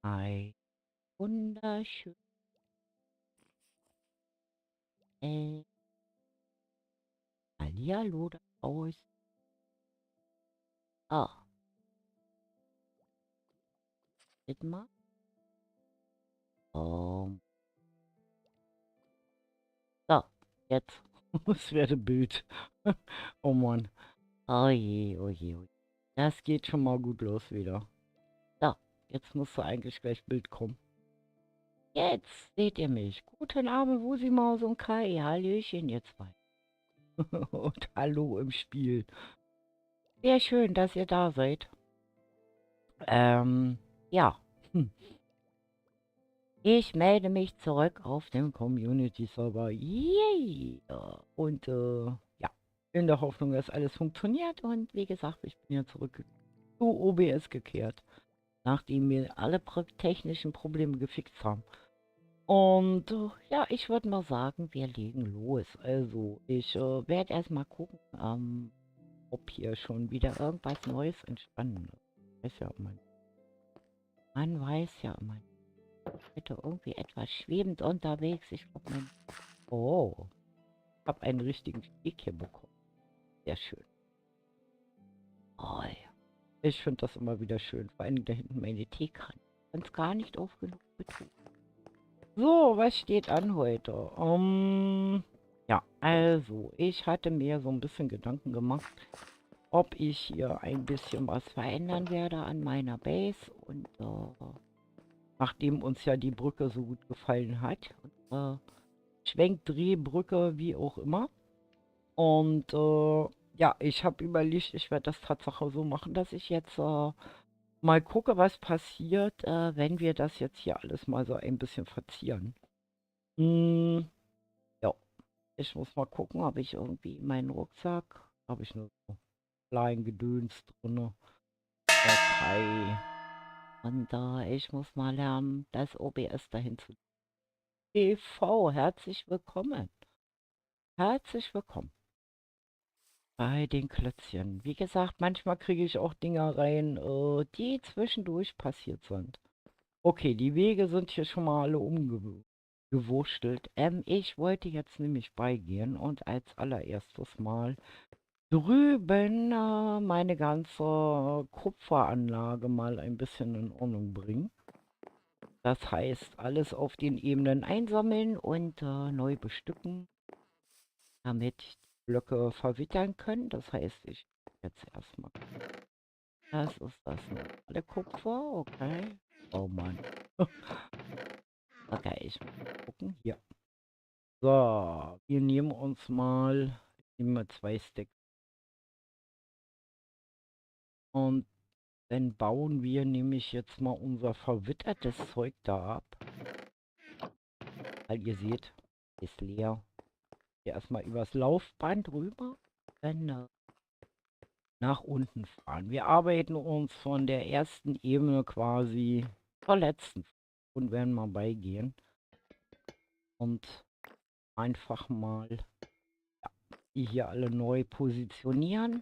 Ein wunderschön. Hallihallo da draußen. Ah, warte mal. Ähm, so, jetzt. Es werde Bild. Oh Mann. Oh je, oh je, oh je. Das geht schon mal gut los wieder. So, jetzt musste eigentlich gleich Bild kommen. Jetzt seht ihr mich. Guten Abend, Wusi Maus und Kai. Hallöchen, ihr zwei. Und hallo im Spiel. Sehr schön, dass ihr da seid. Ja. Hm. Ich melde mich zurück auf dem Community-Server. Yay! Und ja, in der Hoffnung, dass alles funktioniert. Und wie gesagt, ich bin ja zurück zu OBS gekehrt, nachdem wir alle technischen Probleme gefixt haben. Und ja, ich würde mal sagen, wir legen los. Also, ich werde erstmal gucken, ob hier schon wieder irgendwas Neues entstanden ist. Man weiß ja immer. Bitte irgendwie etwas schwebend unterwegs. Ich glaube, Oh, ich habe einen richtigen Steg hier bekommen. Sehr schön. Oh, ja. Ich finde das immer wieder schön. Vor allem da hinten meine Teekanne. Kann es gar nicht oft genug betonen. So, was steht an heute? Ja, also, ich hatte mir so ein bisschen Gedanken gemacht, ob ich hier ein bisschen was verändern werde an meiner Base. Und nachdem uns ja die Brücke so gut gefallen hat, Schwenkdrehbrücke, wie auch immer. Und ja, ich habe überlegt, ich werde das Tatsache so machen, dass ich jetzt mal gucke, was passiert, wenn wir das jetzt hier alles mal so ein bisschen verzieren. Hm, ja, ich muss mal gucken, ob ich irgendwie in meinen Rucksack, habe ich nur so kleinen Gedöns drin. Okay. Und ich muss mal lernen, das OBS dahin zu. TV, herzlich willkommen. Herzlich willkommen. Bei den Klötzchen. Wie gesagt, manchmal kriege ich auch Dinger rein, die zwischendurch passiert sind. Okay, die Wege sind hier schon mal alle umgewurstelt. Ich wollte jetzt nämlich beigehen und als allererstes mal drüben meine ganze Kupferanlage mal ein bisschen in Ordnung bringen. Das heißt, alles auf den Ebenen einsammeln und neu bestücken, damit die Blöcke verwittern können. Das heißt, ich jetzt erstmal. Das ist das normale Kupfer, okay. Oh Mann. Okay, ich muss gucken. Hier. So, wir nehmen uns mal, ich nehme mal 2 Stacks. Und dann bauen wir nämlich jetzt mal unser verwittertes Zeug da ab. Weil ihr seht, ist leer. Hier erstmal übers Laufband rüber. Dann nach unten fahren. Wir arbeiten uns von der ersten Ebene quasi zur letzten und werden mal beigehen. Und einfach mal die hier alle neu positionieren.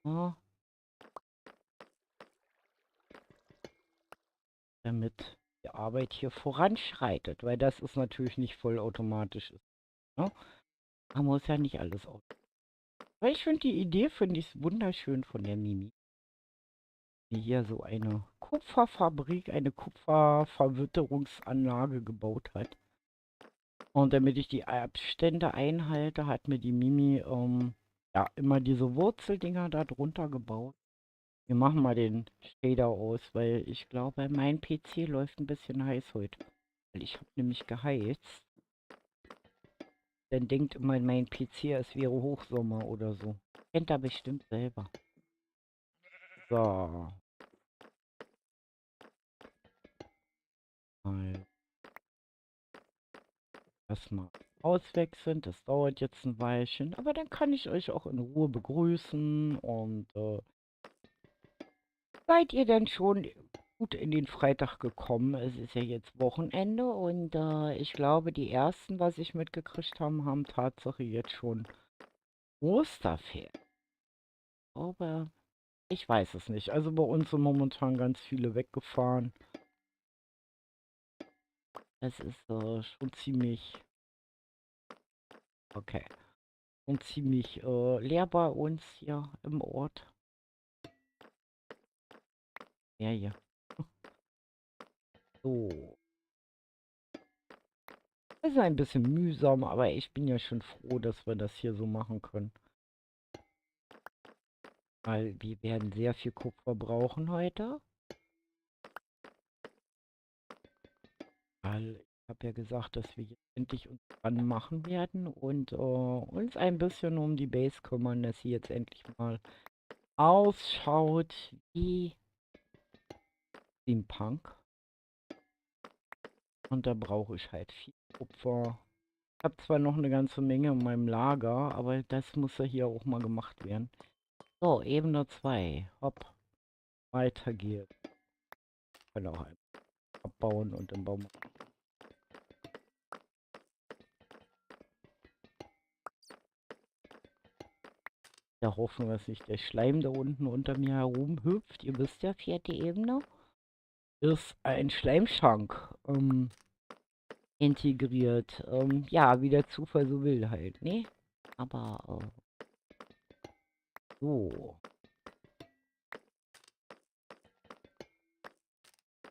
Ja, damit die Arbeit hier voranschreitet, weil das ist natürlich nicht vollautomatisch. Ne? Man muss ja nicht alles aus. Aber ich finde die Idee, finde ich wunderschön von der Mimi. Die hier so eine Kupferfabrik, eine Kupferverwitterungsanlage gebaut hat. Und damit ich die Abstände einhalte, hat mir die Mimi ja immer diese Wurzeldinger da drunter gebaut. Wir machen mal den Shader aus, weil ich glaube, mein PC läuft ein bisschen heiß heute. Weil ich habe nämlich geheizt. Dann denkt immer mein PC, es wäre Hochsommer oder so. Kennt er bestimmt selber. So. Mal das mal auswechseln. Das dauert jetzt ein Weilchen. Aber dann kann ich euch auch in Ruhe begrüßen. Und seid ihr denn schon gut in den Freitag gekommen? Es ist ja jetzt Wochenende. Und ich glaube, die ersten, was ich mitgekriegt habe, haben Tatsache jetzt schon Osterferien. Ich glaube, Ich weiß es nicht. Also bei uns sind momentan ganz viele weggefahren. Es ist schon ziemlich, okay, schon ziemlich leer bei uns hier im Ort. Ja, hier. So. Es ist ein bisschen mühsam, aber ich bin ja schon froh, dass wir das hier so machen können. Weil wir werden sehr viel Kupfer brauchen heute. Weil ich habe ja gesagt, dass wir jetzt endlich uns dran machen werden und uns ein bisschen um die Base kümmern, dass sie jetzt endlich mal ausschaut wie Steampunk. Und da brauche ich halt viel Kupfer. Ich habe zwar noch eine ganze Menge in meinem Lager, aber das muss ja hier auch mal gemacht werden. So, Ebene 2. Hopp, weiter geht's. Kann auch ein abbauen und im Baum. Da hoffen wir, dass nicht der Schleim da unten unter mir herum hüpft. Ihr wisst ja, 4. Ebene ist ein Schleimschrank integriert. Ja, wie der Zufall so will halt, ne? Aber so.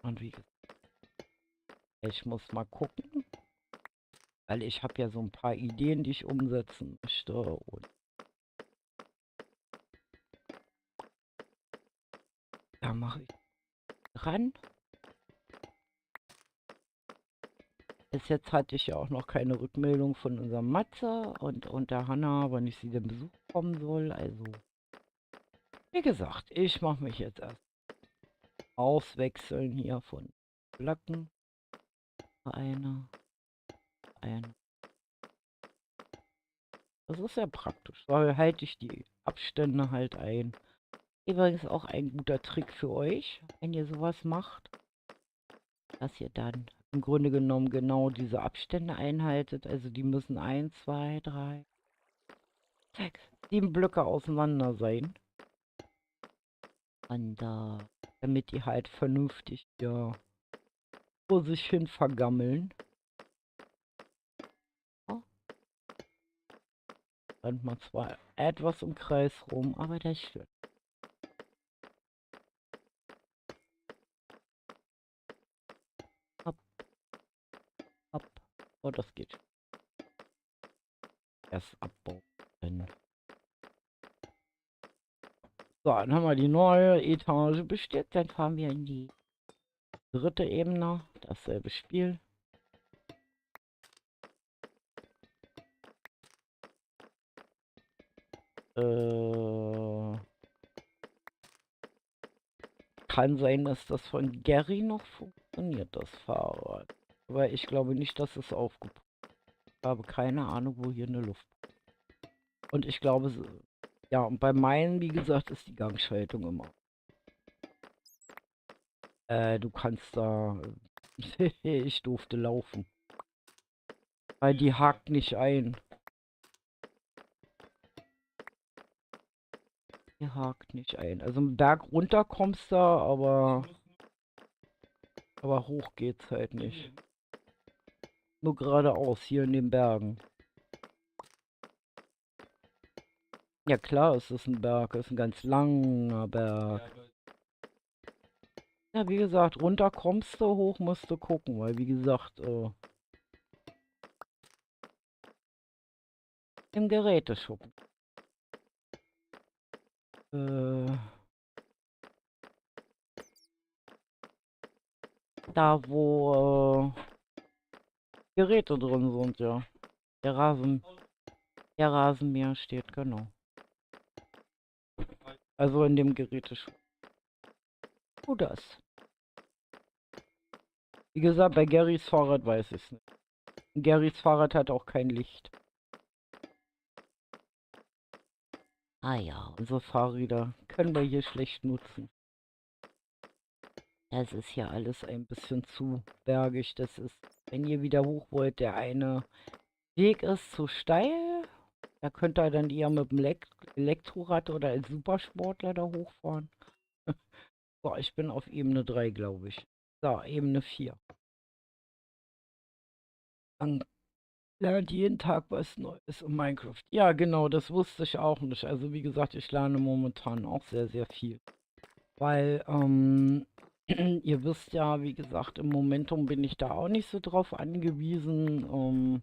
Und wie gesagt, ich muss mal gucken, weil ich habe ja so ein paar Ideen, die ich umsetzen möchte. Und da mache ich dran. Bis jetzt hatte ich ja auch noch keine Rückmeldung von unserem Matze und der Hanna, wann ich sie denn besuchen kommen soll. Also, wie gesagt, ich mache mich jetzt erst auswechseln hier von Blöcken. Eine. Das ist ja praktisch. So halte ich die Abstände halt ein. Übrigens auch ein guter Trick für euch, wenn ihr sowas macht, dass ihr dann im Grunde genommen genau diese Abstände einhaltet. Also die müssen 1, 2, 3, 6, 7 Blöcke auseinander sein. Und damit die halt vernünftig ja, vor sich hin vergammeln. Ja, rennt man zwar etwas im Kreis rum, aber das stört. Hopp, hopp. Oh, das geht. Erst abbauen. So, dann haben wir die neue Etage bestellt. Dann fahren wir in die 3. Ebene. Dasselbe Spiel. Kann sein, dass das von Gary noch funktioniert, das Fahrrad. Aber ich glaube nicht, dass es aufgepumpt ist. Ich habe keine Ahnung, wo hier eine Luft. Und ich glaube, ja, und bei meinen, wie gesagt, ist die Gangschaltung immer. Du kannst da. Ich durfte laufen. Weil die hakt nicht ein. Die hakt nicht ein. Also im Berg runter kommst du, aber hoch geht's halt nicht. Nur geradeaus hier in den Bergen. Ja klar, es ist ein Berg, es ist ein ganz langer Berg. Ja, wie gesagt, runter kommst du, hoch musst du gucken, weil wie gesagt, im Geräteschuppen. Äh, Da wo Geräte drin sind, ja. Der Rasen, der Rasenmäher steht, genau. Also in dem Geräteschuppen. Oh, das. Wie gesagt, bei Garys Fahrrad weiß ich es nicht. Garys Fahrrad hat auch kein Licht. Ah ja, unsere Fahrräder können wir hier schlecht nutzen. Das ist hier alles ein bisschen zu bergig. Das ist, wenn ihr wieder hoch wollt, der eine Weg ist zu steil. Da könnt ihr dann eher mit dem Elektrorad oder als Supersportler da hochfahren. So, ich bin auf Ebene 3, glaube ich. So, Ebene 4. Man lernt jeden Tag was Neues in Minecraft. Ja, genau, das wusste ich auch nicht. Also wie gesagt, ich lerne momentan auch sehr, sehr viel. Weil, ihr wisst ja, wie gesagt, im Momentum bin ich da auch nicht so drauf angewiesen.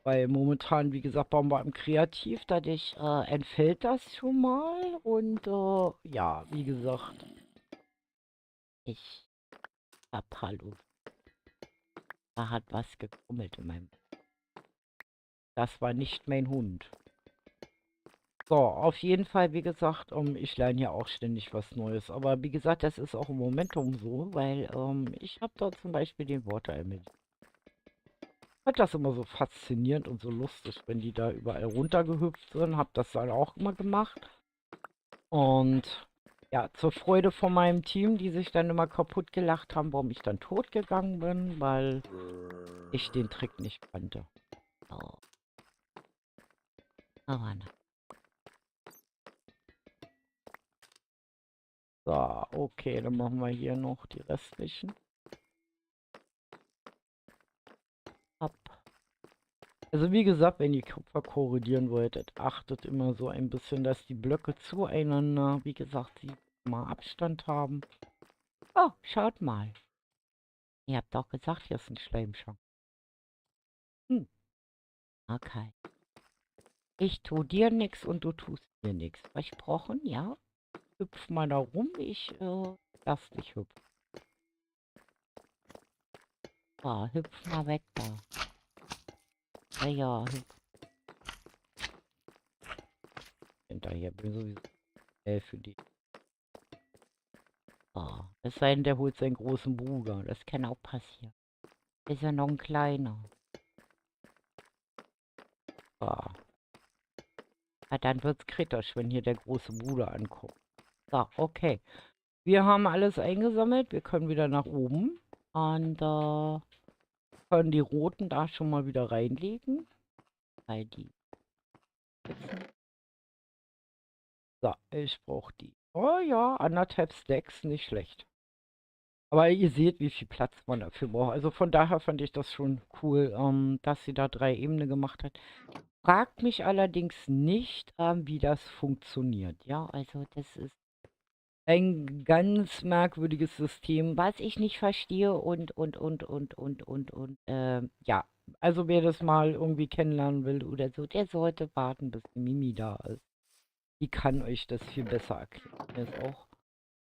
Weil momentan, wie gesagt, bauen wir im Kreativ, dadurch entfällt das schon mal. Und ja, wie gesagt, ich hab Hallo. Da hat was gekrummelt in meinem. Das war nicht mein Hund. So, auf jeden Fall, wie gesagt, ich lerne ja auch ständig was Neues. Aber wie gesagt, das ist auch im Momentum so, weil ich habe da zum Beispiel den Water-Emily. Fand das immer so faszinierend und so lustig, wenn die da überall runtergehüpft sind. Hab das dann auch immer gemacht. Und ja, zur Freude von meinem Team, die sich dann immer kaputt gelacht haben, warum ich dann tot gegangen bin, weil ich den Trick nicht kannte. Oh, aber na. So, okay, dann machen wir hier noch die restlichen. Ab. Also wie gesagt, wenn ihr Kupfer korrodieren wolltet, achtet immer so ein bisschen, dass die Blöcke zueinander, wie gesagt, sie mal Abstand haben. Oh, schaut mal. Ihr habt doch gesagt, hier ist ein Schleimschang. Hm, okay. Ich tu dir nix und du tust mir nix. Versprochen, ja? Hüpf mal da rum, ich lass dich hüpfen. Ah, hüpf mal weg da. Ja, ja, hüpf hinterher. Bin sowieso für die. Ah, es sei denn, der holt seinen großen Bruder. Das kann auch passieren. Ist ja noch ein kleiner. Ah. Ja, dann wird's kritisch, wenn hier der große Bruder ankommt. So, okay. Wir haben alles eingesammelt. Wir können wieder nach oben. Und können die roten da schon mal wieder reinlegen. Weil die sitzen. So, ich brauche die. Oh ja, 1,5 Stacks, nicht schlecht. Aber ihr seht, wie viel Platz man dafür braucht. Also von daher fand ich das schon cool, dass sie da 3 Ebenen gemacht hat. Fragt mich allerdings nicht, wie das funktioniert. Ja, also das ist ein ganz merkwürdiges System, was ich nicht verstehe und. Ja, also wer das mal irgendwie kennenlernen will oder so, der sollte warten, bis die Mimi da ist. Die kann euch das viel besser erklären. Hier ist auch,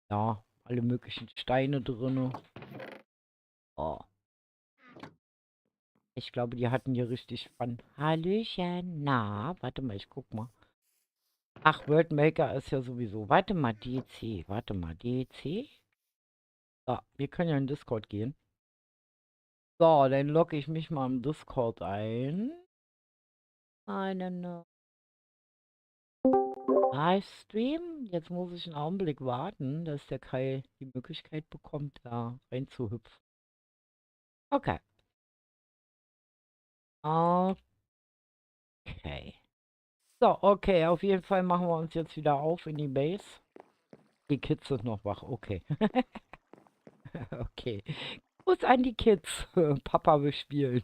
ja, alle möglichen Steine drin. Oh, ich glaube, die hatten hier richtig Fun. Hallöchen, na, warte mal, ich guck mal. Ach, Worldmaker ist ja sowieso. Warte mal, DC. Warte mal, DC. So, wir können ja in Discord gehen. So, dann logge ich mich mal im Discord ein. Einen Livestream. Jetzt muss ich einen Augenblick warten, dass der Kai die Möglichkeit bekommt, da reinzuhüpfen. Okay. Okay. So, okay, auf jeden Fall machen wir uns jetzt wieder auf in die Base. Die Kids sind noch wach, okay. Okay. Gruß an die Kids. Papa will spielen.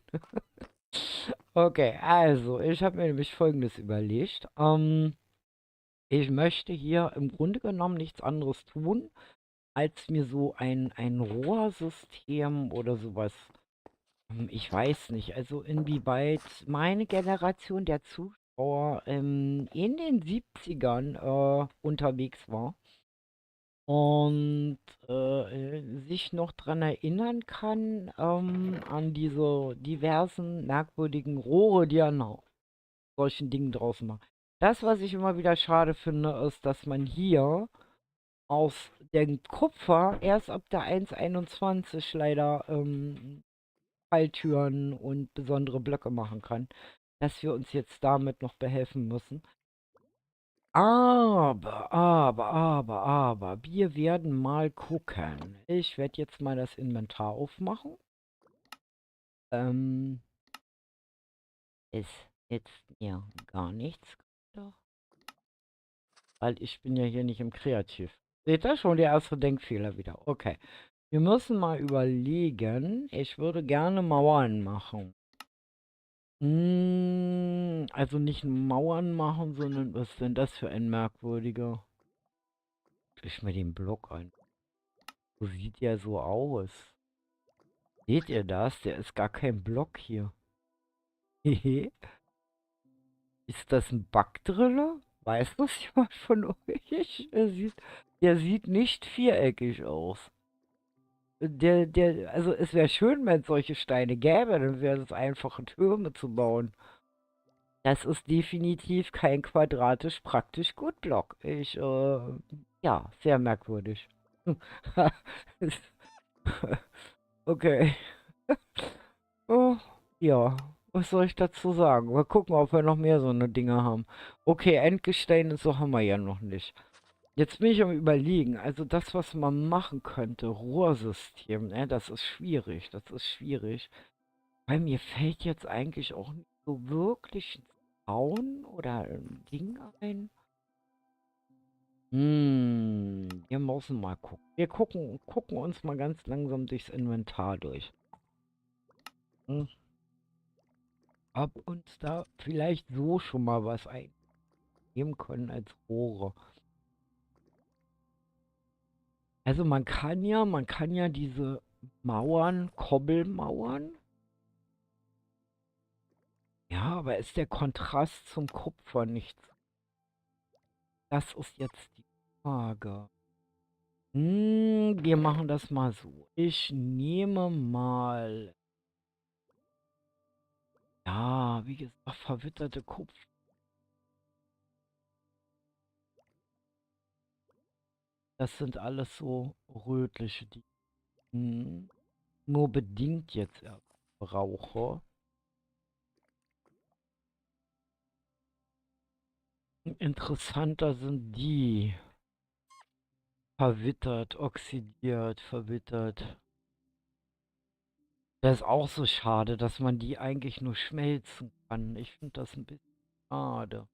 Okay, also, ich habe mir nämlich Folgendes überlegt. Ich möchte hier im Grunde genommen nichts anderes tun, als mir so ein Rohrsystem oder sowas. Ich weiß nicht, also inwieweit meine Generation der Zuschauer in den 70ern unterwegs war und sich noch dran erinnern kann an diese diversen merkwürdigen Rohre, die an solchen Dingen draußen machen. Das, was ich immer wieder schade finde, ist, dass man hier aus dem Kupfer erst ab der 1,21 leider Falltüren und besondere Blöcke machen kann. Dass wir uns jetzt damit noch behelfen müssen. Aber, wir werden mal gucken. Ich werde jetzt mal das Inventar aufmachen. Ist jetzt ja gar nichts. Doch. weil ich bin ja hier nicht im Kreativ. Seht ihr schon, der erste Denkfehler wieder. Okay. Wir müssen mal überlegen. Ich würde gerne Mauern machen. Also nicht Mauern machen, sondern was ist denn das für ein merkwürdiger? Ich mir den Block an. So sieht der so aus. Seht ihr das? Der ist gar kein Block hier. Hehe. Ist das ein Bug drinne? Weiß das jemand von euch? Der sieht nicht viereckig aus. Also es wäre schön, wenn es solche Steine gäbe, dann wäre es einfacher, Türme zu bauen. Das ist definitiv kein quadratisch praktisch gut Block. Ja, sehr merkwürdig. Okay. Oh, ja, was soll ich dazu sagen? Mal gucken, ob wir noch mehr so eine Dinge haben. Okay, Endgestein und so haben wir ja noch nicht. Jetzt bin ich am Überlegen, also das, was man machen könnte, Rohrsystem, ne, das ist schwierig, das ist schwierig. Weil mir fällt jetzt eigentlich auch nicht so wirklich ein Zaun oder ein Ding ein. Wir müssen mal gucken. Wir gucken uns mal ganz langsam durchs Inventar durch. Hm, ob uns da vielleicht so schon mal was einnehmen können als Rohre. Also man kann ja diese Mauern, Kobbelmauern. Ja, aber ist der Kontrast zum Kupfer nicht? Das ist jetzt die Frage. Wir machen das mal so. Ich nehme mal, ja, wie gesagt, verwitterte Kupfer. Das sind alles so rötliche, die ich nur bedingt jetzt erst brauche. Interessanter sind die. Verwittert, oxidiert, verwittert. Das ist auch so schade, dass man die eigentlich nur schmelzen kann. Ich finde das ein bisschen schade.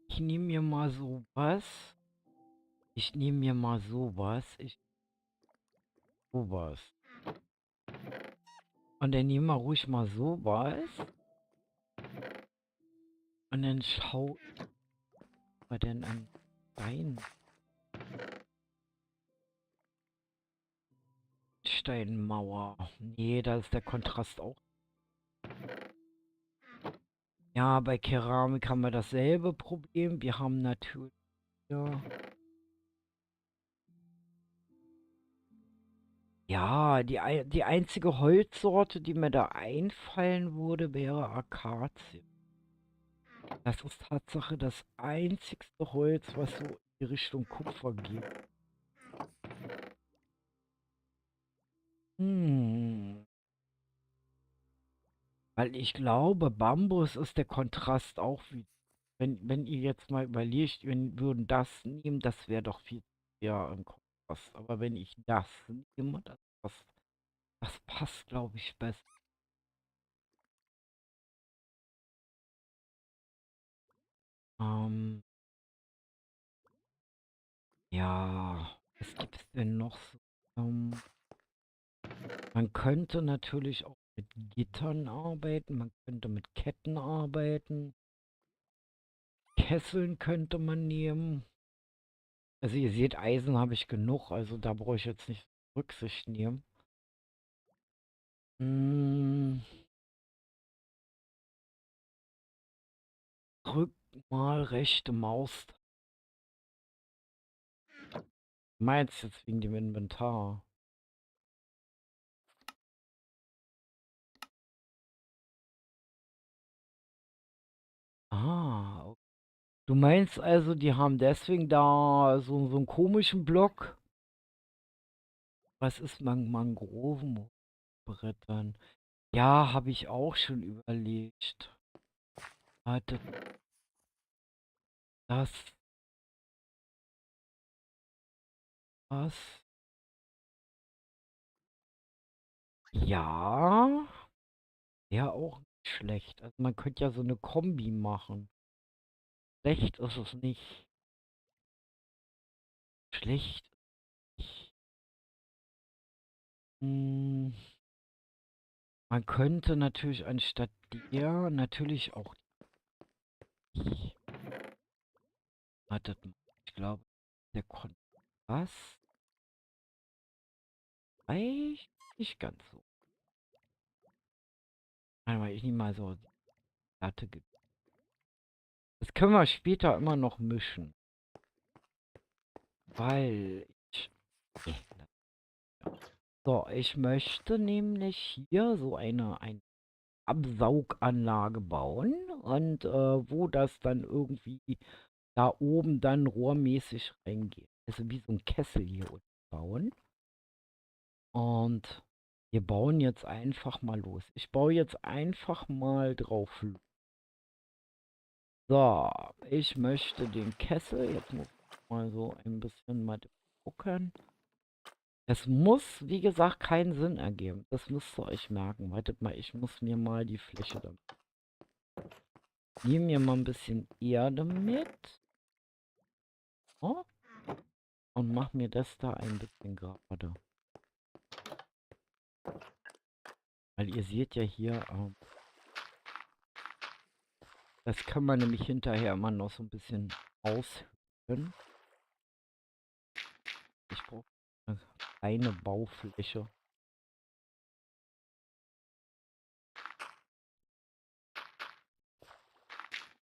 Ich nehme mir mal sowas. Ich nehme mir mal sowas. Sowas. Und dann nehmen wir ruhig mal sowas. Und dann schau wir denn an Stein. Steinmauer. Nee, da ist der Kontrast auch. Ja, bei Keramik haben wir dasselbe Problem. Wir haben natürlich. Ja, ja die einzige Holzsorte, die mir da einfallen würde, wäre Akazie. Das ist Tatsache das einzigste Holz, was so in die Richtung Kupfer geht. Hm. Weil ich glaube, Bambus ist der Kontrast auch wie. Wenn ihr jetzt mal überlegt, wir würden das nehmen, das wäre doch viel eher im Kontrast. Aber wenn ich das nehme, das passt, glaube ich, besser. Ähm, ja, was gibt es denn noch so? Man könnte natürlich auch mit Gittern arbeiten, man könnte mit Ketten arbeiten, Kesseln könnte man nehmen. Also ihr seht, Eisen habe ich genug, also da brauche ich jetzt nicht Rücksicht nehmen. Hm, drück mal rechte Maus. Meinst jetzt wegen dem Inventar? Ah, du meinst also, die haben deswegen da so einen komischen Block? Was ist Mangrovenbrettern? Ja, habe ich auch schon überlegt. Warte, das, was? Ja, wäre auch nicht schlecht. Also man könnte ja so eine Kombi machen. Schlecht ist es nicht. schlecht. Hm, man könnte natürlich anstatt der natürlich auch die. Wartet mal, ich glaube, der Kontrast reicht nicht ganz so. Warte mal, ich nehme mal so die Platte. Das können wir später immer noch mischen. Weil ich. Nee, so, ich möchte nämlich hier so eine Absauganlage bauen und wo das dann irgendwie da oben dann rohrmäßig reingeht. Also wie so ein Kessel hier unten bauen. Und wir bauen jetzt einfach mal los. Ich baue jetzt einfach mal drauf. So, ich möchte den Kessel. Jetzt muss ich mal so ein bisschen mal gucken. Es muss, wie gesagt, keinen Sinn ergeben. Das müsst ihr euch merken. Wartet mal, ich muss mir mal die Fläche dann. Nehmen mir mal ein bisschen Erde mit. Oh, und mach mir das da ein bisschen gerade. Weil ihr seht ja hier, das kann man nämlich hinterher immer noch so ein bisschen aushöhlen. Ich brauche eine Baufläche.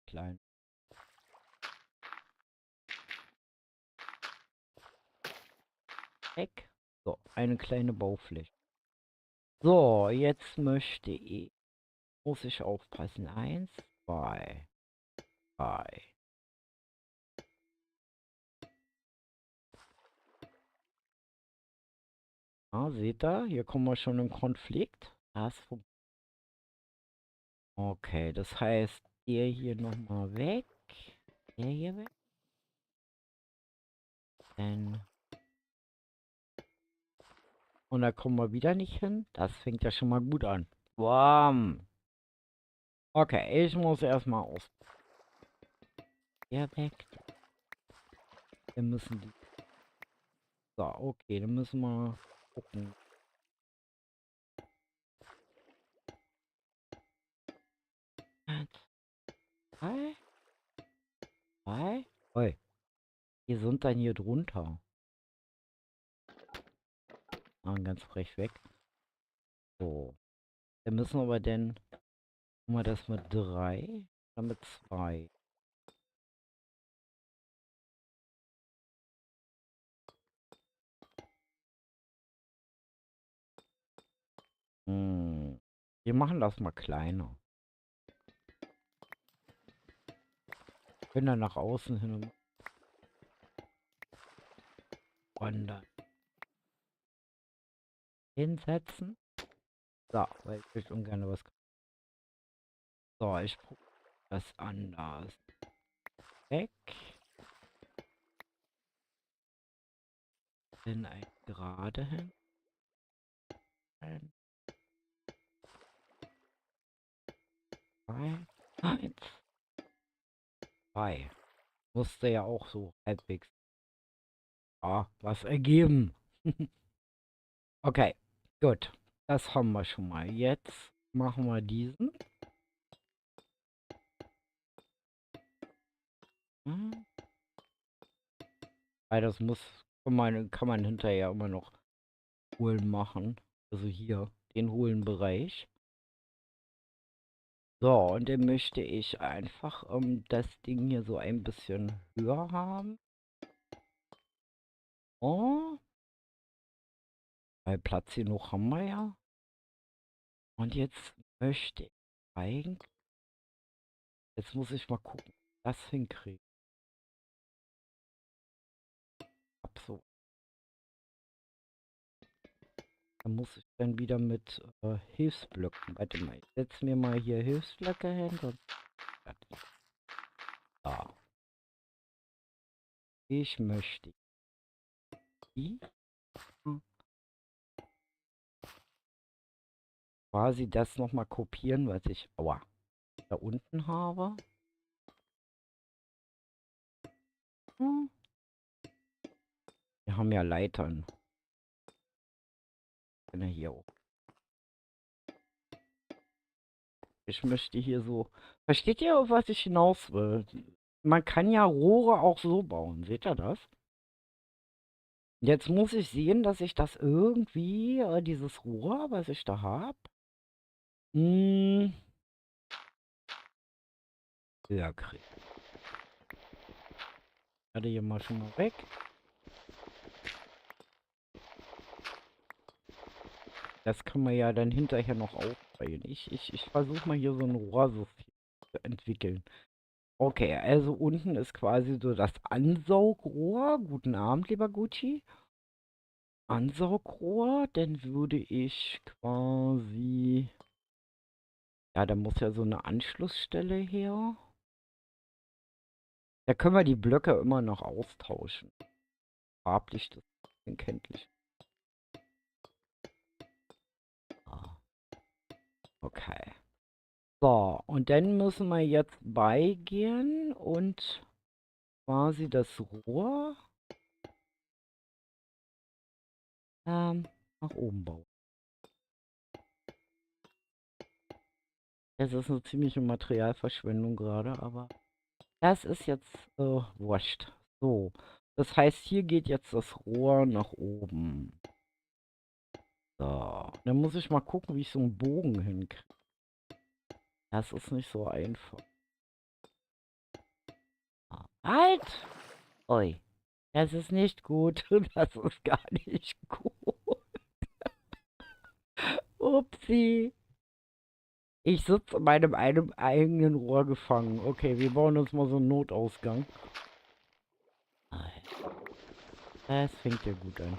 Klein. Eck. So, eine kleine Baufläche. So, jetzt muss ich aufpassen. Eins, zwei, drei. Ah, seht ihr? Hier kommen wir schon in Konflikt. Okay, das heißt, der hier nochmal weg. Der hier weg. Dann. Und da kommen wir wieder nicht hin. Das fängt ja schon mal gut an. Bam. Okay, ich muss erstmal aus. Der weg. Wir müssen die. So, okay, dann müssen wir gucken. Eins, zwei, drei. Oi, die sind dann hier drunter. Ah, ganz frech weg. So. Dann müssen wir aber dann. Machen wir das mit 3 oder mit 2? Hm. Wir machen das mal kleiner. Können dann nach außen hin und wandern. Hinsetzen. So, weil ich will ungern was. So, ich probiere das anders. Weg. Dann ein gerade hin. Ein, zwei, eins, zwei. Musste ja auch so halbwegs. Was ergeben. Okay, gut. Das haben wir schon mal. Jetzt machen wir diesen. Hm. Weil das kann man hinterher immer noch holen machen. Also hier, den hohlen Bereich. So, und den möchte ich einfach das Ding hier so ein bisschen höher haben. Oh, weil Platz genug haben wir ja. Und jetzt möchte ich eigentlich, jetzt muss ich mal gucken, das hinkriege. Ab so. Dann muss ich dann wieder mit Hilfsblöcken. Warte mal, ich setze mir mal hier Hilfsblöcke hin. Da. Ich möchte die quasi das nochmal kopieren, was ich da unten habe. Hm. Wir haben ja Leitern. Kann er hier auch. Ich möchte hier so. Versteht ihr, auf was ich hinaus will? Man kann ja Rohre auch so bauen. Seht ihr das? Jetzt muss ich sehen, dass ich das irgendwie, dieses Rohr, was ich da habe, höher kriege. Warte hier mal schon mal weg. Das kann man ja dann hinterher noch aufbauen. Ich versuche mal hier so ein Rohrsystem zu entwickeln. Okay, also unten ist quasi so das Ansaugrohr. Guten Abend, lieber Gucci. Ansaugrohr, dann würde ich quasi... Ja, da muss ja so eine Anschlussstelle her. Da können wir die Blöcke immer noch austauschen. Farblich, das ist kenntlich. Ah, okay. So, und dann müssen wir jetzt beigehen und quasi das Rohr nach oben bauen. Das ist eine ziemliche Materialverschwendung gerade, aber das ist jetzt wurscht. So, das heißt, hier geht jetzt das Rohr nach oben. So, dann muss ich mal gucken, wie ich so einen Bogen hinkriege. Das ist nicht so einfach. Halt! Ui, das ist nicht gut. Das ist gar nicht gut. Upsi. Ich sitze in meinem einem eigenen Rohr gefangen. Okay, wir bauen uns mal so einen Notausgang. Das fängt ja gut an.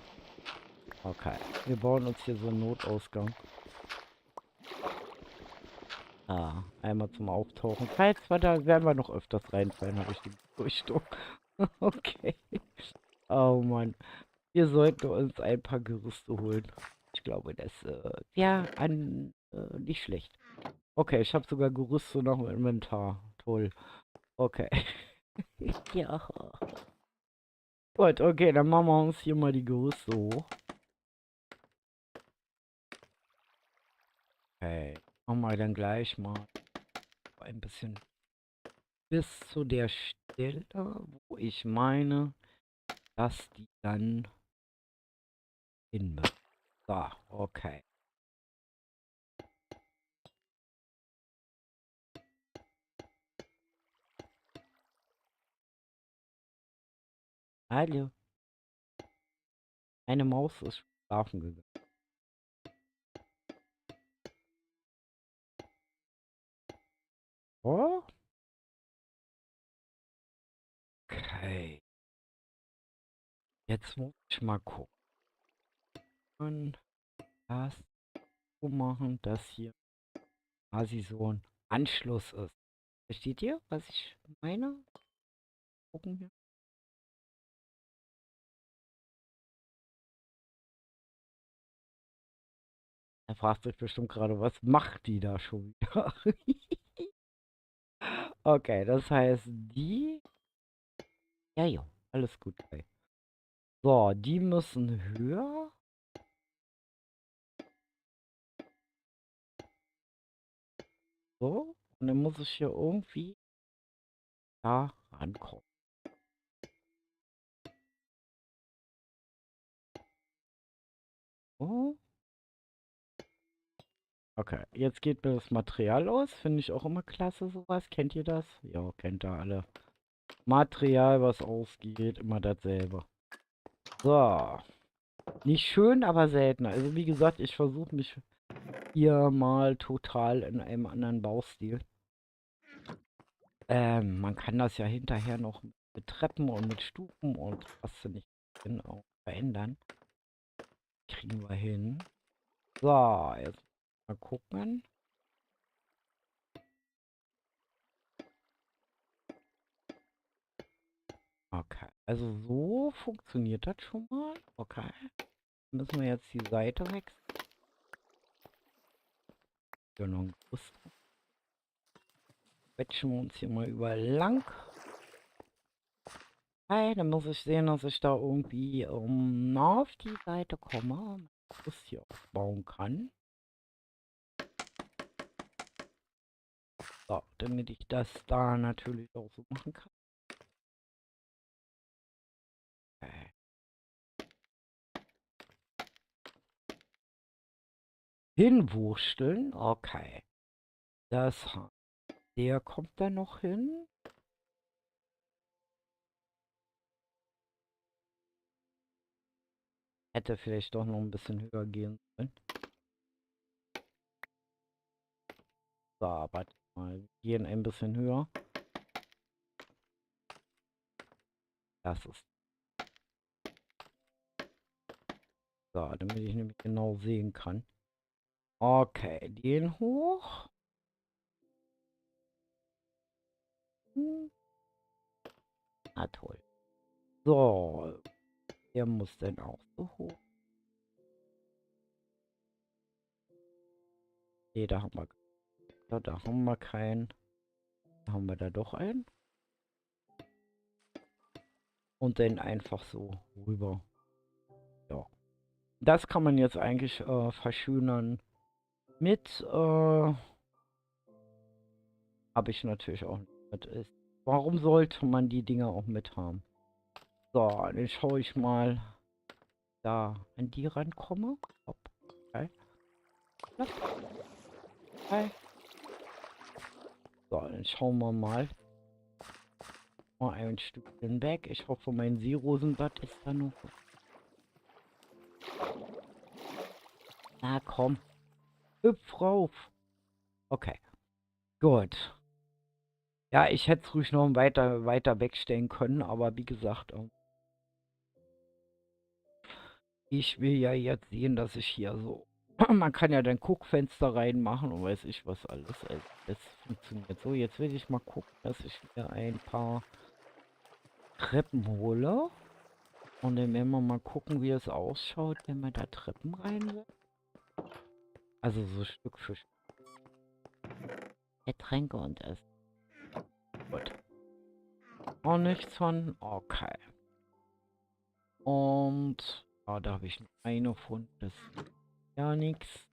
Okay, wir bauen uns hier so einen Notausgang. Ah, einmal zum Auftauchen. Falls wir da werden wir noch öfters reinfallen, habe ich die Befürchtung. Okay. Oh Mann. Wir sollten uns ein paar Gerüste holen. Ich glaube, das wäre nicht schlecht. Okay, ich habe sogar Gerüste noch im Inventar. Toll. Okay. Ja. Gut, okay, dann machen wir uns hier mal die Gerüste hoch. Okay. Machen wir dann gleich mal ein bisschen bis zu der Stelle, wo ich meine, dass die dann hin müssen. So, okay. Hallo. Eine Maus ist schlafen gegangen. Oh? Okay. Jetzt muss ich mal gucken. Das so machen, dass hier quasi so ein Anschluss ist. Versteht ihr, was ich meine? Gucken wir. Er fragt sich bestimmt gerade, was macht die da schon wieder? Okay, das heißt, die. Ja, ja, alles gut. Ey. So, die müssen höher. So. Und dann muss ich hier irgendwie da rankommen. So. Okay, jetzt geht mir das Material aus. Finde ich auch immer klasse, sowas. Kennt ihr das? Ja, kennt ihr alle. Material, was ausgeht, immer dasselbe. So. Nicht schön, aber selten. Also wie gesagt, ich versuche mich hier mal total in einem anderen Baustil. Man kann das ja hinterher noch mit Treppen und mit Stufen und was du nicht genau verändern. Kriegen wir hin. So, jetzt mal gucken. Okay, also so funktioniert das schon mal. Okay, müssen wir jetzt die Seite wechseln. Genau, quetschen wir uns hier mal überall lang. Okay, dann muss ich sehen, dass ich da irgendwie auf die Seite komme, das hier aufbauen kann. So, damit ich das da natürlich auch so machen kann. Okay. Hinwursteln, okay. Das, der kommt da noch hin. Hätte vielleicht doch noch ein bisschen höher gehen sollen. So, warte mal. Wir gehen ein bisschen höher. Das ist. So, damit ich nämlich genau sehen kann. Okay, den hoch. Hm. Na toll. So, der muss dann auch so hoch. Nee, da haben wir. Da haben wir keinen. Da haben wir da doch einen. Und dann einfach so rüber. Ja. Das kann man jetzt eigentlich verschönern mit. Habe ich natürlich auch nicht mit. Ist. Warum sollte man die Dinger auch mit haben? So, dann schaue ich mal, da an die rankomme. Hopp. Okay. Okay. So, dann schauen wir mal. Mal ein Stückchen weg. Ich hoffe, mein Seerosenblatt ist da noch. Na komm. Hüpf rauf. Okay. Gut. Ja, ich hätte es ruhig noch weiter wegstellen können, aber wie gesagt, ich will ja jetzt sehen, dass ich hier so. Man kann ja dann Guckfenster reinmachen und weiß ich was alles. Also das funktioniert so. Jetzt will ich mal gucken, dass ich mir ein paar Treppen hole. Und dann werden wir mal gucken, wie es ausschaut, wenn man da Treppen reinsetzt. Also so Stück für Stück. Getränke und Essen. Gut. Auch nichts von. Okay. Und da habe ich noch eine von. Das ist ja nichts.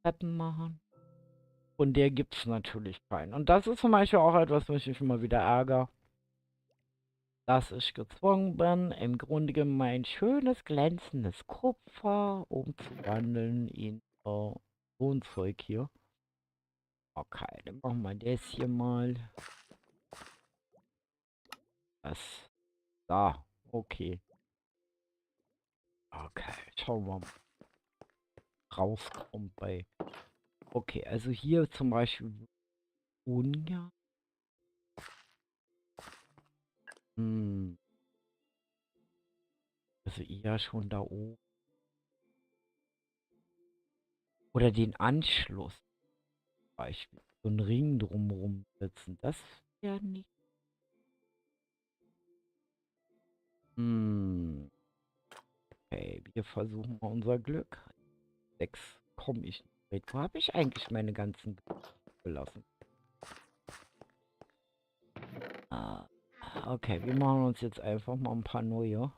Treppen machen. Von der gibt es natürlich keinen. Und das ist zum Beispiel auch etwas, was mich immer wieder ärgert. Dass ich gezwungen bin, im Grunde genommen mein schönes, glänzendes Kupfer umzuwandeln in so ein Zeug hier. Okay, dann machen wir das hier mal. Das. Da. Okay. Okay, schauen wir mal. Rauskommt bei. Okay, also hier zum Beispiel Ungarn. Hm. Also eher schon da oben. Oder den Anschluss. Zum Beispiel. So einen Ring drumherum setzen. Das wäre nicht. Hm. Okay, wir versuchen mal unser Glück. 6 komme ich nicht mit. Wo habe ich eigentlich meine ganzen gelassen? Ah, okay, wir machen uns jetzt einfach mal ein paar neue.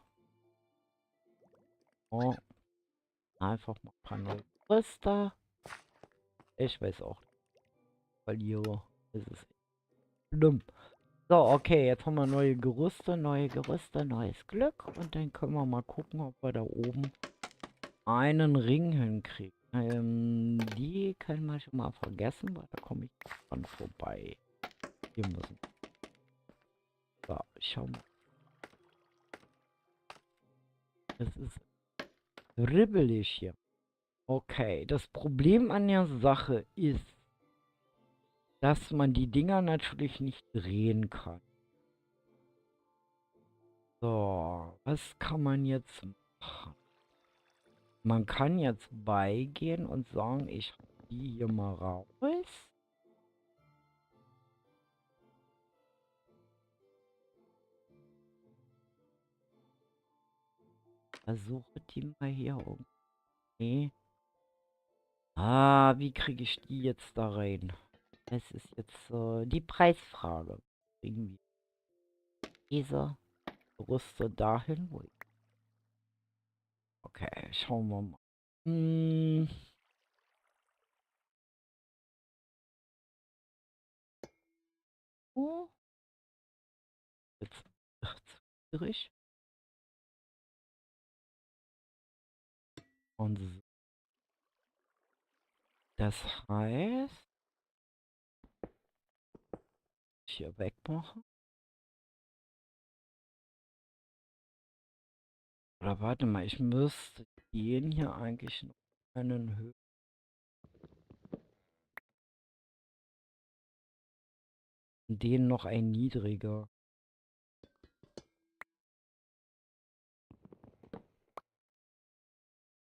Oh, einfach mal ein paar neue Rüster. Ich weiß auch nicht. Verliere. Das ist schlimm. So, okay, jetzt haben wir neue Gerüste, neues Glück. Und dann können wir mal gucken, ob wir da oben einen Ring hinkriegen. Die können wir schon mal vergessen, weil da komme ich dran vorbei. Hier müssen. So, schau mal. Das ist ribbelig hier. Okay, das Problem an der Sache ist, dass man die Dinger natürlich nicht drehen kann. So, was kann man jetzt machen? Man kann jetzt beigehen und sagen, ich hau die hier mal raus. Versuche die mal hier irgendwie. Wie kriege ich die jetzt da rein? Das ist jetzt die Preisfrage. Irgendwie. diese Gerüste dahin. Okay, schauen wir mal. Oh, jetzt wird's schwierig. Und das heißt, hier wegmachen. Oder warte mal, ich müsste den hier eigentlich noch einen Höhe. Den noch ein niedriger.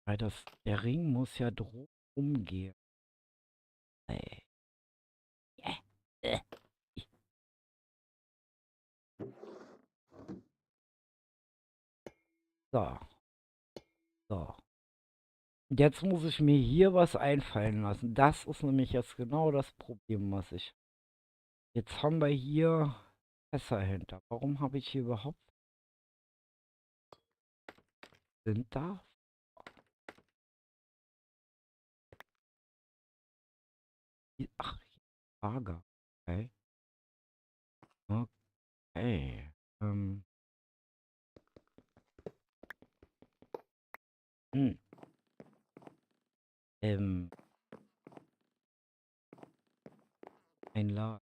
Weil der Ring muss ja drum gehen. Ey. Äh. So, so. Jetzt muss ich mir hier was einfallen lassen. Das ist nämlich jetzt genau das Problem, was ich. Jetzt haben wir hier Fässer hinter. Warum habe ich hier überhaupt. Sind da? Ach, Lager. Okay. Okay. Ähm. Hm. Ähm. Ein Lager.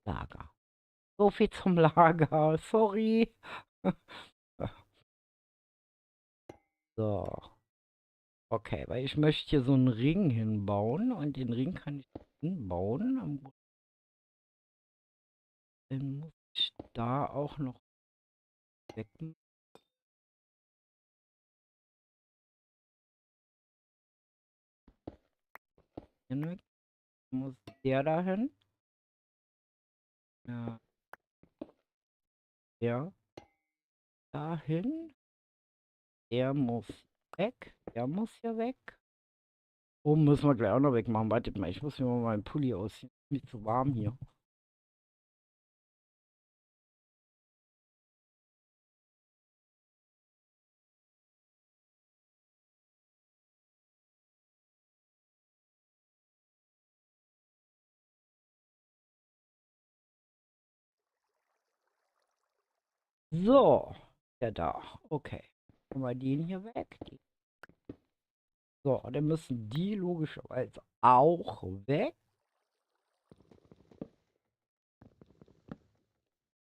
Lager. So viel zum Lager. Sorry. So. Okay, weil ich möchte hier so einen Ring hinbauen und den Ring kann ich hinbauen. Dann muss ich da auch noch weg. Muss der dahin? Ja, der dahin. Der muss weg. Der muss hier weg. Oben müssen wir gleich auch noch wegmachen. Wartet mal, ich muss mir mal meinen Pulli ausziehen. Ist mir zu warm hier. So, der da. Okay. Machen wir den hier weg. So, dann müssen die logischerweise auch weg.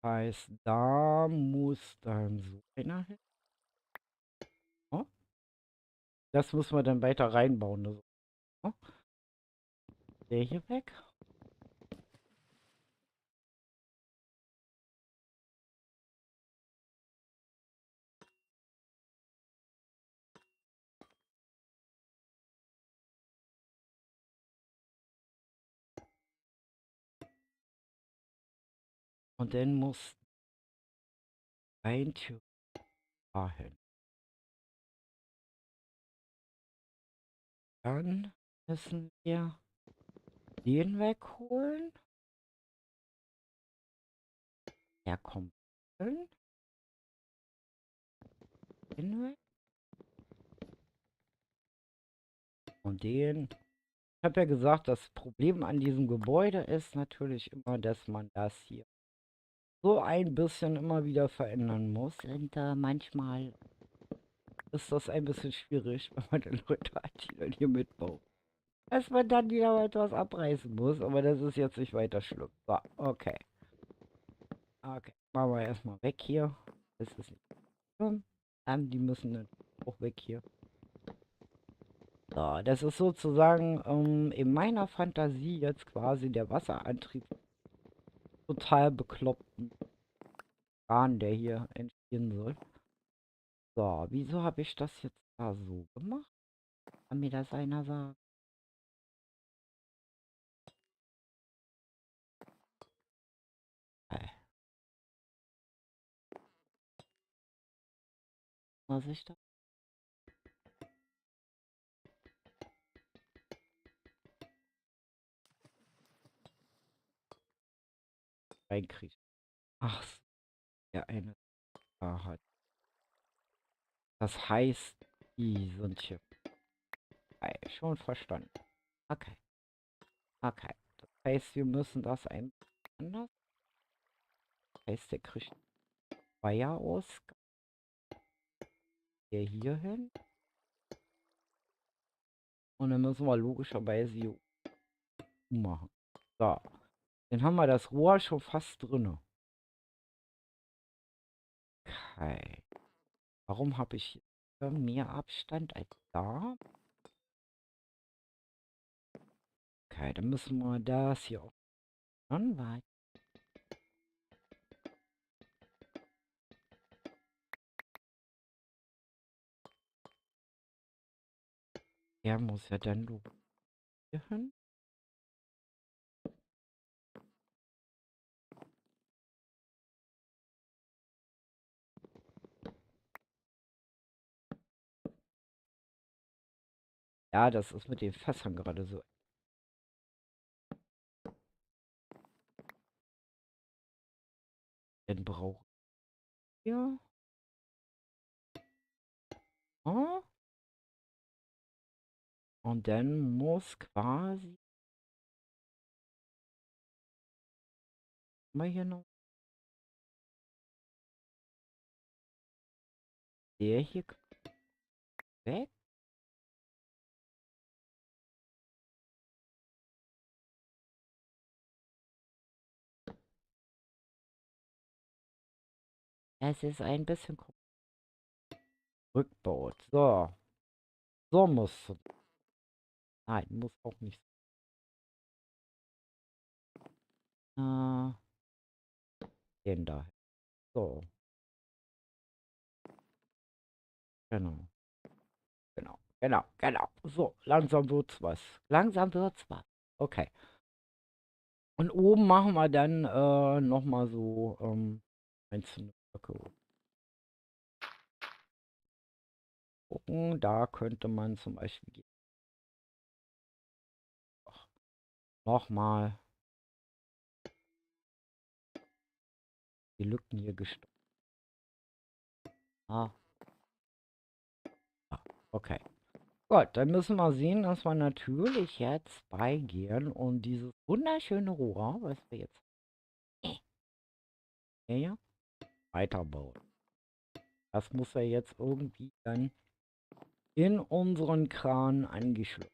Heißt, da muss dann so einer hin. Oh, das müssen wir dann weiter reinbauen. Also, oh, der hier weg. Und dann muss ein Tür dahin. Dann müssen wir den wegholen. Der kommt hin. Den weg. Und den. Ich habe ja gesagt, das Problem an diesem Gebäude ist natürlich immer, dass man das hier so ein bisschen immer wieder verändern muss. Und manchmal ist das ein bisschen schwierig, wenn man dann Leute hat, die dann hier mitbauen. Dass man dann wieder etwas abreißen muss, aber das ist jetzt nicht weiter schlimm. So, okay. Okay, machen wir erstmal weg hier. Das ist nicht schlimm. Die müssen dann auch weg hier. So, das ist sozusagen in meiner Fantasie jetzt quasi der Wasserantrieb total bekloppten Kran, der hier entstehen soll. So, wieso habe ich das jetzt da so gemacht? Kann mir das einer sagen? Hey, was ich da? reinkriege. Ach so, der eine da hat. Das heißt, die sind hier. Schon verstanden. Okay, okay. Das heißt, wir müssen das ein bisschen anders. Das heißt, der kriegt Feuerausgang hier hin. Und dann müssen wir logischerweise hier machen. So. Dann haben wir das Rohr schon fast drin. Okay. Warum habe ich hier mehr Abstand als da? Okay, dann müssen wir das hier auch anweiten. Der muss ja dann hier hin. Ja, das ist mit den Fässern gerade so. Dann brauchen wir. Oh, und dann muss quasi mal hier noch der hier weg. Es ist ein bisschen rückbaut. So. So muss es. Nein, muss auch nicht. Äh, den da. So. Genau. Genau. Genau. Genau. So. Langsam wird's was. Langsam wird's was. Okay. Und oben machen wir dann nochmal so einzelne Blöcke gucken. Da könnte man zum Beispiel nochmal die Lücken hier gestoppt. Ah, okay. Gut, dann müssen wir sehen, dass wir natürlich jetzt beigehen und dieses wunderschöne Rohr, was wir jetzt hier weiterbauen. Das muss ja jetzt irgendwie dann in unseren Kran angeschlossen.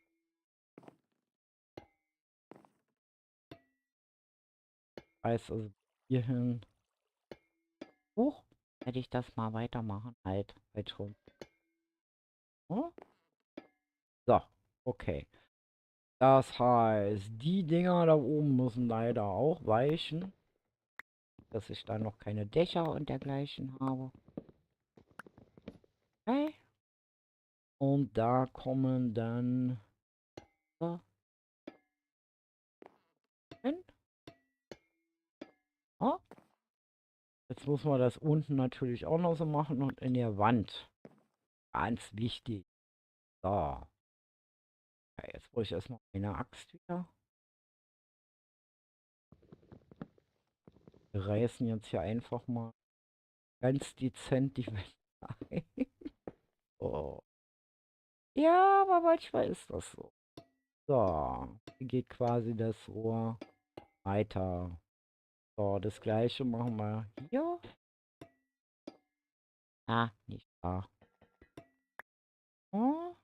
Heißt also hierhin hoch. Hätte ich das mal weitermachen. Halt schon. Oh? So, okay. Das heißt, die Dinger da oben müssen leider auch weichen, dass ich da noch keine Dächer und dergleichen habe. Okay. Und da kommen dann so hin. Oh. Jetzt muss man das unten natürlich auch noch so machen und in der Wand. Ganz wichtig. So. Okay, jetzt brauche ich erstmal eine Axt wieder. Wir reißen jetzt hier einfach mal ganz dezent die Wände ein. Oh. Ja, aber manchmal ist das so. So, hier geht quasi das Rohr weiter. So, das gleiche machen wir hier. Ah, nicht da. Oh.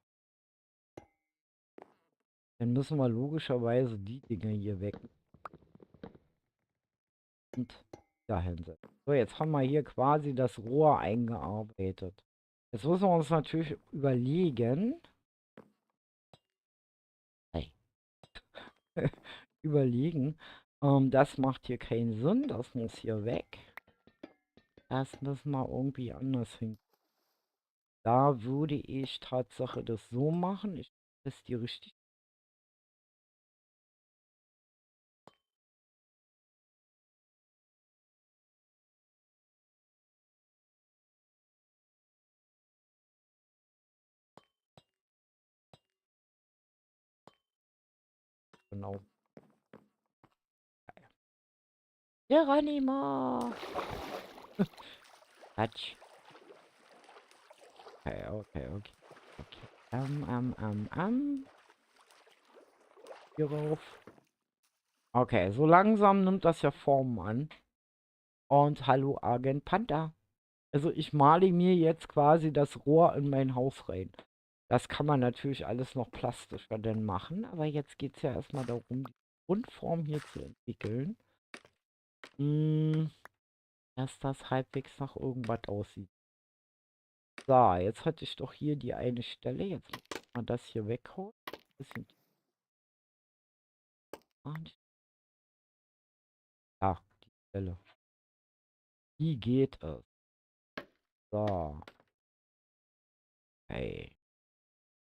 Dann müssen wir logischerweise die Dinge hier weg und dahin setzen. So, jetzt haben wir hier quasi das Rohr eingearbeitet. Jetzt müssen wir uns natürlich überlegen. Hey. Überlegen. Das macht hier keinen Sinn. Das muss hier weg. Das müssen wir irgendwie anders hin. Da würde ich Tatsache das so machen. Ich das die richtig genau. Geronimo! Quatsch. Okay, okay, okay. Okay. Hierauf. Okay, so langsam nimmt das ja Formen an. Und hallo, Agent Panther. Also ich male mir jetzt quasi das Rohr in mein Haus rein. Das kann man natürlich alles noch plastischer denn machen, aber jetzt geht es ja erstmal darum, die Grundform hier zu entwickeln. Dass das halbwegs nach irgendwas aussieht. So, jetzt hatte ich doch hier die eine Stelle. Jetzt muss ich mal das hier weghauen. Bisschen. Ja, die Stelle. Wie geht es? So. Hey.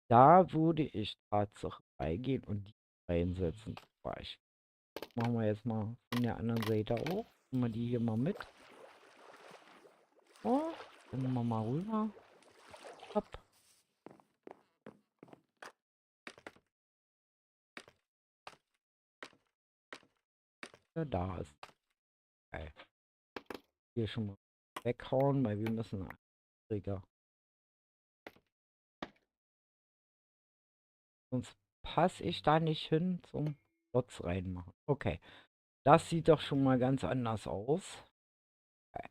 Da würde ich tatsächlich reingehen und die reinsetzen. Zum Beispiel. Machen wir jetzt mal von der anderen Seite auch. Nehmen wir die hier mal mit. Oh, dann nehmen wir mal rüber. Hopp. Ja, da ist. Okay. Hier schon mal weghauen, weil wir müssen Träger. Sonst passe ich da nicht hin zum Klotz reinmachen. Okay. Das sieht doch schon mal ganz anders aus. Okay.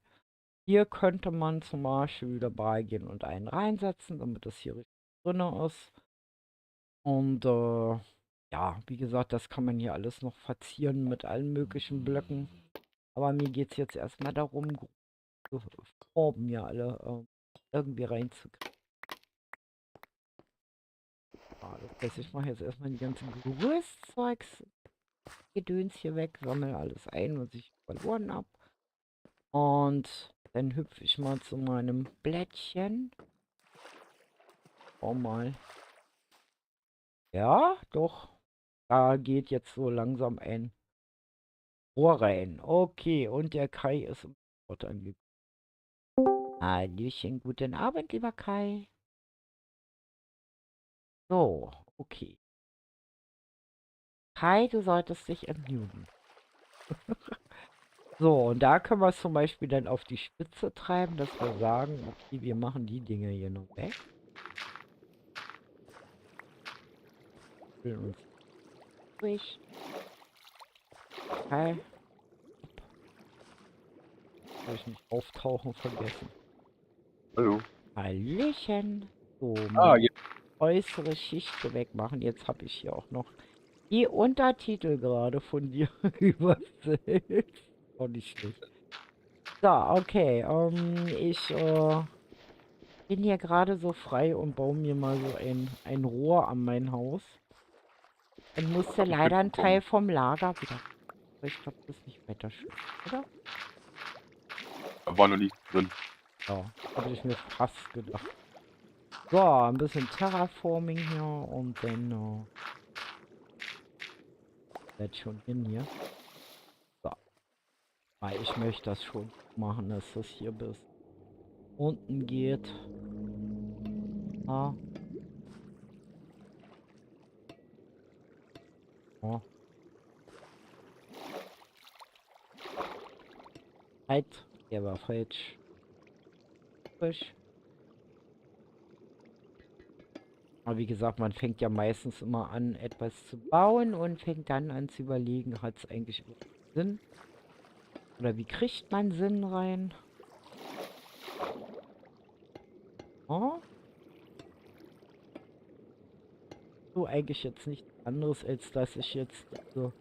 Hier könnte man zum Beispiel wieder beigehen und einen reinsetzen, damit das hier richtig drin ist. Und ja, wie gesagt, das kann man hier alles noch verzieren mit allen möglichen Blöcken. Aber mir geht es jetzt erstmal darum, Formen hier alle irgendwie reinzukriegen. Ja, das heißt, ich mache jetzt erstmal die ganzen Gerüstzeugs, Gedöns hier weg, sammle alles ein, was ich verloren habe. Und dann hüpfe ich mal zu meinem Blättchen. Oh mal. Ja, doch. Da geht jetzt so langsam ein Rohr rein. Okay, und der Kai ist im Ort angekommen. Hallöchen, guten Abend, lieber Kai. So, okay. Kai, du solltest dich entmuten. So, und da können wir es zum Beispiel dann auf die Spitze treiben, dass wir sagen, okay, wir machen die Dinge hier noch weg. Füllen uns durch. Okay. Habe ich nicht auftauchen vergessen. Hallo. Hallöchen. So, Ah, mal ja. äußere Schicht wegmachen. Jetzt habe ich hier auch noch die Untertitel gerade von dir übersetzt. Auch nicht schlecht. So, okay. Ich bin hier gerade so frei und baue mir mal so ein Rohr an mein Haus. Und musste Hab ich leider einen mitbekommen. Teil vom Lager wieder. Aber ich glaube, das ist nicht weiter schlimm, oder? Da war noch nichts drin. Ja, habe ich mir fast gedacht. So, ein bisschen Terraforming hier und dann wird schon hin hier. So, weil ich möchte das schon machen, dass das hier bis unten geht. Ah, oh. Halt, der war falsch. Frisch. Aber wie gesagt, man fängt ja meistens immer an, etwas zu bauen und fängt dann an zu überlegen, hat es eigentlich überhaupt Sinn? Oder wie kriegt man Sinn rein? Oh, so eigentlich jetzt nichts anderes, als dass ich jetzt diese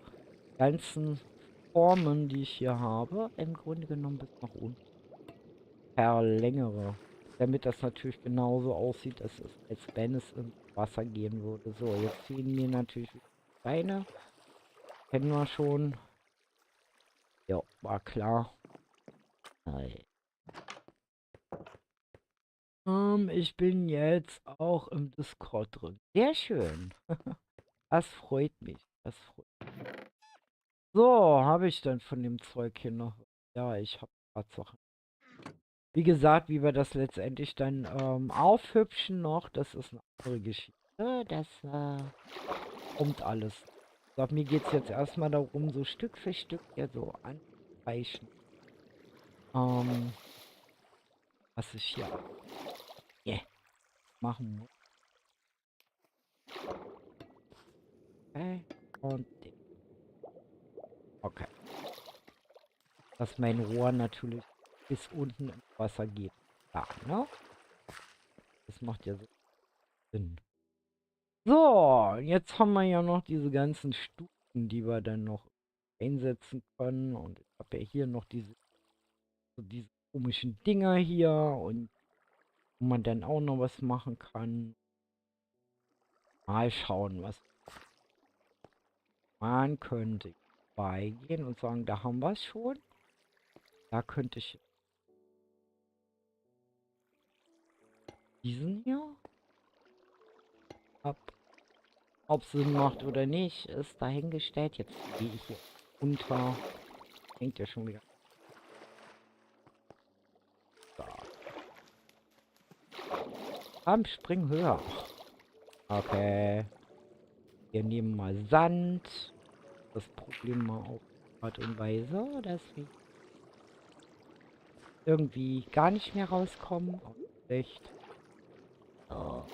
ganzen Formen, die ich hier habe, im Grunde genommen bis nach unten verlängere. Damit das natürlich genauso aussieht, als wenn es ins Wasser gehen würde. So, jetzt fehlen mir natürlich Beine. Kennen wir schon. Ja, war klar. Nein. Ich bin jetzt auch im Discord drin. Sehr schön. Das freut mich. Das freut mich. So, habe ich dann von dem Zeug hier noch. Ja, ich habe Tatsache. Wie gesagt, wie wir das letztendlich dann aufhübschen noch, das ist eine andere Geschichte. Das kommt alles. Ich glaube, mir geht es jetzt erstmal darum, so Stück für Stück hier so an zeichnen. Was ich hier machen muss. Okay. Und den. Okay. Dass mein Rohr natürlich bis unten ins Wasser geht. Ja, ne? Das macht ja so Sinn. So, jetzt haben wir ja noch diese ganzen Stufen, die wir dann noch einsetzen können. Und ich habe ja hier noch diese komischen Dinger hier und wo man dann auch noch was machen kann. Mal schauen, was man könnte beigehen und sagen, da haben wir es schon. Da könnte ich diesen hier ab. Ob es Sinn macht oder nicht, ist dahingestellt. Jetzt gehe ich hier unter. Hängt ja schon wieder. So. Komm, spring höher. Okay. Wir nehmen mal Sand. Das Problem mal auf Art und Weise, dass wir irgendwie gar nicht mehr rauskommen. Auch schlecht. So.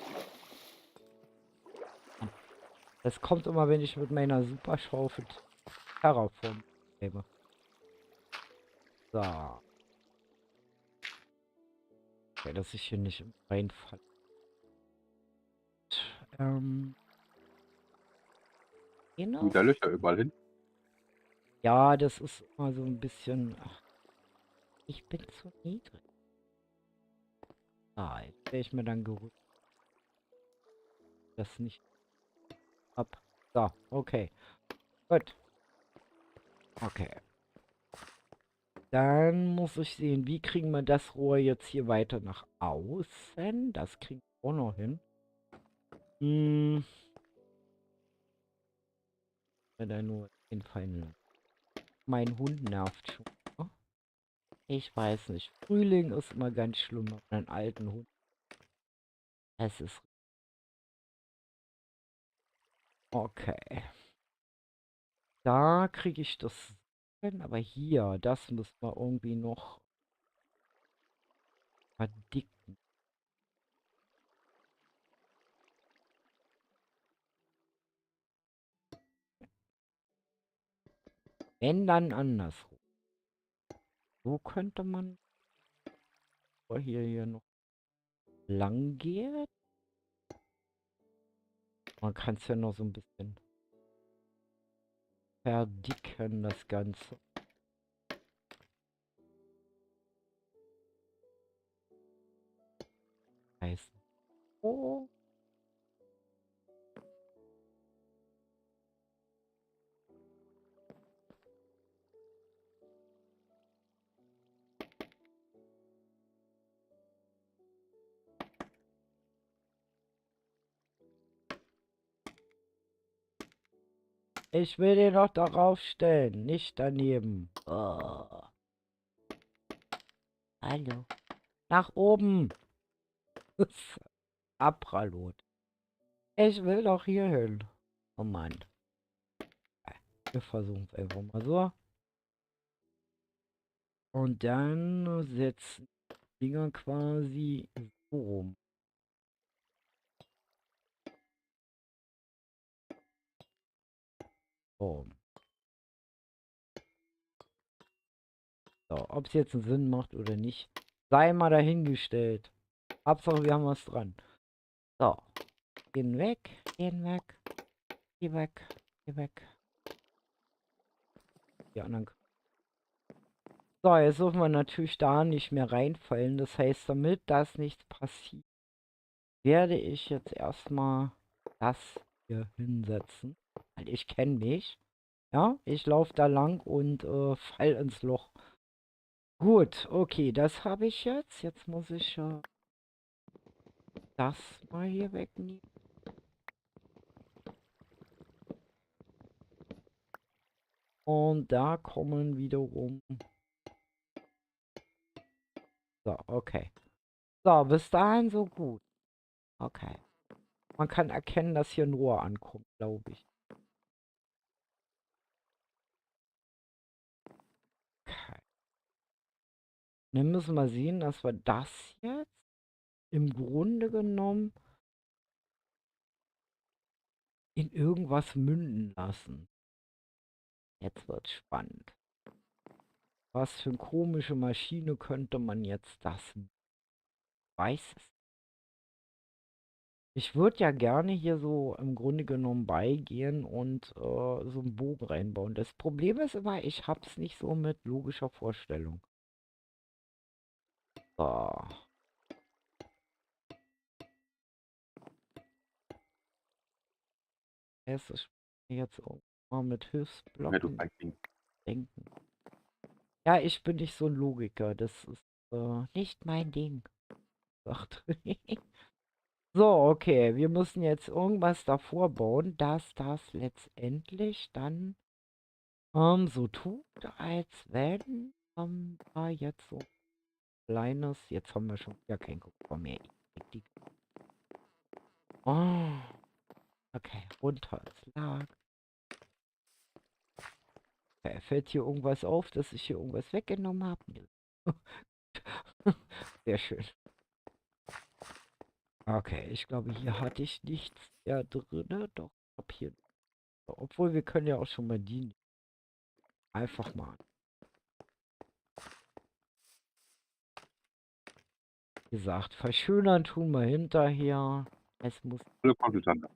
Das kommt immer, wenn ich mit meiner Superschaufel Terraform nehme. So. Okay, dass ich hier nicht reinfalle. Da Löcher überall hin. Ja, das ist immer so ein bisschen. Ach, ich bin zu niedrig. Ah, jetzt stelle ich mir dann gerückt. Das nicht ab. So, okay. Gut. Okay. Dann muss ich sehen, wie kriegen wir das Rohr jetzt hier weiter nach außen? Das kriegen wir auch noch hin. Hm. Da nur den Fall. Mein Hund nervt schon. Ne? Ich weiß nicht. Frühling ist immer ganz schlimm mit einem alten Hund. Es ist. Okay. Da kriege ich das hin, aber hier, das müssen wir irgendwie noch verdicken. Wenn dann andersrum. So könnte man hier noch lang gehen. Man kann es ja noch so ein bisschen verdicken, das Ganze. Heißt. Oh. Ich will den noch darauf stellen, nicht daneben. Oh. Hallo. Nach oben. Abralot. Ich will doch hier hin. Oh Mann. Wir versuchen es einfach mal so. Und dann setzen die Dinger quasi so rum. So. So, ob es jetzt einen Sinn macht oder nicht, sei mal dahingestellt. Hauptsache, wir haben was dran. So. Gehen weg, gehen weg, geh weg, geh weg. Die anderen. So, jetzt dürfen wir natürlich da nicht mehr reinfallen. Das heißt, damit das nichts passiert, werde ich jetzt erstmal das hier hinsetzen. Weil ich kenne mich. Ja, ich laufe da lang und fall ins Loch. Gut, okay, das habe ich jetzt. Jetzt muss ich das mal hier wegnehmen. Und da kommen wiederum. So, okay. So, bis dahin so gut. Okay. Man kann erkennen, dass hier ein Rohr ankommt, glaube ich. Okay. Dann müssen wir sehen, dass wir das jetzt im Grunde genommen in irgendwas münden lassen. Jetzt wird's spannend. Was für eine komische Maschine könnte man jetzt das? Weiß es. Ich würde ja gerne hier so im Grunde genommen beigehen und so einen Bogen reinbauen. Das Problem ist immer, ich hab's nicht so mit logischer Vorstellung. So. Erstes jetzt auch mal mit Ja, du Hilfsblocken Feigling. denken. Ja, ich bin nicht so ein Logiker. Das ist nicht mein Ding. Sagt. So, okay. Wir müssen jetzt irgendwas davor bauen, dass das letztendlich dann so tut, als wenn da jetzt so kleines. Jetzt haben wir schon wieder kein Kupfer mehr. Oh, okay, runter ins Lag. Okay, fällt hier irgendwas auf, dass ich hier irgendwas weggenommen habe? Nö. Sehr schön. Okay, ich glaube, hier hatte ich nichts mehr drin. Doch, ich hab hier. Obwohl, wir können ja auch schon mal die nehmen. Einfach mal. Wie gesagt, verschönern tun wir hinterher. Es muss. Alle Konsultanten.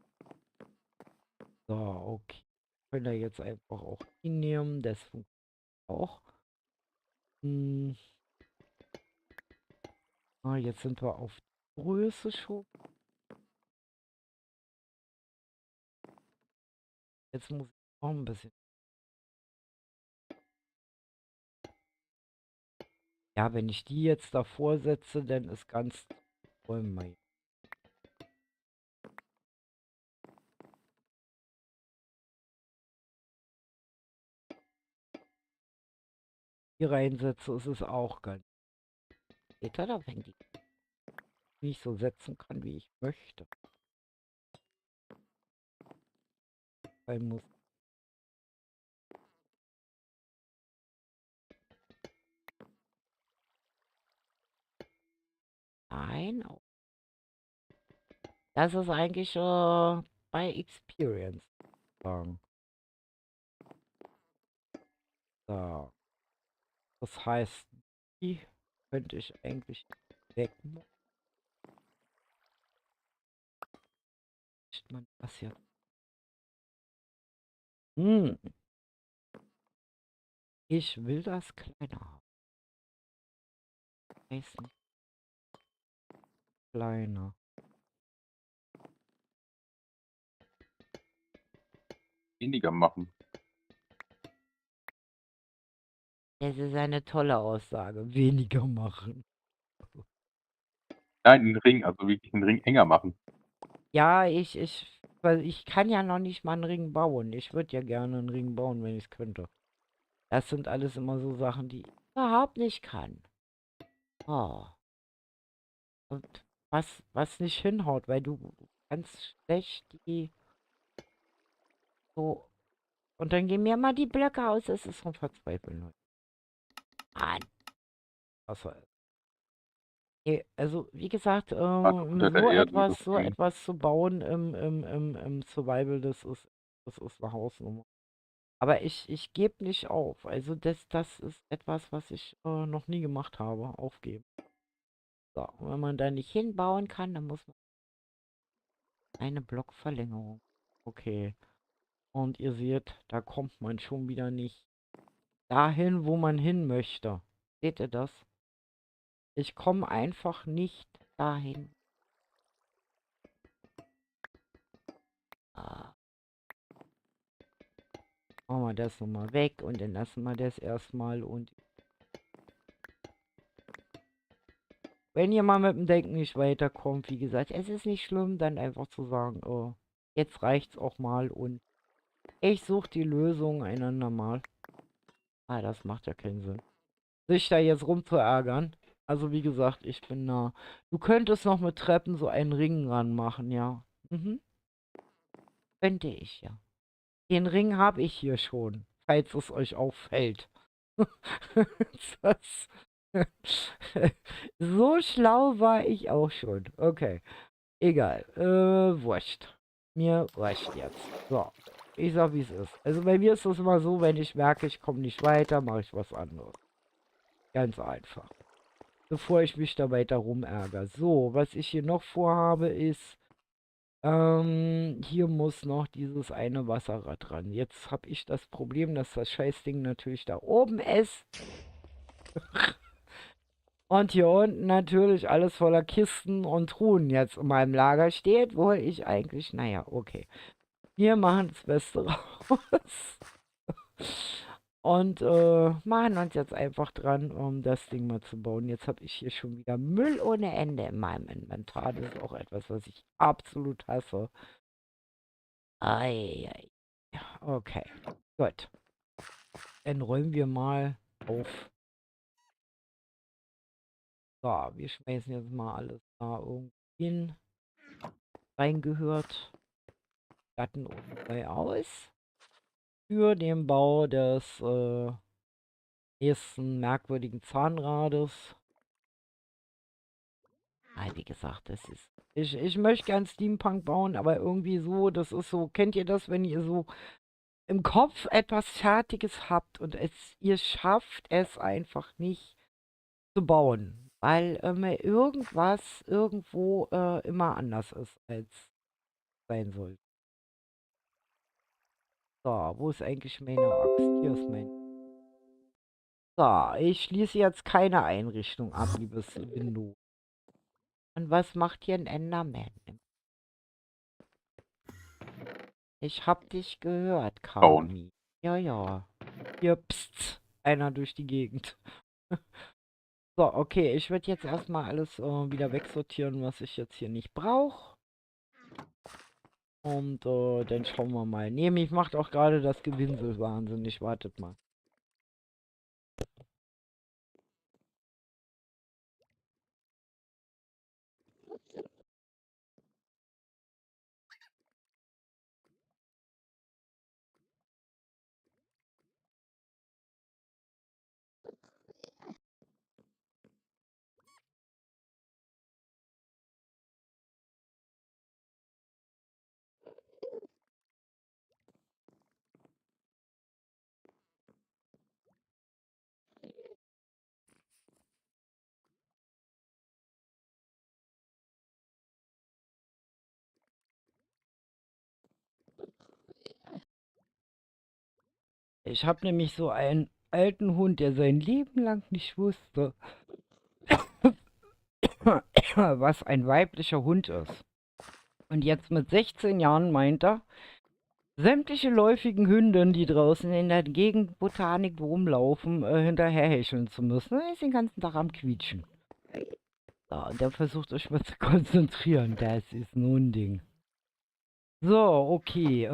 So, okay. Können wir jetzt einfach auch die nehmen. Das funktioniert auch. Hm. Ah, jetzt sind wir auf Größe schon. Jetzt muss ich auch ein bisschen. Ja, wenn ich die jetzt davor setze, dann ist ganz. Wollen wir hier reinsetze, ist es auch ganz. Seht ihr da, wenn die nicht so setzen kann, wie ich möchte. Weil muss. Nein. Das ist eigentlich bei Experience sagen. So. Das heißt, die könnte ich eigentlich wegmachen. Man das jetzt. Hm. Ich will das kleiner haben. Weiß nicht. Kleiner. Weniger machen. Das ist eine tolle Aussage. Weniger machen. Nein, einen Ring, also wirklich einen Ring enger machen. Ja, weil ich kann ja noch nicht mal einen Ring bauen. Ich würde ja gerne einen Ring bauen, wenn ich es könnte. Das sind alles immer so Sachen, die ich überhaupt nicht kann. Oh. Und was nicht hinhaut, weil du ganz schlecht die so. Und dann gehen mir mal die Blöcke aus. Es ist vom Verzweifeln, Leute. Mann. Was soll. Also, wie gesagt, Also unter der Erde mit das so Ding. etwas zu bauen im Survival, das ist eine Hausnummer. Aber ich gebe nicht auf. Also, das ist etwas, was ich noch nie gemacht habe. Aufgeben. So, und wenn man da nicht hinbauen kann, dann muss man eine Blockverlängerung. Okay. Und ihr seht, da kommt man schon wieder nicht dahin, wo man hin möchte. Seht ihr das? Ich komme einfach nicht dahin. Ah. Machen wir das nochmal weg und dann lassen wir das erstmal. Und wenn ihr mal mit dem Denken nicht weiterkommt, wie gesagt, es ist nicht schlimm, dann einfach zu sagen, oh, jetzt reicht's auch mal und ich suche die Lösung einander mal. Ah, das macht ja keinen Sinn. Sich da jetzt rumzuärgern. Also wie gesagt, ich bin da. Du könntest noch mit Treppen so einen Ring ranmachen, ja. Mhm. Könnte ich ja. Den Ring habe ich hier schon, falls es euch auffällt. Das so schlau war ich auch schon. Okay, egal. Wurscht. Mir wurscht jetzt. So, ich sag, wie es ist. Also bei mir ist es immer so, wenn ich merke, ich komme nicht weiter, mache ich was anderes. Ganz einfach. Bevor ich mich da weiter rumärgere. So, was ich hier noch vorhabe ist, hier muss noch dieses eine Wasserrad ran. Jetzt habe ich das Problem, dass das Scheißding natürlich da oben ist. Und hier unten natürlich alles voller Kisten und Truhen jetzt in meinem Lager steht, wo ich eigentlich, naja, okay. Wir machen das Beste raus. Und machen uns jetzt einfach dran, um das Ding mal zu bauen. Jetzt habe ich hier schon wieder Müll ohne Ende in meinem Inventar. Das ist auch etwas, was ich absolut hasse. Ei, ei. Okay, gut. Dann räumen wir mal auf. So, wir schmeißen jetzt mal alles da irgendwo hin. Reingehört. Statten neu aus. Für den Bau des nächsten merkwürdigen Zahnrades. Wie gesagt, das ist. Ich möchte gern Steampunk bauen, aber irgendwie so, das ist so, kennt ihr das, wenn ihr so im Kopf etwas Fertiges habt und ihr schafft es einfach nicht zu bauen, weil irgendwas irgendwo immer anders ist, als sein soll. So, wo ist eigentlich meine Axt? Hier ist mein. So, ich schließe jetzt keine Einrichtung ab, liebes Windows. Und was macht hier ein Enderman? Ich hab dich gehört, Bauen. Kaumi. Ja, ja. Hier, pst, einer durch die Gegend. So, okay, ich werde jetzt erstmal alles wieder wegsortieren, was ich jetzt hier nicht brauche. Und dann schauen wir mal. Nee, mich macht auch gerade das Gewinsel wahnsinnig. Wartet mal. Ich habe nämlich so einen alten Hund, der sein Leben lang nicht wusste, was ein weiblicher Hund ist. Und jetzt mit 16 Jahren meint er, sämtliche läufigen Hünden, die draußen in der Gegend Botanik rumlaufen, hinterherhecheln zu müssen. Er ist den ganzen Tag am Quietschen. Ja, und der versucht euch mal zu konzentrieren. Das ist nun ein Ding. So, okay.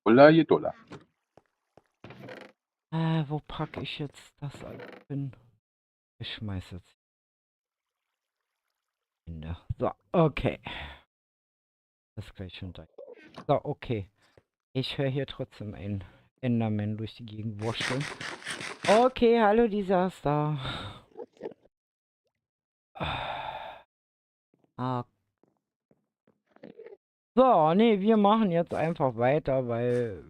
Ulla Jedulla. Wo packe ich jetzt das alles hin? Ich schmeiße jetzt hin. So, okay. Das ist gleich schon da. So, okay. Ich höre hier trotzdem einen Enderman durch die Gegend wurschteln. Okay, hallo Desaster. Ah. So, nee, wir machen jetzt einfach weiter, weil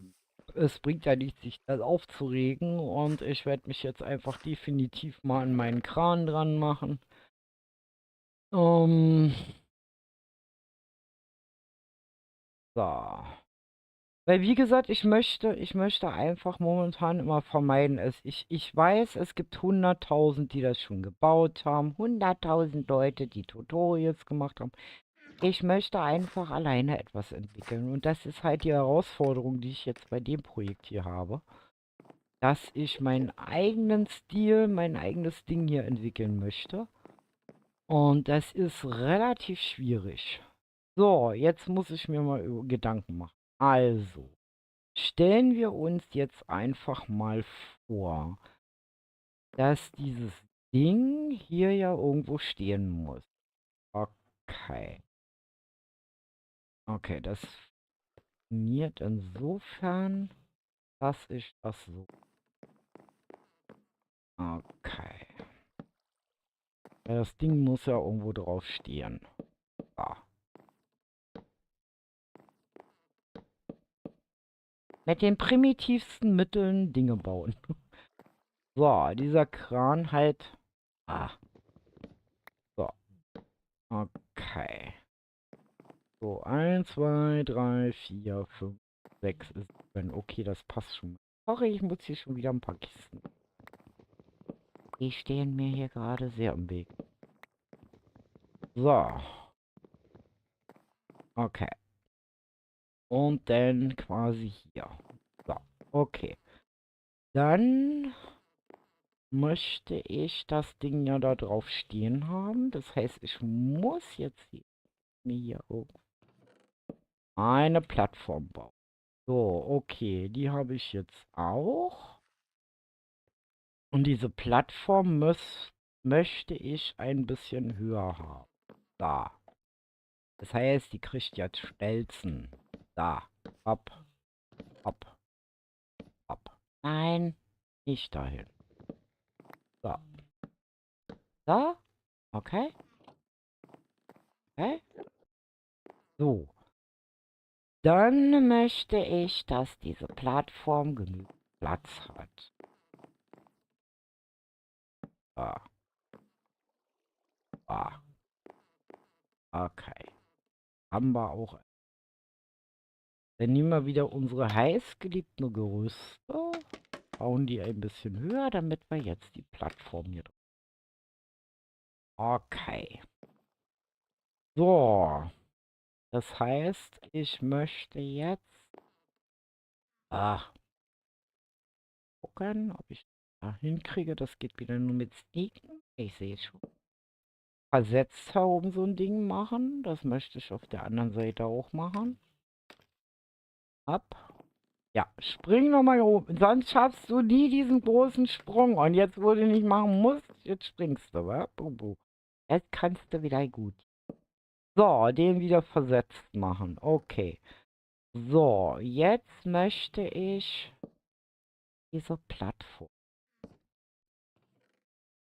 es bringt ja nichts, sich da aufzuregen. Und ich werde mich jetzt einfach definitiv mal an meinen Kran dran machen. So. Weil, wie gesagt, ich möchte einfach momentan immer vermeiden. Ich weiß, es gibt 100.000, die das schon gebaut haben. 100.000 Leute, die Tutorials gemacht haben. Ich möchte einfach alleine etwas entwickeln. Und das ist halt die Herausforderung, die ich jetzt bei dem Projekt hier habe. Dass ich meinen eigenen Stil, mein eigenes Ding hier entwickeln möchte. Und das ist relativ schwierig. So, jetzt muss ich mir mal Gedanken machen. Also. Stellen wir uns jetzt einfach mal vor, dass dieses Ding hier ja irgendwo stehen muss. Okay. Okay, das funktioniert insofern. Das ist das so. Okay. Ja, das Ding muss ja irgendwo drauf stehen. Da. Mit den primitivsten Mitteln Dinge bauen. So, dieser Kran halt. Ah, so. Okay. So, 1, 2, 3, 4, 5, 6 ist 7. Okay, das passt schon. Sorry, ich muss hier schon wieder ein paar Kisten. Die stehen mir hier gerade sehr im Weg. So. Okay. Und dann quasi hier. So, okay. Dann möchte ich das Ding ja da drauf stehen haben. Das heißt, ich muss jetzt mir hier eine Plattform bauen. So, okay, die habe ich jetzt auch. Und diese Plattform möchte ich ein bisschen höher haben. Da. Das heißt, die kriegt jetzt Stelzen. Da. Ab, ab, ab. Nein, nicht dahin. So. Da. Okay. Okay. So. Dann möchte ich, dass diese Plattform genügend Platz hat. Ah, ah, okay. Haben wir auch. Dann nehmen wir wieder unsere heißgeliebten Gerüste, bauen die ein bisschen höher, damit wir jetzt die Plattform hier drauf. Okay. So. Das heißt, ich möchte jetzt ah, gucken, ob ich da hinkriege. Das geht wieder nur mit Sneaken. Ich sehe schon. Versetzt herum so ein Ding machen. Das möchte ich auf der anderen Seite auch machen. Ab. Ja, spring nochmal oben. Sonst schaffst du nie diesen großen Sprung. Und jetzt, wo du nicht machen musst, jetzt springst du, wa? Bubu. Jetzt kannst du wieder gut. So, den wieder versetzt machen. Okay. So, jetzt möchte ich diese Plattform.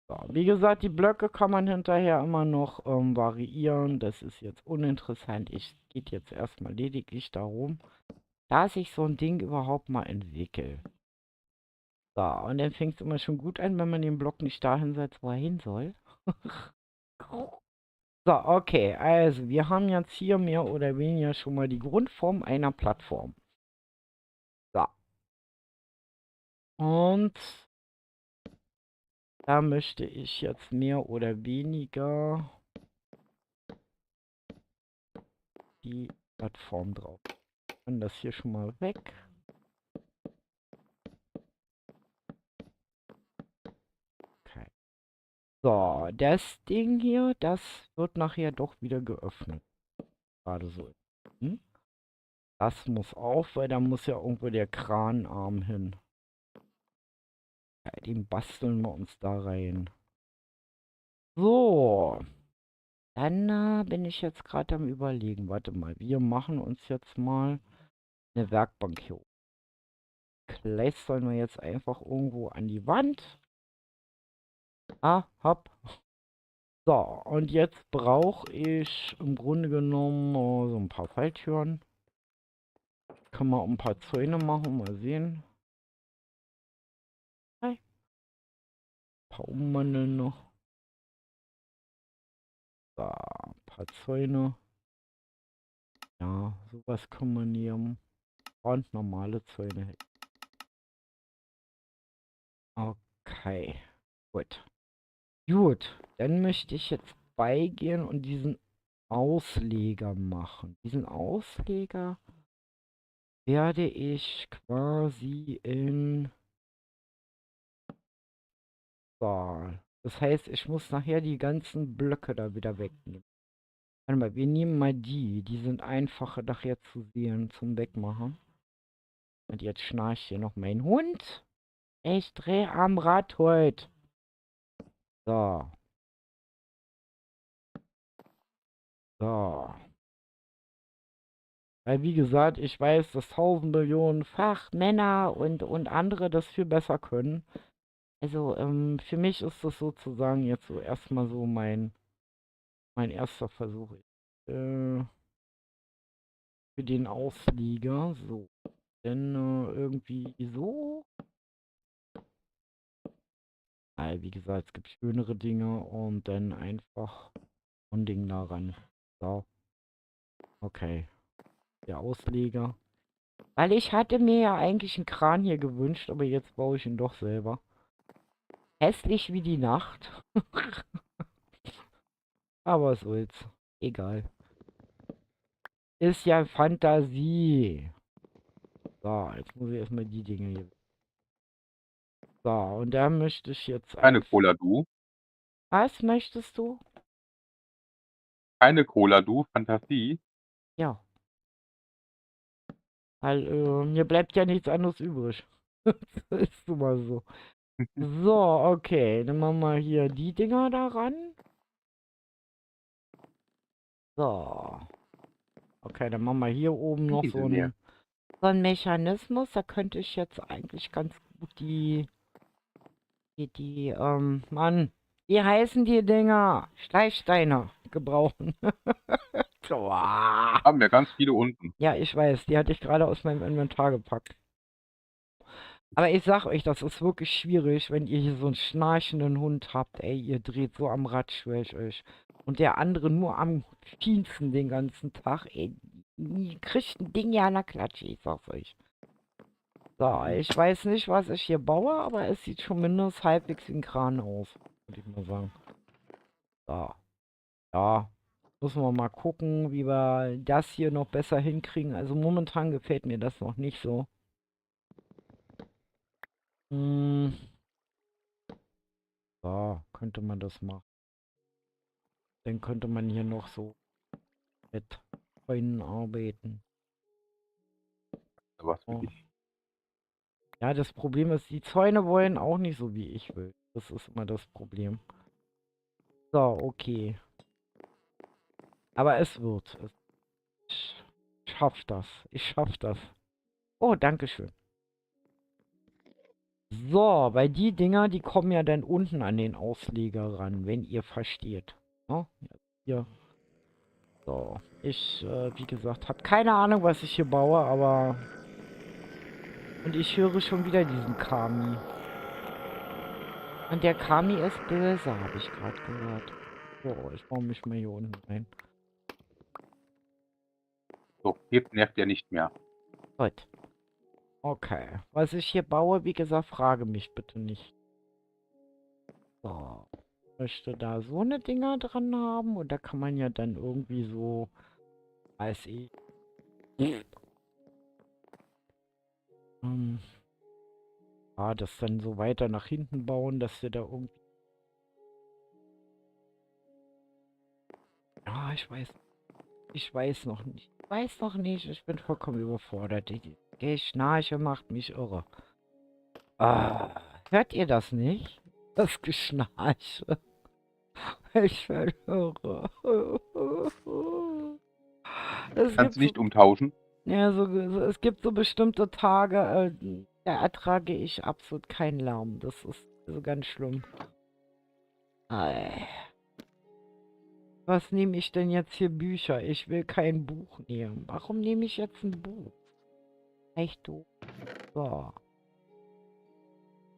So, wie gesagt, die Blöcke kann man hinterher immer noch variieren. Das ist jetzt uninteressant. Es geht jetzt erstmal lediglich darum, dass ich so ein Ding überhaupt mal entwickle. So, und dann fängt es immer schon gut an, wenn man den Block nicht dahin setzt, wo er hin soll. So, okay, also wir haben jetzt hier mehr oder weniger schon mal die Grundform einer Plattform. So. Und da möchte ich jetzt mehr oder weniger die Plattform drauf. Dann das hier schon mal weg. Okay. So, das Ding hier, das wird nachher doch wieder geöffnet. Gerade so. Hm? Das muss auf, weil da muss ja irgendwo der Kranarm hin. Ja, den basteln wir uns da rein. So, dann bin ich jetzt gerade am Überlegen. Warte mal, wir machen uns jetzt mal eine Werkbank hier. Kleistern wir jetzt einfach irgendwo an die Wand. Ah, hopp. So, und jetzt brauche ich im Grunde genommen so ein paar Falltüren. Können wir ein paar Zäune machen, mal sehen. Ein paar Ummandeln noch. So, ein paar Zäune. Ja, sowas können wir nehmen. Und normale Zäune. Okay, gut. Gut, dann möchte ich jetzt beigehen und diesen Ausleger machen. Diesen Ausleger werde ich quasi in... So, das heißt, ich muss nachher die ganzen Blöcke da wieder wegnehmen. Warte mal, wir nehmen mal die. Die sind einfacher nachher zu sehen, zum Wegmachen. Und jetzt schnarcht hier noch mein Hund. Ich drehe am Rad heute. So. So. Weil, wie gesagt, ich weiß, dass 1000 Millionen Männer und andere das viel besser können. Also, für mich ist das sozusagen jetzt so erstmal so mein erster Versuch. Für den Auslieger. So. Denn irgendwie so. Wie gesagt, es gibt schönere Dinge und dann einfach so ein Ding daran. So, okay. Der Ausleger. Weil ich hatte mir ja eigentlich einen Kran hier gewünscht, aber jetzt baue ich ihn doch selber. Hässlich wie die Nacht. Aber was soll's. Egal. Ist ja Fantasie. So, jetzt muss ich erstmal die Dinge hier. So, und da möchte ich jetzt Keine ein. Cola Du. Was möchtest du? Keine Cola Du, Fantasie. Ja, weil mir bleibt ja nichts anderes übrig. Das ist nun mal so. So, okay, dann machen wir hier die Dinger da ran. So. Okay, dann machen wir hier oben noch so Dieselmeer. einen Mechanismus. Da könnte ich jetzt eigentlich ganz gut Mann, wie heißen die Dinger? Schleifsteine gebrauchen. So, Haben wir ganz viele unten. ja, ich weiß, die hatte ich gerade aus meinem Inventar gepackt. Aber ich sag euch, das ist wirklich schwierig, wenn ihr hier so einen schnarchenden Hund habt. Ey, ihr dreht so am Rad, schwör ich euch. Und der andere nur am Fiensten den ganzen Tag. Ey, ihr kriegt ein Ding ja an der Klatsche, ich sag's euch. So, ich weiß nicht, was ich hier baue, aber es sieht zumindest halbwegs wie ein Kran aus, würde ich mal sagen. So, ja. Müssen wir mal gucken, wie wir das hier noch besser hinkriegen. Also momentan gefällt mir das noch nicht so. Hm, so, könnte man das machen. Dann könnte man hier noch so mit Zäunen arbeiten. Was für Oh. dich. Ja, das Problem ist, die Zäune wollen auch nicht so, wie ich will. Das ist immer das Problem. So, okay. Aber es wird. Ich schaff das. Ich schaff das. Oh, danke schön. So, weil die Dinger, die kommen ja dann unten an den Ausleger ran, wenn ihr versteht. Ne? Ja, hier. So, ich, wie gesagt, habe keine Ahnung, was ich hier baue, aber... Und ich höre schon wieder diesen Kami. Und der Kami ist böse, habe ich gerade gehört. So, ich baue mich mal hier unten rein. So, hebt nervt ja nicht mehr. Gut. Okay. Was ich hier baue, wie gesagt, frage mich bitte nicht. So. Ich möchte da so eine Dinger dran haben und da kann man ja dann irgendwie so, weiß ich, ähm, das dann so weiter nach hinten bauen, dass wir da irgendwie. Ja, ich weiß. Ich weiß noch nicht. Ich weiß noch nicht. Ich bin vollkommen überfordert. Die Schnarche macht mich irre. Hört ihr das nicht? Das Geschnarche. Ich werde irre. Es Kannst gibt du so, nicht umtauschen? ja, es gibt so bestimmte Tage, da ertrage ich absolut keinen Lärm. Das ist so ganz schlimm. Ei. Was nehme ich denn jetzt für Bücher? Ich will kein Buch nehmen. Warum nehme ich jetzt ein Buch? Echt doof. So.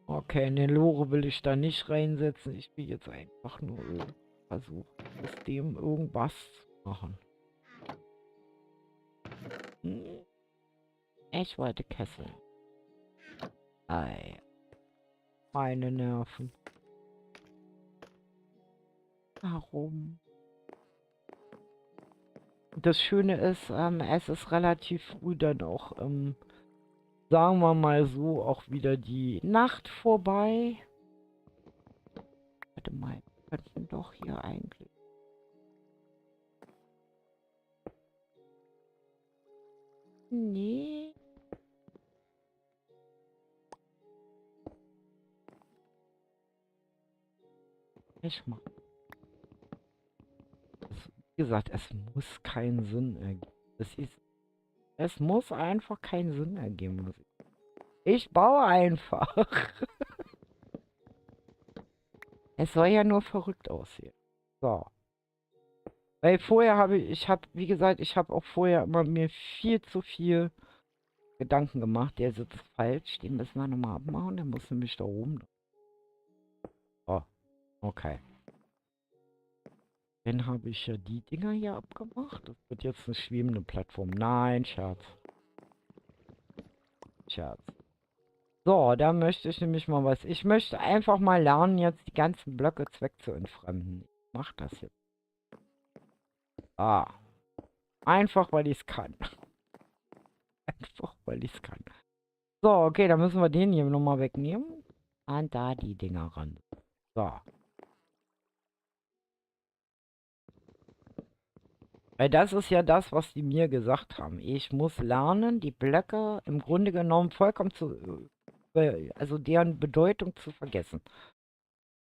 Okay, eine Lore will ich da nicht reinsetzen. Ich will jetzt einfach nur versuchen, aus dem irgendwas zu machen. Hm, ich wollte Kessel. Ei, meine Nerven. Warum? Das Schöne ist, es ist relativ früh dann auch, sagen wir mal so, auch wieder die Nacht vorbei. Warte mal, wir könnten doch hier eigentlich. Nee. Ich mach. Wie gesagt, es muss keinen Sinn ergeben. Das ist Es muss einfach keinen Sinn ergeben. Ich baue einfach. Es soll ja nur verrückt aussehen. So. Weil vorher wie gesagt, ich habe auch vorher immer mir viel zu viel Gedanken gemacht. Der sitzt falsch. Den müssen wir nochmal abmachen. Der muss nämlich da oben. Oh, okay. Dann habe ich ja die Dinger hier abgemacht. Das wird jetzt eine schwebende Plattform. Nein, Scherz. Scherz. So, da möchte ich nämlich mal was. Ich möchte einfach mal lernen, jetzt die ganzen Blöcke zu entfremden. Ich mach das jetzt. Ah. Einfach, weil ich es kann. Einfach, weil ich es kann. So, okay, dann müssen wir den hier nochmal wegnehmen. Und da die Dinger ran. So. Weil das ist ja das, was die mir gesagt haben. Ich muss lernen, die Blöcke im Grunde genommen vollkommen also deren Bedeutung zu vergessen.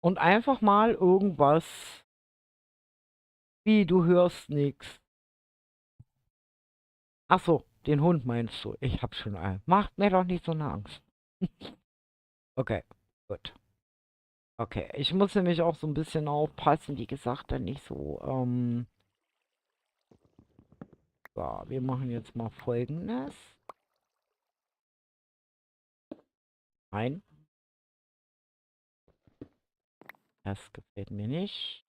Und einfach mal irgendwas, wie du hörst nix. Ach so, den Hund meinst du? Ich hab schon einen. Macht mir doch nicht so eine Angst. Okay, gut. Okay, ich muss nämlich auch so ein bisschen aufpassen, wie gesagt, dann nicht so, so, wir machen jetzt mal Folgendes. Nein, das gefällt mir nicht.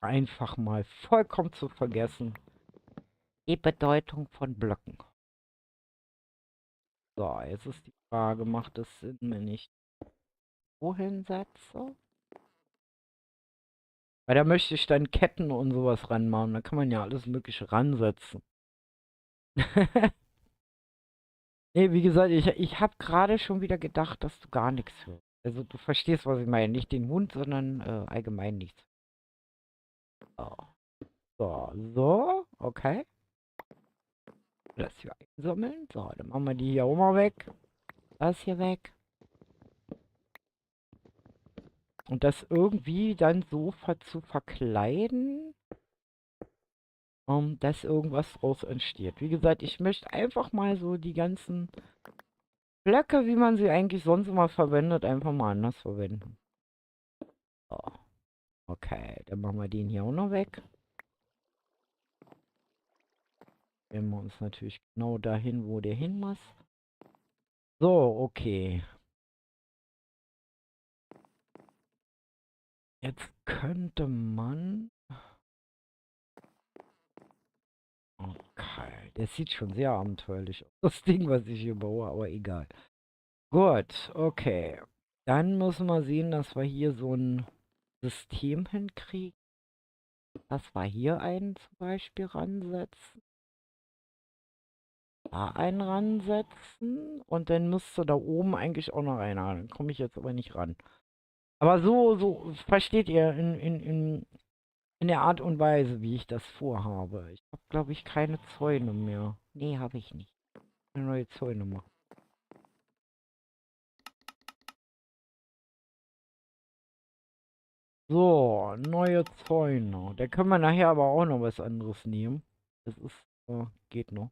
Einfach mal vollkommen zu vergessen. Die Bedeutung von Blöcken. So, jetzt ist die Frage, macht es Sinn, wenn ich wohin setze? Weil da möchte ich dann Ketten und sowas ranmachen. Da kann man ja alles Mögliche ransetzen. Nee, wie gesagt, ich habe gerade schon wieder gedacht, dass du gar nichts hörst. Also du verstehst, was ich meine. Nicht den Hund, sondern allgemein nichts. So, so, okay. Das hier einsammeln. So, dann machen wir die hier auch mal weg. Das hier weg. Und das irgendwie dann so zu verkleiden, dass irgendwas draus entsteht. Wie gesagt, ich möchte einfach mal so die ganzen Blöcke, wie man sie eigentlich sonst immer verwendet, einfach mal anders verwenden. So. Okay, dann machen wir den hier auch noch weg. Stellen wir uns natürlich genau dahin, wo der hin muss. So, okay. Jetzt könnte man... Okay, der sieht schon sehr abenteuerlich aus. Das Ding, was ich hier baue, aber egal. Gut, okay. Dann müssen wir sehen, dass wir hier so ein System hinkriegen. Dass wir hier einen zum Beispiel ransetzen. Da einen ransetzen. Und dann müsste da oben eigentlich auch noch einer. Dann komme ich jetzt aber nicht ran. Aber so versteht ihr in der Art und Weise, wie ich das vorhabe. Ich habe, glaube ich, keine Zäune mehr. Nee, habe ich nicht. Eine neue Zäune machen. So, neue Zäune. Da können wir nachher aber auch noch was anderes nehmen. Das ist, geht noch.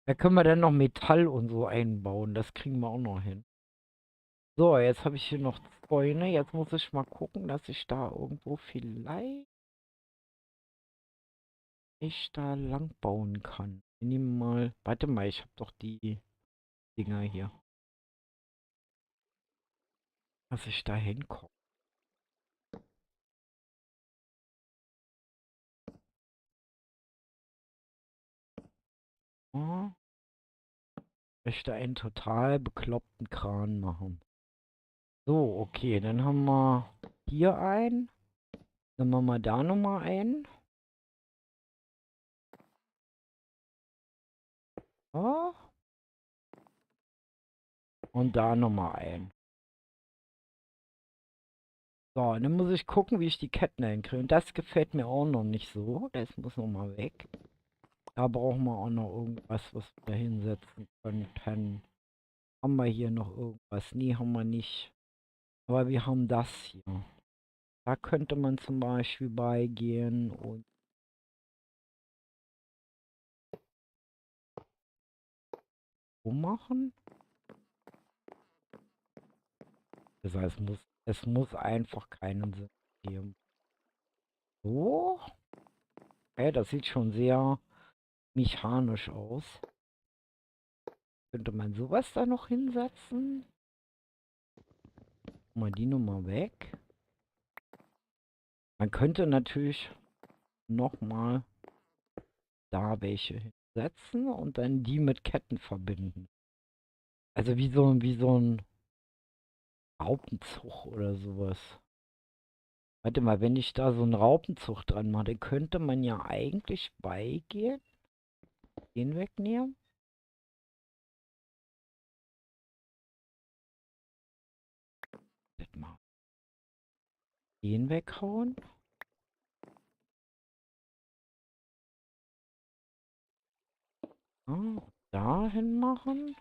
Da können wir dann noch Metall und so einbauen. Das kriegen wir auch noch hin. So, jetzt habe ich hier noch Zäune. Jetzt muss ich mal gucken, dass ich da irgendwo vielleicht da lang bauen kann. Wir nehmen mal, warte mal, ich habe doch die Dinger hier. Dass ich da hinkomme. Oh, ich möchte einen total bekloppten Kran machen. So, okay, dann haben wir hier einen. Dann machen wir da nochmal einen. Oh, und da nochmal einen. So, und dann muss ich gucken, wie ich die Ketten hinkriege. Und das gefällt mir auch noch nicht so. Das muss nochmal weg. Da brauchen wir auch noch irgendwas, was wir da hinsetzen könnten. Haben wir hier noch irgendwas? Nee, haben wir nicht. Aber wir haben das hier. Da könnte man zum Beispiel beigehen und so machen. Das heißt, es muss einfach keinen Sinn geben. So. Okay, das sieht schon sehr mechanisch aus. Könnte man sowas da noch hinsetzen? Mal die Nummer weg. Man könnte natürlich nochmal da welche hinsetzen und dann die mit Ketten verbinden. Also wie so ein Raupenzug oder sowas. Warte mal, wenn ich da so einen Raupenzug dran mache, dann könnte man ja eigentlich beigehen. Den wegnehmen. Das mal. Den weghauen. Ah, dahin machen.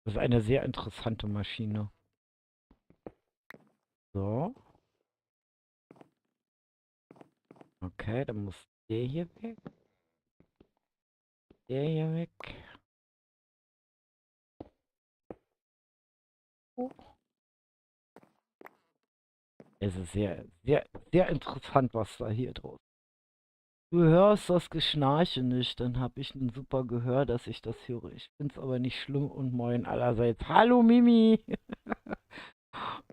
Das ist eine sehr interessante Maschine. So. Okay, dann muss der hier weg. Der hier weg. Oh. Es ist sehr interessant, was da hier draus. Du hörst das Geschnarche nicht, dann habe ich ein super Gehör, dass ich das höre. Ich find's aber nicht schlimm und moin allerseits. Hallo Mimi!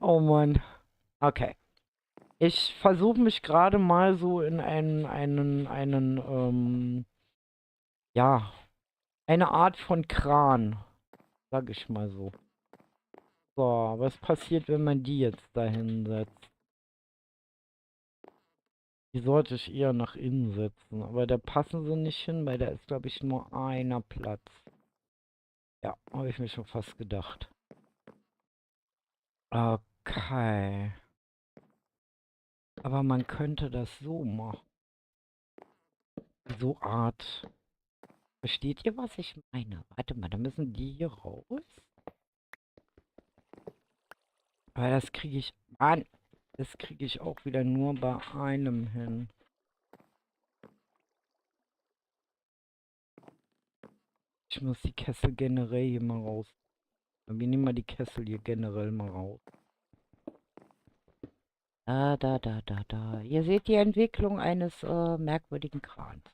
Oh Mann. Okay. Ich versuche mich gerade mal so in ja, eine Art von Kran, sag ich mal so. So, was passiert, wenn man die jetzt dahin setzt? Die sollte ich eher nach innen setzen, aber da passen sie nicht hin, weil da ist, glaube ich, nur einer Platz. Ja, habe ich mir schon fast gedacht. Okay. Aber man könnte das so machen. So Art. Versteht ihr, was ich meine? Warte mal, da müssen die hier raus. Aber das kriege ich... Mann, das kriege ich auch wieder nur bei einem hin. Ich muss die Kessel generell hier mal raus. Wir nehmen mal die Kessel hier generell mal raus. Da. Ihr seht die Entwicklung eines merkwürdigen Krans.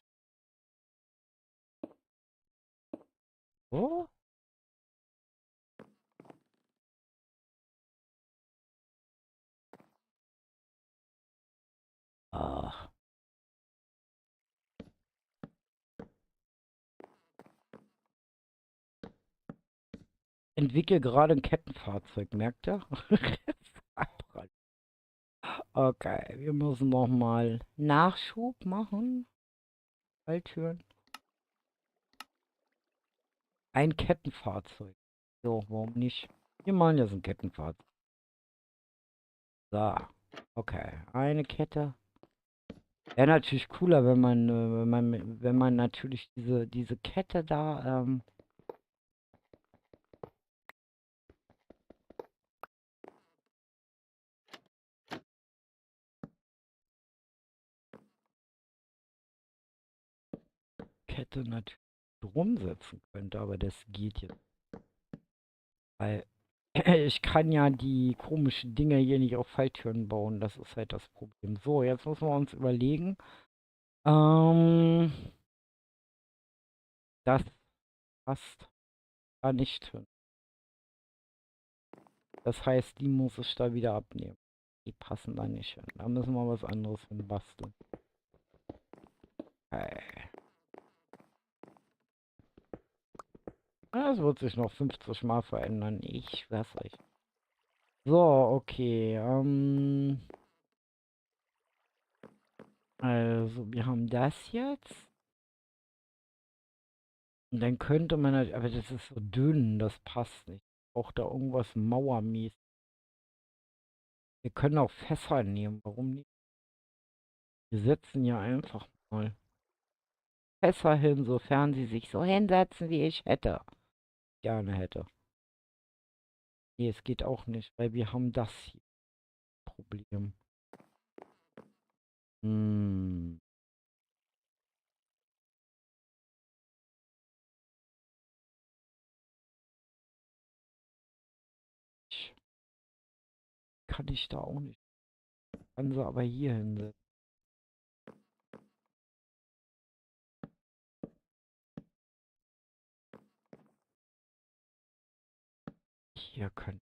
So. Ah. Entwickle gerade ein Kettenfahrzeug, merkt ihr? Okay, wir müssen noch mal Nachschub machen. Falltüren. Ein Kettenfahrzeug. So, warum nicht? Wir machen jetzt ein Kettenfahrzeug. So, okay, eine Kette. Wäre natürlich cooler, wenn man natürlich diese Kette da, Kette natürlich drum setzen könnte, aber das geht jetzt. Weil ich kann ja die komischen Dinger hier nicht auf Falltüren bauen. Das ist halt das Problem. So, jetzt müssen wir uns überlegen. Ähm, das passt da nicht hin. Das heißt, die muss ich da wieder abnehmen. Die passen da nicht hin. Da müssen wir was anderes hin basteln. Okay. Das wird sich noch 50 Mal verändern. Ich schwör's euch. So, okay. Also, wir haben das jetzt. Und dann könnte man halt, aber das ist so dünn, das passt nicht. Auch da irgendwas mauermäßig. Wir können auch Fässer nehmen, warum nicht? Wir setzen ja einfach mal Fässer hin, sofern sie sich so hinsetzen, wie ich gerne hätte. Nee, es geht auch nicht, weil wir haben das hier Problem. Hm. Kann ich da auch nicht. Kann sie aber hier hinsetzen. Hier können.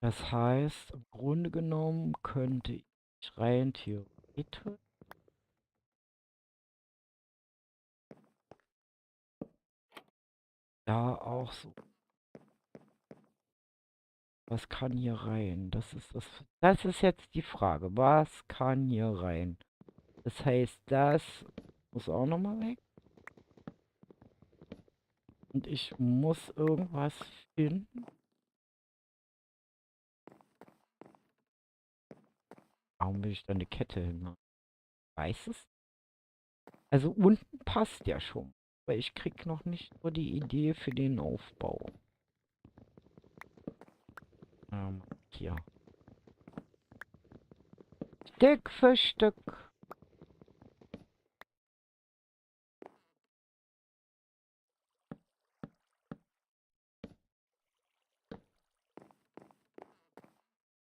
Das heißt, im Grunde genommen könnte ich rein theoretisch da auch so. Was kann hier rein? Das ist jetzt die Frage. Was kann hier rein? Das heißt, das muss auch nochmal weg. Und ich muss irgendwas finden. Warum will ich da eine Kette hin? Weiß es? Also unten passt ja schon. Aber ich krieg noch nicht so die Idee für den Aufbau. Hier. Stück für Stück.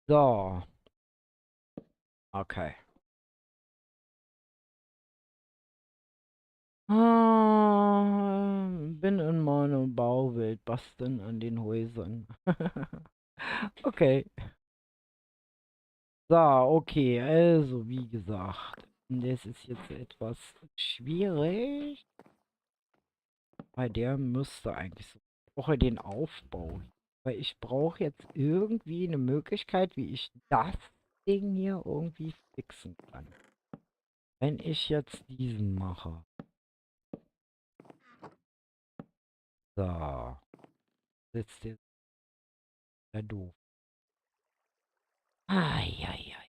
So. Okay. Bin in meiner Bauwelt basteln an den Häusern. Okay. So, okay. Also, wie gesagt. Das ist jetzt etwas schwierig. Bei der müsste eigentlich so. Ich brauche den Aufbau. Weil ich brauche jetzt irgendwie eine Möglichkeit, wie ich das Ding hier irgendwie fixen kann. Wenn ich jetzt diesen mache. So. Sitzt jetzt der doof. Eieiei.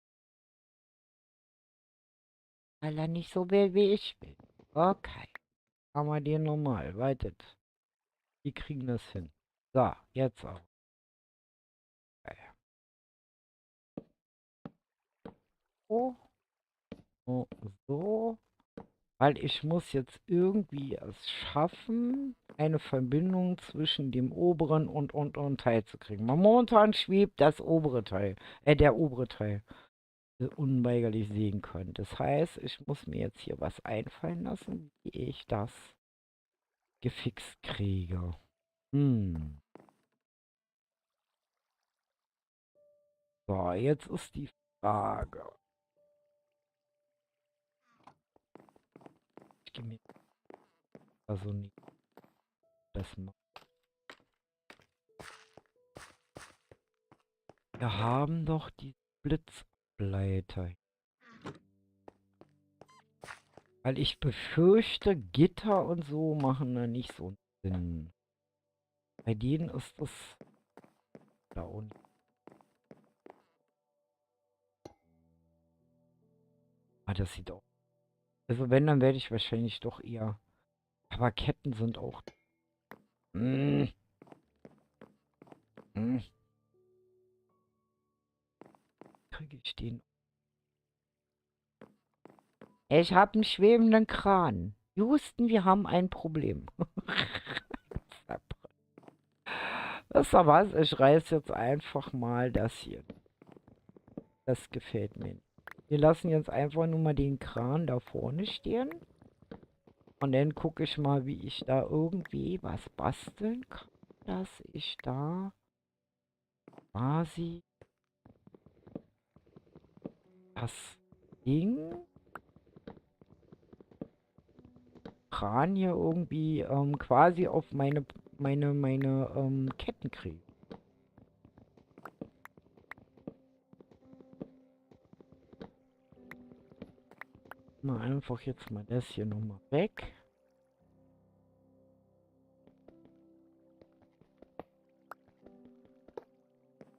Weil er nicht so will, wie ich will. Okay. Machen wir den normal. Wartet. Die kriegen das hin. So, jetzt auch. Okay. So. So. So. Weil ich muss jetzt irgendwie es schaffen, eine Verbindung zwischen dem oberen und unteren Teil zu kriegen. Momentan schwebt das obere Teil, der obere Teil, unweigerlich sehen können. Das heißt, ich muss mir jetzt hier was einfallen lassen, wie ich das gefixt kriege. Hm. So, jetzt ist die Frage. Ich gehe mir also nicht das machen. Wir haben doch die Blitzableiter. Weil ich befürchte, Gitter und so machen da nicht so Sinn. Bei denen ist das da unten. Ah, das sieht auch. Also wenn, dann werde ich wahrscheinlich doch eher. Aber Ketten sind auch. Hm, hm. Kriege ich den? Ich habe einen schwebenden Kran. Houston, wir haben ein Problem. Wisst ihr was? Ich reiß jetzt einfach mal das hier. Das gefällt mir nicht. Wir lassen jetzt einfach nur mal den Kran da vorne stehen. Und dann gucke ich mal, wie ich da irgendwie was basteln kann, dass ich da quasi das Ding Kran hier irgendwie quasi auf meine Ketten kriege. mal einfach jetzt mal das hier nochmal weg.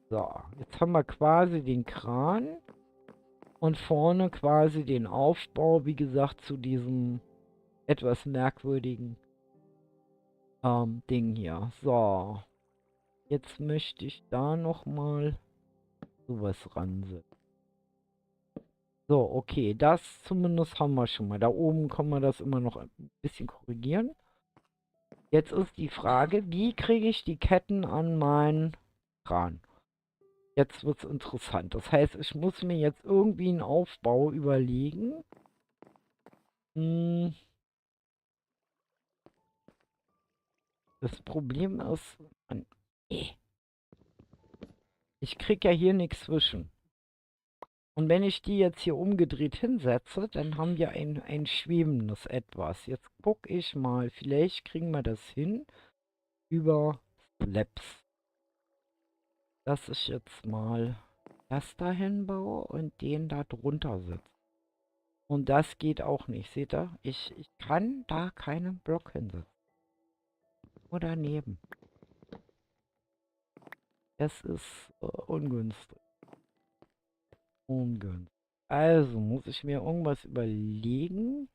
So, jetzt haben wir quasi den Kran und vorne quasi den Aufbau, wie gesagt, zu diesem etwas merkwürdigen Ding hier. So, jetzt möchte ich da nochmal sowas ransetzen. So, okay, das zumindest haben wir schon mal. Da oben kann man das immer noch ein bisschen korrigieren. Jetzt ist die Frage, wie kriege ich die Ketten an meinen Kran? Jetzt wird es interessant. Das heißt, ich muss mir jetzt irgendwie einen Aufbau überlegen. Hm, das Problem ist, Mann, ich kriege ja hier nichts zwischen. Und wenn ich die jetzt hier umgedreht hinsetze, dann haben wir ein schwebendes Etwas. Jetzt gucke ich mal, vielleicht kriegen wir das hin über Slaps. Dass ich jetzt mal das da hinbaue und den da drunter setze. Und das geht auch nicht, seht ihr? Ich kann da keinen Block hinsetzen. Nur daneben. Das ist ungünstig. Ungünstig. Also muss ich mir irgendwas überlegen,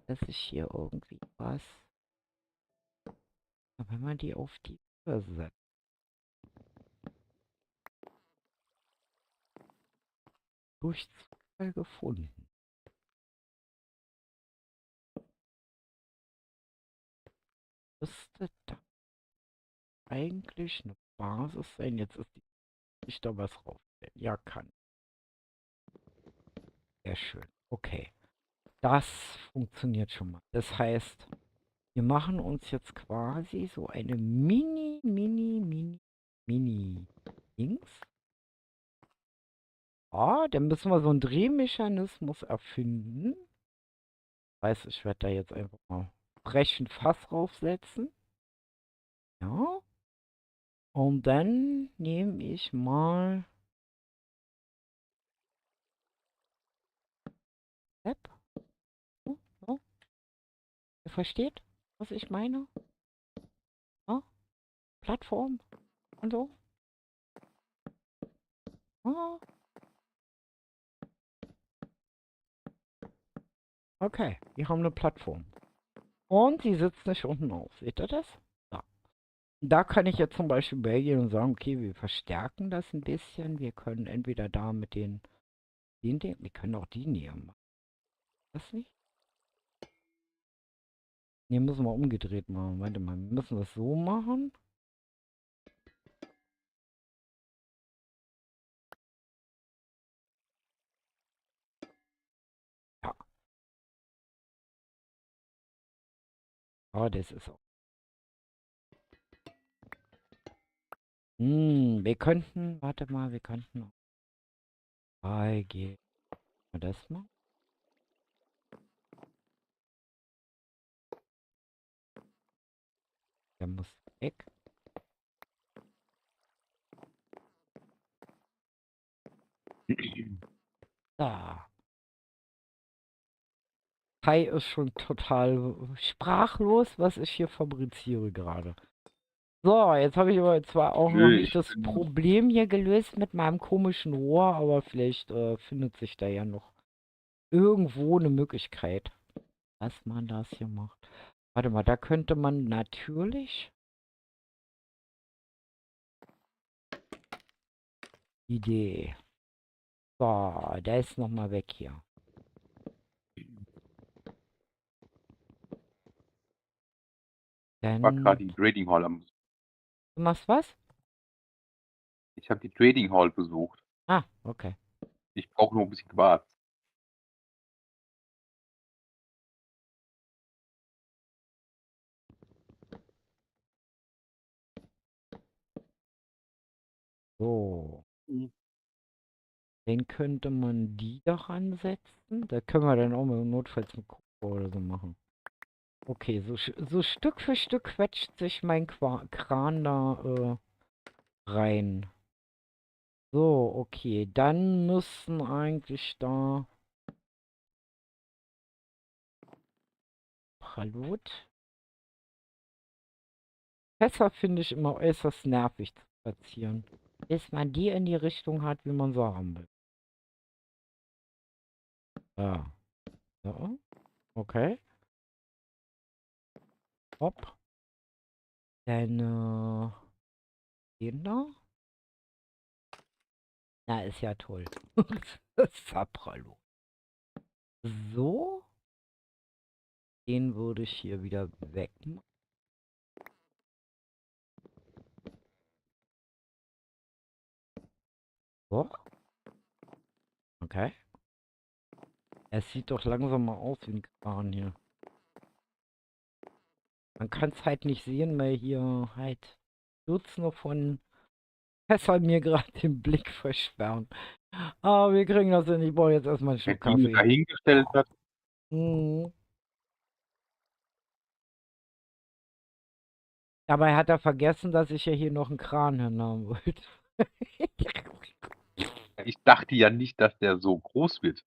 dass ich hier irgendwie was... Wenn man die auf die Höhe setzt. Durch Zufall gefunden. Müsste da eigentlich eine Basis sein. Jetzt ist die nicht da was drauf. Ja, kann. Sehr schön. Okay. Das funktioniert schon mal. Das heißt, wir machen uns jetzt quasi so eine Mini-Dings. Ah, dann müssen wir so einen Drehmechanismus erfinden. Heißt, ich werde da jetzt einfach mal frechen Fass draufsetzen. Ja. Und dann nehme ich mal App. So, so. Ihr versteht, was ich meine? Ja? Plattform und so. Ja. Okay, wir haben eine Plattform. Und sie sitzt nicht unten auf. Seht ihr das? Ja. Da kann ich jetzt zum Beispiel hergehen und sagen, okay, wir verstärken das ein bisschen. Wir können entweder da mit den wir können auch die nehmen. Das nicht? Ne, müssen wir umgedreht machen. Warte mal, wir müssen das so machen. Ja. Aber das ist auch. Wir könnten, warte mal, wir könnten 3G. Das mal. Der muss weg. Da. Kai ist schon total sprachlos, was ich hier fabriziere gerade. So, jetzt habe ich aber zwar auch noch Nö, nicht ich das bin, Problem hier gelöst mit meinem komischen Rohr, aber vielleicht findet sich da ja noch irgendwo eine Möglichkeit, dass man das hier macht. Warte mal, da könnte man natürlich... Idee. So, der ist nochmal weg hier. war Dann... gerade die Trading Hall am Besuch. Du machst was? Ich habe die Trading Hall besucht. Ah, okay. Ich brauche nur ein bisschen Quarz. So. Den könnte man die doch ansetzen. Da können wir dann auch mal notfalls mit Kupfer oder so machen. Okay, so Stück für Stück quetscht sich mein Kran da rein. So, okay. Dann müssen eigentlich da Sapralut. Fässer finde ich immer äußerst nervig zu platzieren. Bis man die in die Richtung hat, wie man sie haben will. Ja. So. Okay. Hopp. Dann, den da. Na, ist ja toll. Sapralut. So. Den würde ich hier wieder wegmachen. So. Okay. Es sieht doch langsam mal aus wie ein Kran hier. Man kann es halt nicht sehen, weil hier halt Dutzende von Fässern mir gerade den Blick versperren. Aber wir kriegen das hin. Ich brauche jetzt erstmal einen Wer Schluck die nur Kaffee. dahingestellt hat, Mhm. Dabei hat er vergessen, dass ich ja hier noch einen Kran hinhaben wollte. ich dachte ja nicht, dass der so groß wird.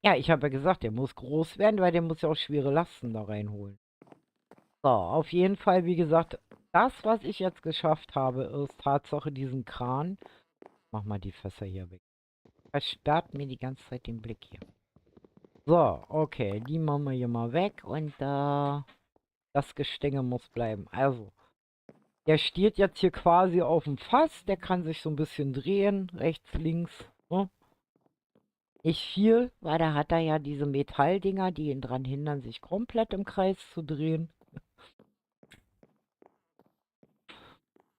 Ja, ich habe ja gesagt, der muss groß werden, weil der muss ja auch schwere Lasten da reinholen. So, auf jeden Fall, wie gesagt, das, was ich jetzt geschafft habe, ist Tatsache diesen Kran. Mach mal die Fässer hier weg. Versperrt mir die ganze Zeit den Blick hier. So, okay, die machen wir hier mal weg und das Gestänge muss bleiben. Also, der steht jetzt hier quasi auf dem Fass, der kann sich so ein bisschen drehen, rechts, links, ne? Nicht viel, weil da hat er ja diese Metalldinger, die ihn dran hindern, sich komplett im Kreis zu drehen.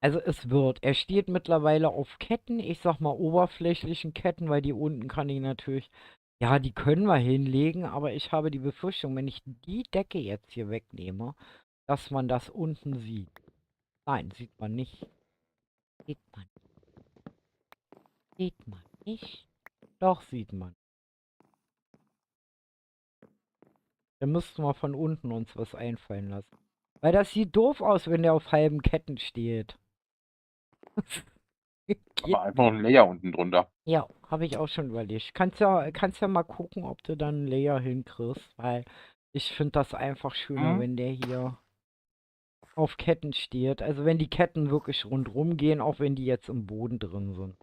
Also es wird. Er steht mittlerweile auf Ketten, ich sag mal oberflächlichen Ketten, weil die unten kann ich natürlich, ja, die können wir hinlegen, aber ich habe die Befürchtung, wenn ich die Decke jetzt hier wegnehme, dass man das unten sieht. Nein, sieht man nicht. Sieht man. Sieht man nicht. Doch, sieht man. Dann müssten wir von unten uns was einfallen lassen. Weil das sieht doof aus, wenn der auf halben Ketten steht. Aber Geht einfach noch nicht. ein Layer unten drunter. Ja, habe ich auch schon überlegt. Kannst ja mal gucken, ob du dann einen Layer hinkriegst, weil ich finde das einfach schöner, Hm? wenn der hier auf Ketten steht. Also wenn die Ketten wirklich rundrum gehen, auch wenn die jetzt im Boden drin sind.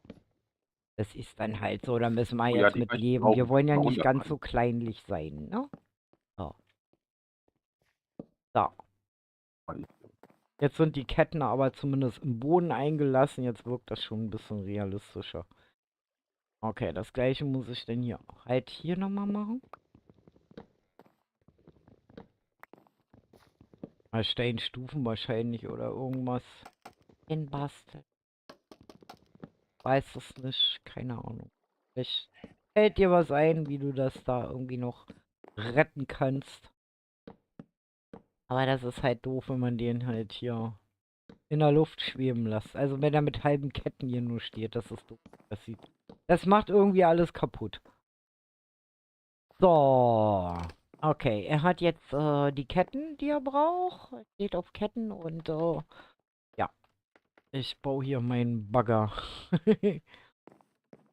Das ist dann halt so, da müssen wir Oh ja, jetzt die mit möchte ich leben. auch Wir wollen ja mal nicht ganz runterfallen. so kleinlich sein, ne? So. So. Jetzt sind die Ketten aber zumindest im Boden eingelassen. Jetzt wirkt das schon ein bisschen realistischer. Okay, das gleiche muss ich denn hier halt hier nochmal machen. Mal Steinstufen wahrscheinlich oder irgendwas hinbasteln. Weiß es nicht, keine Ahnung. Vielleicht fällt dir was ein, wie du das da irgendwie noch retten kannst. Aber das ist halt doof, wenn man den halt hier in der Luft schweben lässt. Also wenn er mit halben Ketten hier nur steht, das ist doof. Das macht irgendwie alles kaputt. So. Okay, er hat jetzt die Ketten, die er braucht. Er steht auf Ketten und ja. Ich baue hier meinen Bagger.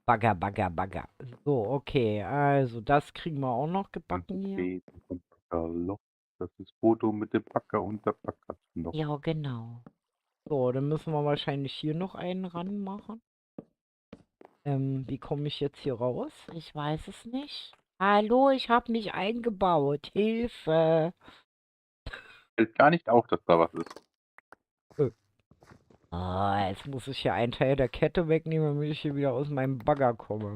Bagger, Bagger, Bagger. So, okay. Also, das kriegen wir auch noch Und gebacken hier. steht ein Baggerloch. Das ist Foto mit dem Bagger und der Baggerloch. Ja, genau. So, dann müssen wir wahrscheinlich hier noch einen ranmachen. Wie komme ich jetzt hier raus? Ich weiß es nicht. Hallo, ich habe mich eingebaut. Hilfe. Fällt gar nicht auf, dass da was ist. Jetzt muss ich hier einen Teil der Kette wegnehmen, damit ich hier wieder aus meinem Bagger komme.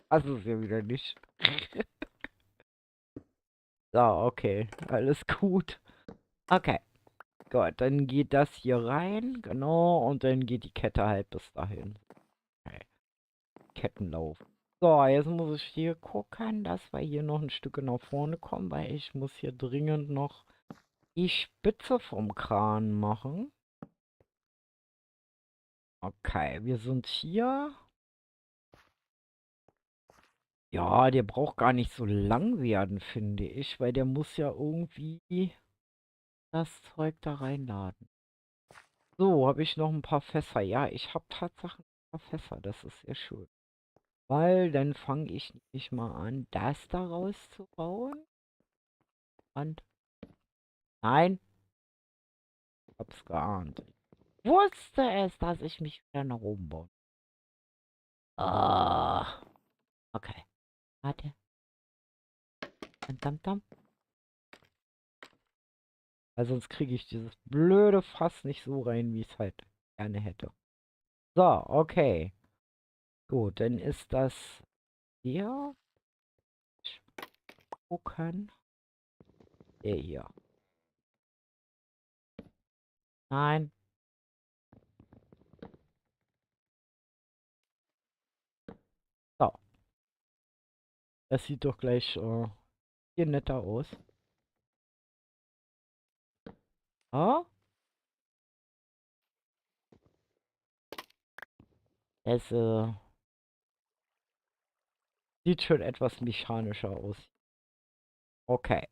Das ist ja wieder nicht. So, okay. Alles gut. Okay. Gut, dann geht das hier rein. Genau. Und dann geht die Kette halt bis dahin. Okay. Kettenlauf. So, jetzt muss ich hier gucken, dass wir hier noch ein Stück nach vorne kommen, weil ich muss hier dringend noch die Spitze vom Kran machen. Okay, wir sind hier. Ja, der braucht gar nicht so lang werden, finde ich, weil der muss ja irgendwie das Zeug da reinladen. So, habe ich noch ein paar Fässer. Ja, ich habe tatsächlich ein paar Fässer. Das ist sehr schön. Weil dann fange ich nämlich mal an, das daraus zu bauen. Und Nein, hab's geahnt. Ich wusste es, dass ich mich wieder nach oben baue. Ah, okay. Warte. Dam, dam. Weil sonst kriege ich dieses blöde Fass nicht so rein, wie ich es halt gerne hätte. So, okay. Gut, dann ist das hier. Gucken. Der hier. Nein. So. Das sieht doch gleich hier netter aus. Ah, es sieht schon etwas mechanischer aus. Okay.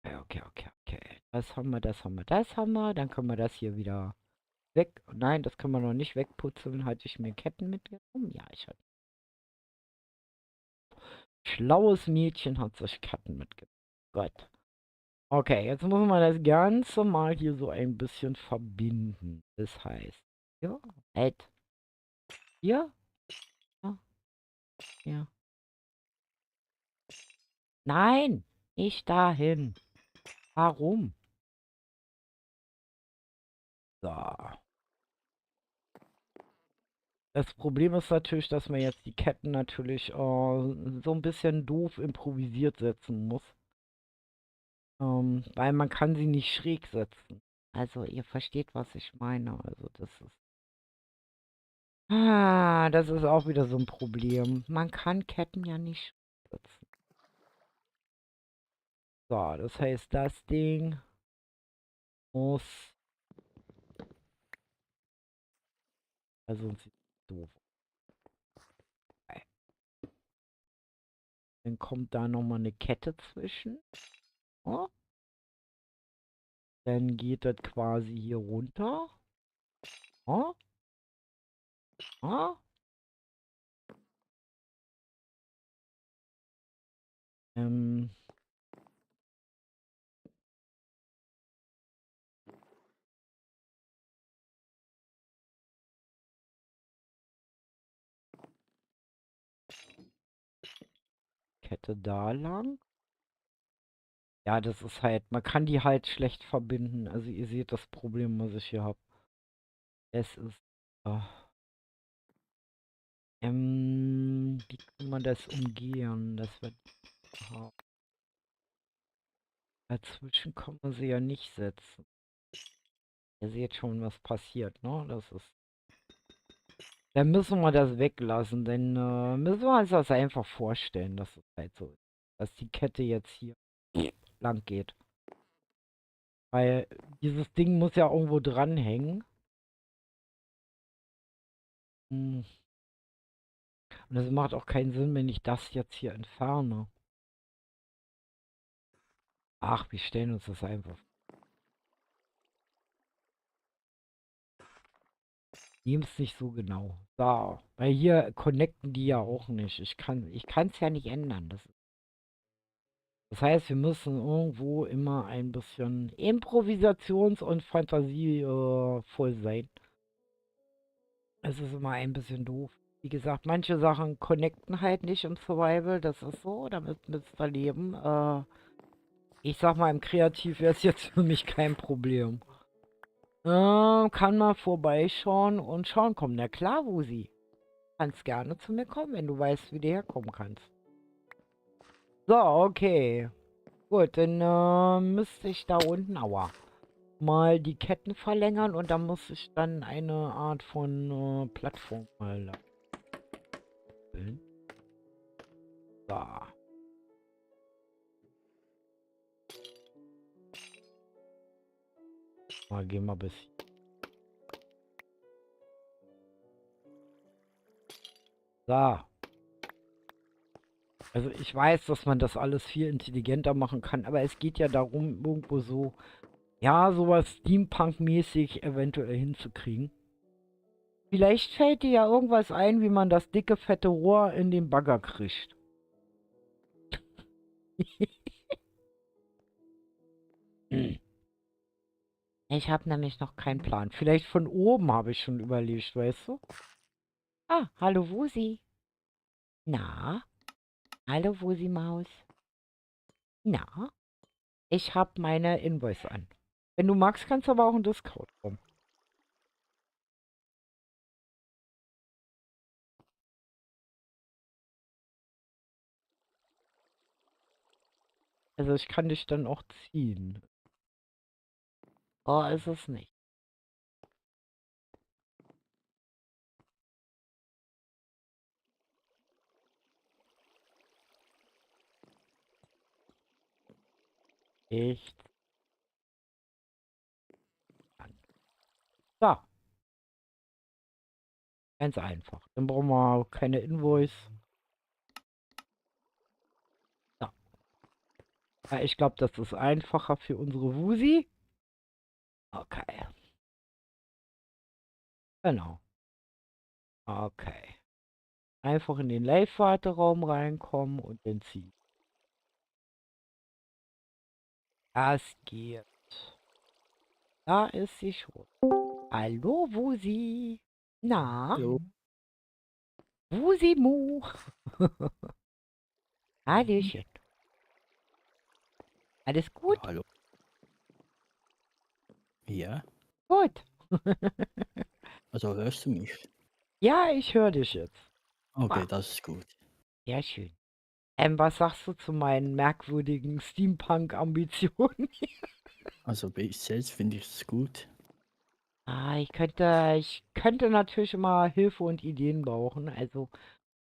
Okay. Das haben wir, das haben wir, das haben wir. Dann können wir das hier wieder weg. Nein, das können wir noch nicht wegputzen. Hatte ich mir Ketten mitgenommen? Ja, ich hatte. Schlaues Mädchen hat sich Ketten mitgenommen. Gut. Okay, jetzt muss man das Ganze mal hier so ein bisschen verbinden. Das heißt, ja, halt. Hier, ja, ja. Nein, nicht dahin. Warum? So. Das Problem ist natürlich, dass man jetzt die Ketten natürlich so ein bisschen doof improvisiert setzen muss. Weil man kann sie nicht schräg setzen. Also ihr versteht, was ich meine. Also das ist. Das ist auch wieder so ein Problem. Man kann Ketten ja nicht schräg setzen. So, das heißt, das Ding muss. Also sieht doof aus. Dann kommt da nochmal eine Kette zwischen. Oh. Dann geht das quasi hier runter. Oh. Oh. Ähm, Kette da lang. Ja, das ist halt, man kann die halt schlecht verbinden. Also ihr seht das Problem, was ich hier habe. Es ist, äh, wie kann man das umgehen? Das wird, dazwischen kann man sie ja nicht setzen. Ihr seht schon, was passiert, ne? Das ist, dann müssen wir das weglassen, denn müssen wir uns das einfach vorstellen, dass es halt so ist. Dass die Kette jetzt hier lang geht. Weil dieses Ding muss ja irgendwo dranhängen. Hm. Und es macht auch keinen Sinn, wenn ich das jetzt hier entferne. Ach, wir stellen uns das einfach. Nehmen es nicht so genau. So, weil hier connecten die ja auch nicht. Ich kann es ja nicht ändern. Das heißt, wir müssen irgendwo immer ein bisschen Improvisations- und Fantasie voll sein. Es ist immer ein bisschen doof. Wie gesagt, manche Sachen connecten halt nicht im Survival. Das ist so, damit müsst ihr leben. Ich sag mal, im Kreativ wäre es jetzt für mich kein Problem. Kann mal vorbeischauen und schauen kommen. Na klar, Wusi. Kannst gerne zu mir kommen, wenn du weißt, wie du herkommen kannst. So, okay. Gut, dann müsste ich da unten, aua, mal die Ketten verlängern und dann muss ich dann eine Art von Plattform mal bilden. So. Mal gehen wir bis hier. So. Also ich weiß, dass man das alles viel intelligenter machen kann, aber es geht ja darum, irgendwo so, ja, sowas Steampunk-mäßig eventuell hinzukriegen. Vielleicht fällt dir ja irgendwas ein, wie man das dicke, fette Rohr in den Bagger kriegt. Ich habe nämlich noch keinen Plan. Vielleicht von oben habe ich schon überlegt, weißt du? Ah, hallo Wusi. Na, hallo Wusi Maus. Na, ich habe meine Invoice an. Wenn du magst, kannst du aber auch in Discord kommen. Also ich kann dich dann auch ziehen. Oh, ist es nicht. Echt. So, ganz einfach. Dann brauchen wir keine Invoice. So. Ja, ich glaube, das ist einfacher für unsere Wusi. Okay. Genau. Okay. Einfach in den Live-Warteraum reinkommen und dann ziehen. Das geht. Da ist sie schon. Hallo, Wusi. Na, Hallo. Wusi-Mu. Hallöchen. Alles Ja, gut? hallo. Ja, Gut. also hörst du mich? Ja, ich höre dich jetzt. Ah, Okay, das ist gut. sehr schön. Was sagst du zu meinen merkwürdigen Steampunk-Ambitionen? Also bis jetzt finde ich es gut. Ich könnte natürlich immer Hilfe und Ideen brauchen. Also,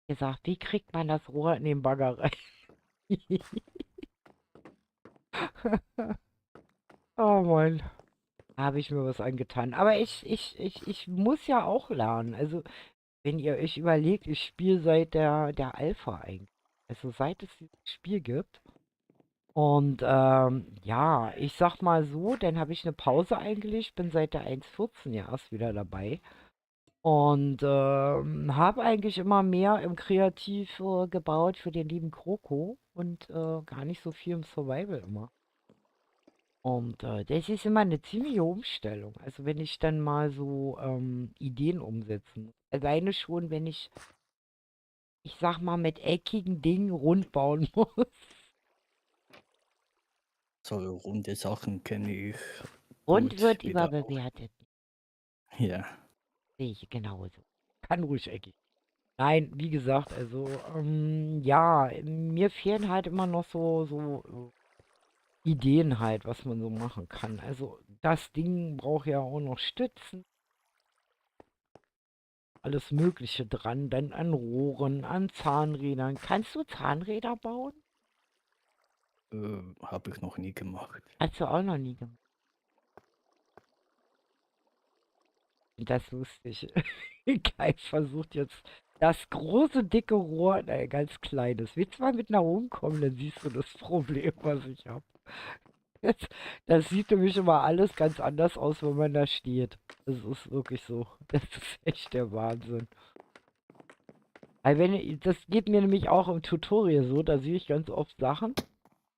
wie gesagt, wie kriegt man das Rohr in den Bagger rein? Oh Mann, habe ich mir was angetan. Aber ich muss ja auch lernen. Also, wenn ihr euch überlegt, ich spiele seit der Alpha eigentlich. Also seit es dieses Spiel gibt. Und ja, ich sag mal so, dann habe ich eine Pause eingelegt, bin seit der 1.14 ja erst wieder dabei. Und habe eigentlich immer mehr im Kreativ gebaut für den lieben Kroko und gar nicht so viel im Survival immer. Und das ist immer eine ziemliche Umstellung. Also wenn ich dann mal so Ideen umsetzen muss. Alleine schon, wenn ich sag mal, mit eckigen Dingen rund bauen muss. So runde Sachen kenne ich Rund gut wird wieder auch. überbewertet. Ja, Sehe ich genauso. Kann ruhig eckig. Nein, wie gesagt, also ja, mir fehlen halt immer noch so Ideen halt, was man so machen kann. Also das Ding braucht ja auch noch Stützen, alles Mögliche dran, dann an Rohren, an Zahnrädern. Kannst du Zahnräder bauen? habe ich noch nie gemacht. Hast du auch noch nie gemacht. Das ist lustig. Kai versucht jetzt das große, dicke Rohr, nein, ganz kleines. Willst du mal mit nach oben kommen, dann siehst du das Problem, was ich habe. Das, das sieht nämlich immer alles ganz anders aus, wenn man da steht. Das ist wirklich so. Das ist echt der Wahnsinn. Weil das geht mir nämlich auch im Tutorial so, da sehe ich ganz oft Sachen.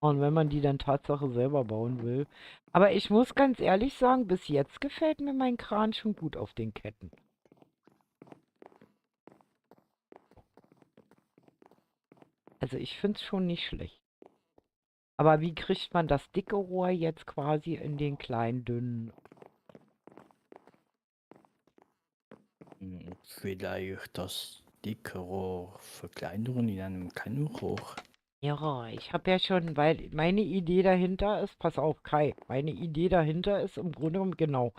Und wenn man die dann Tatsache selber bauen will. Aber ich muss ganz ehrlich sagen, bis jetzt gefällt mir mein Kran schon gut auf den Ketten. Also ich finde es schon nicht schlecht. Aber wie kriegt man das dicke Rohr jetzt quasi in den kleinen, dünnen? Vielleicht das dicke Rohr verkleinern in einem kleinen Rohr. Ja, ich habe ja schon, weil meine Idee dahinter ist, pass auf, Kai, meine Idee dahinter ist im Grunde genommen, genau,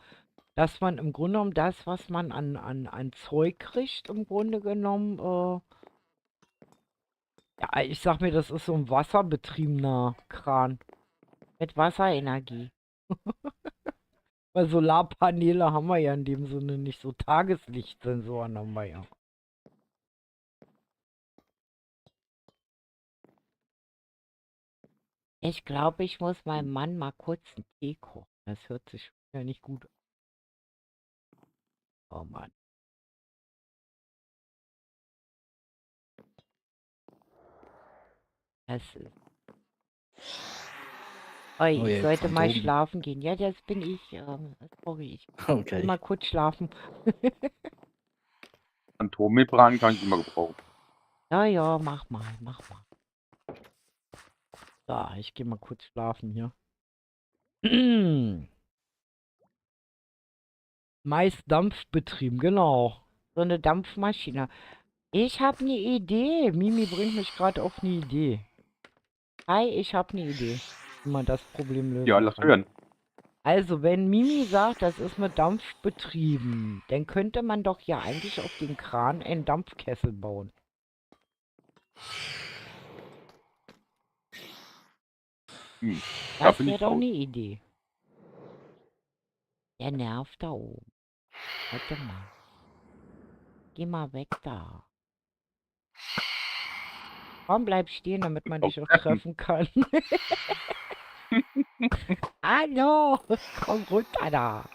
dass man im Grunde genommen das, was man an Zeug kriegt, im Grunde genommen, ja, ich sag mir, das ist so ein wasserbetriebener Kran mit Wasserenergie. Weil Solarpaneele haben wir ja in dem Sinne nicht, so Tageslichtsensoren haben wir ja. Ich glaube, ich muss meinem Mann mal kurz einen Tee kochen. Das hört sich ja nicht gut an. Oh Mann. Das ist Oi, Oh ich je, sollte mal Phantom. schlafen gehen. Ja, das bin ich. Sorry, ich geh Okay. mal kurz schlafen. Phantommembran kann ich immer gebrauchen. Ja, ja, mach mal, mach mal. So, ich gehe mal kurz schlafen hier. Mais Dampfbetrieben, genau. So eine Dampfmaschine. Ich habe eine Idee. Mimi bringt mich gerade auf eine Idee. Hi, ich habe eine Idee, wie man das Problem Ja, lösen lass kann. hören. Also, wenn Mimi sagt, das ist mit Dampf betrieben, dann könnte man doch hier eigentlich auf den Kran einen Dampfkessel bauen. Da Das bin wäre ich doch raus. eine Idee. Der nervt da oben. Warte mal. Geh mal weg da. Komm, bleib stehen, damit man Auf dich auch Treppen. treffen kann. Hallo, komm runter da.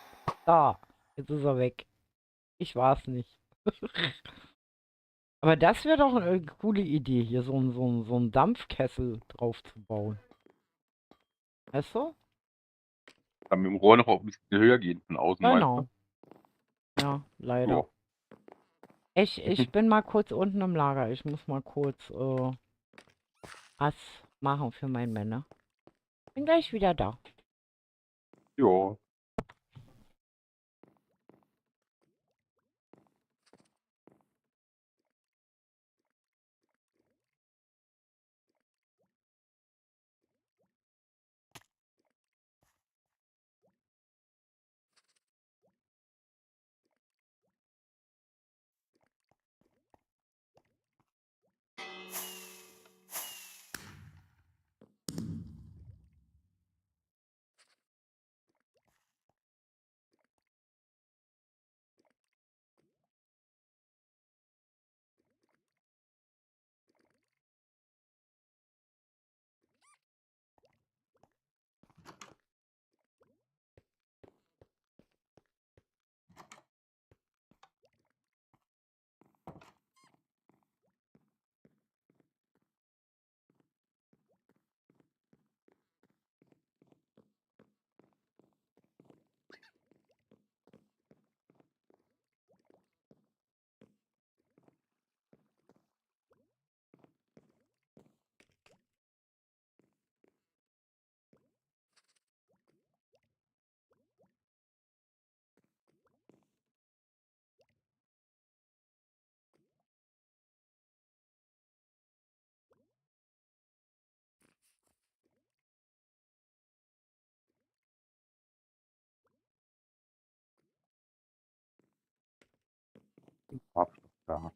So, jetzt ist er weg. Ich war's nicht. Aber das wäre doch eine coole Idee, hier so einen Dampfkessel drauf zu bauen. Weißt du? Dann mit dem Rohr noch ein bisschen höher gehen von außen, meinst du? Genau. Ja, leider. Ja. Ich bin mal kurz unten im Lager. Ich muss mal kurz was machen für meinen Männer. Bin gleich wieder da. Ja. Farbstoff da.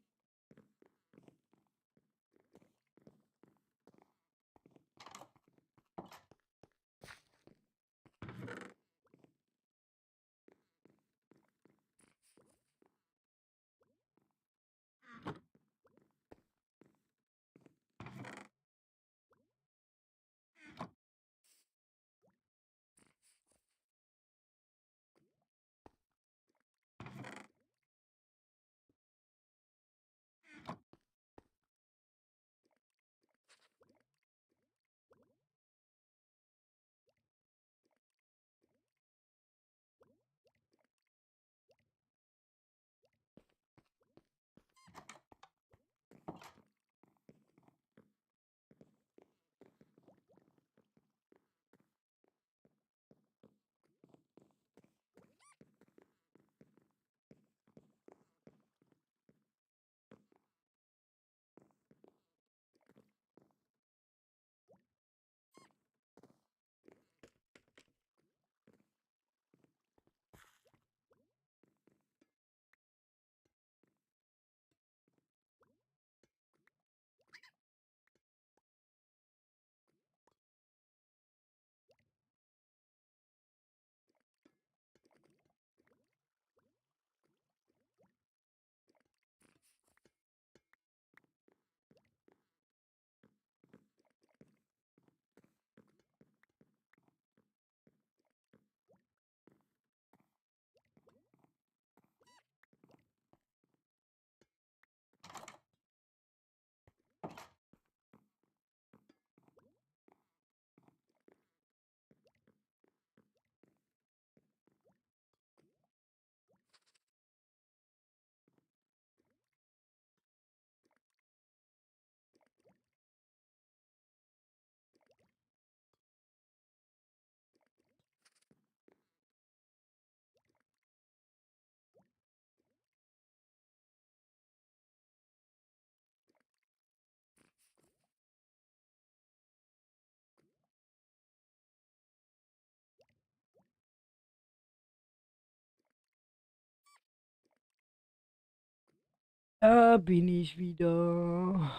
Da bin ich wieder.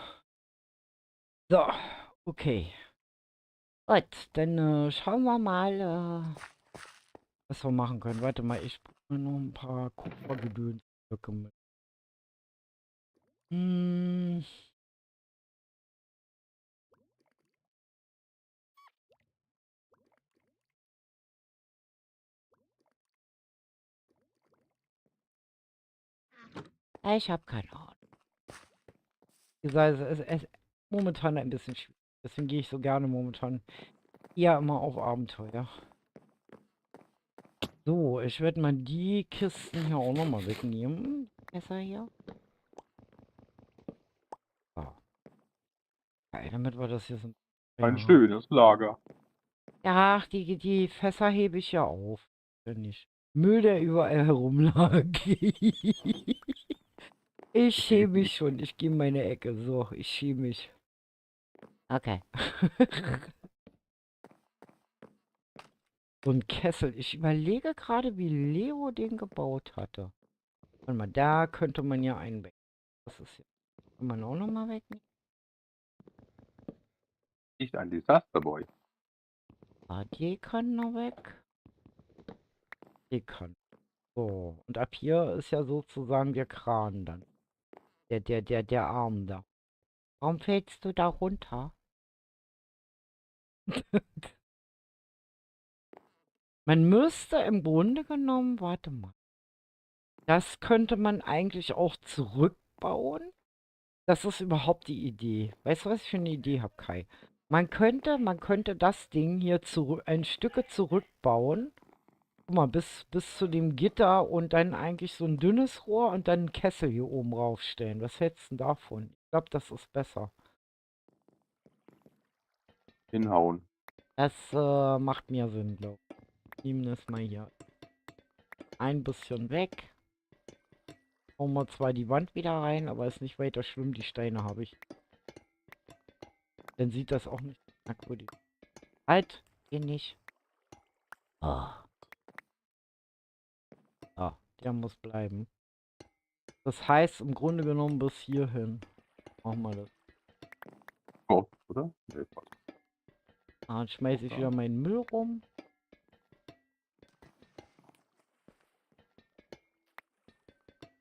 So, okay. Gut, dann schauen wir mal, was wir machen können. Warte mal, ich brauche noch ein paar Kupfergedönsstücke mit. Hm, ich habe keine Ahnung. Wie gesagt, es ist momentan ein bisschen schwierig. Deswegen gehe ich so gerne momentan eher immer auf Abenteuer. So, ich werde mal die Kisten hier auch nochmal wegnehmen. Besser hier. So, geil, damit wir das hier so Ein ja haben. schönes Lager. Ja, die Fässer hebe ich ja auf. Wenn nicht. Müll, der überall herumlag. Ich schäme mich schon. Ich gehe in meine Ecke. So, ich schäme mich. Okay. So ein Kessel. Ich überlege gerade, wie Leo den gebaut hatte. Warte mal, da könnte man ja einbauen. Das ist ja. Kann man auch nochmal wegnehmen. Nicht ein Desasterboy. Ah, die kann noch weg. Die kann. So. Und ab hier ist ja sozusagen der Kran dann. Der Arm da. Warum fällst du da runter? Man müsste im Grunde genommen, warte mal. Das könnte man eigentlich auch zurückbauen. Das ist überhaupt die Idee. Weißt du, was ich für eine Idee habe, Kai? Man könnte das Ding hier ein Stücke zurückbauen. Guck mal, bis zu dem Gitter und dann eigentlich so ein dünnes Rohr und dann einen Kessel hier oben raufstellen. Was hältst du denn davon? Ich glaube, das ist besser. Hinhauen. Das macht mehr Sinn, glaube ich. Nehmen das mal hier ein bisschen weg. Hauen wir zwar die Wand wieder rein, aber ist nicht weiter schlimm. Die Steine habe ich. Dann sieht das auch nicht merkwürdig. Halt, geh nicht. Ah, ah, der muss bleiben. Das heißt im Grunde genommen bis hierhin. Machen wir das. Oh, oder? Nee, passt. Ah, jetzt schmeiße ich wieder meinen Müll rum.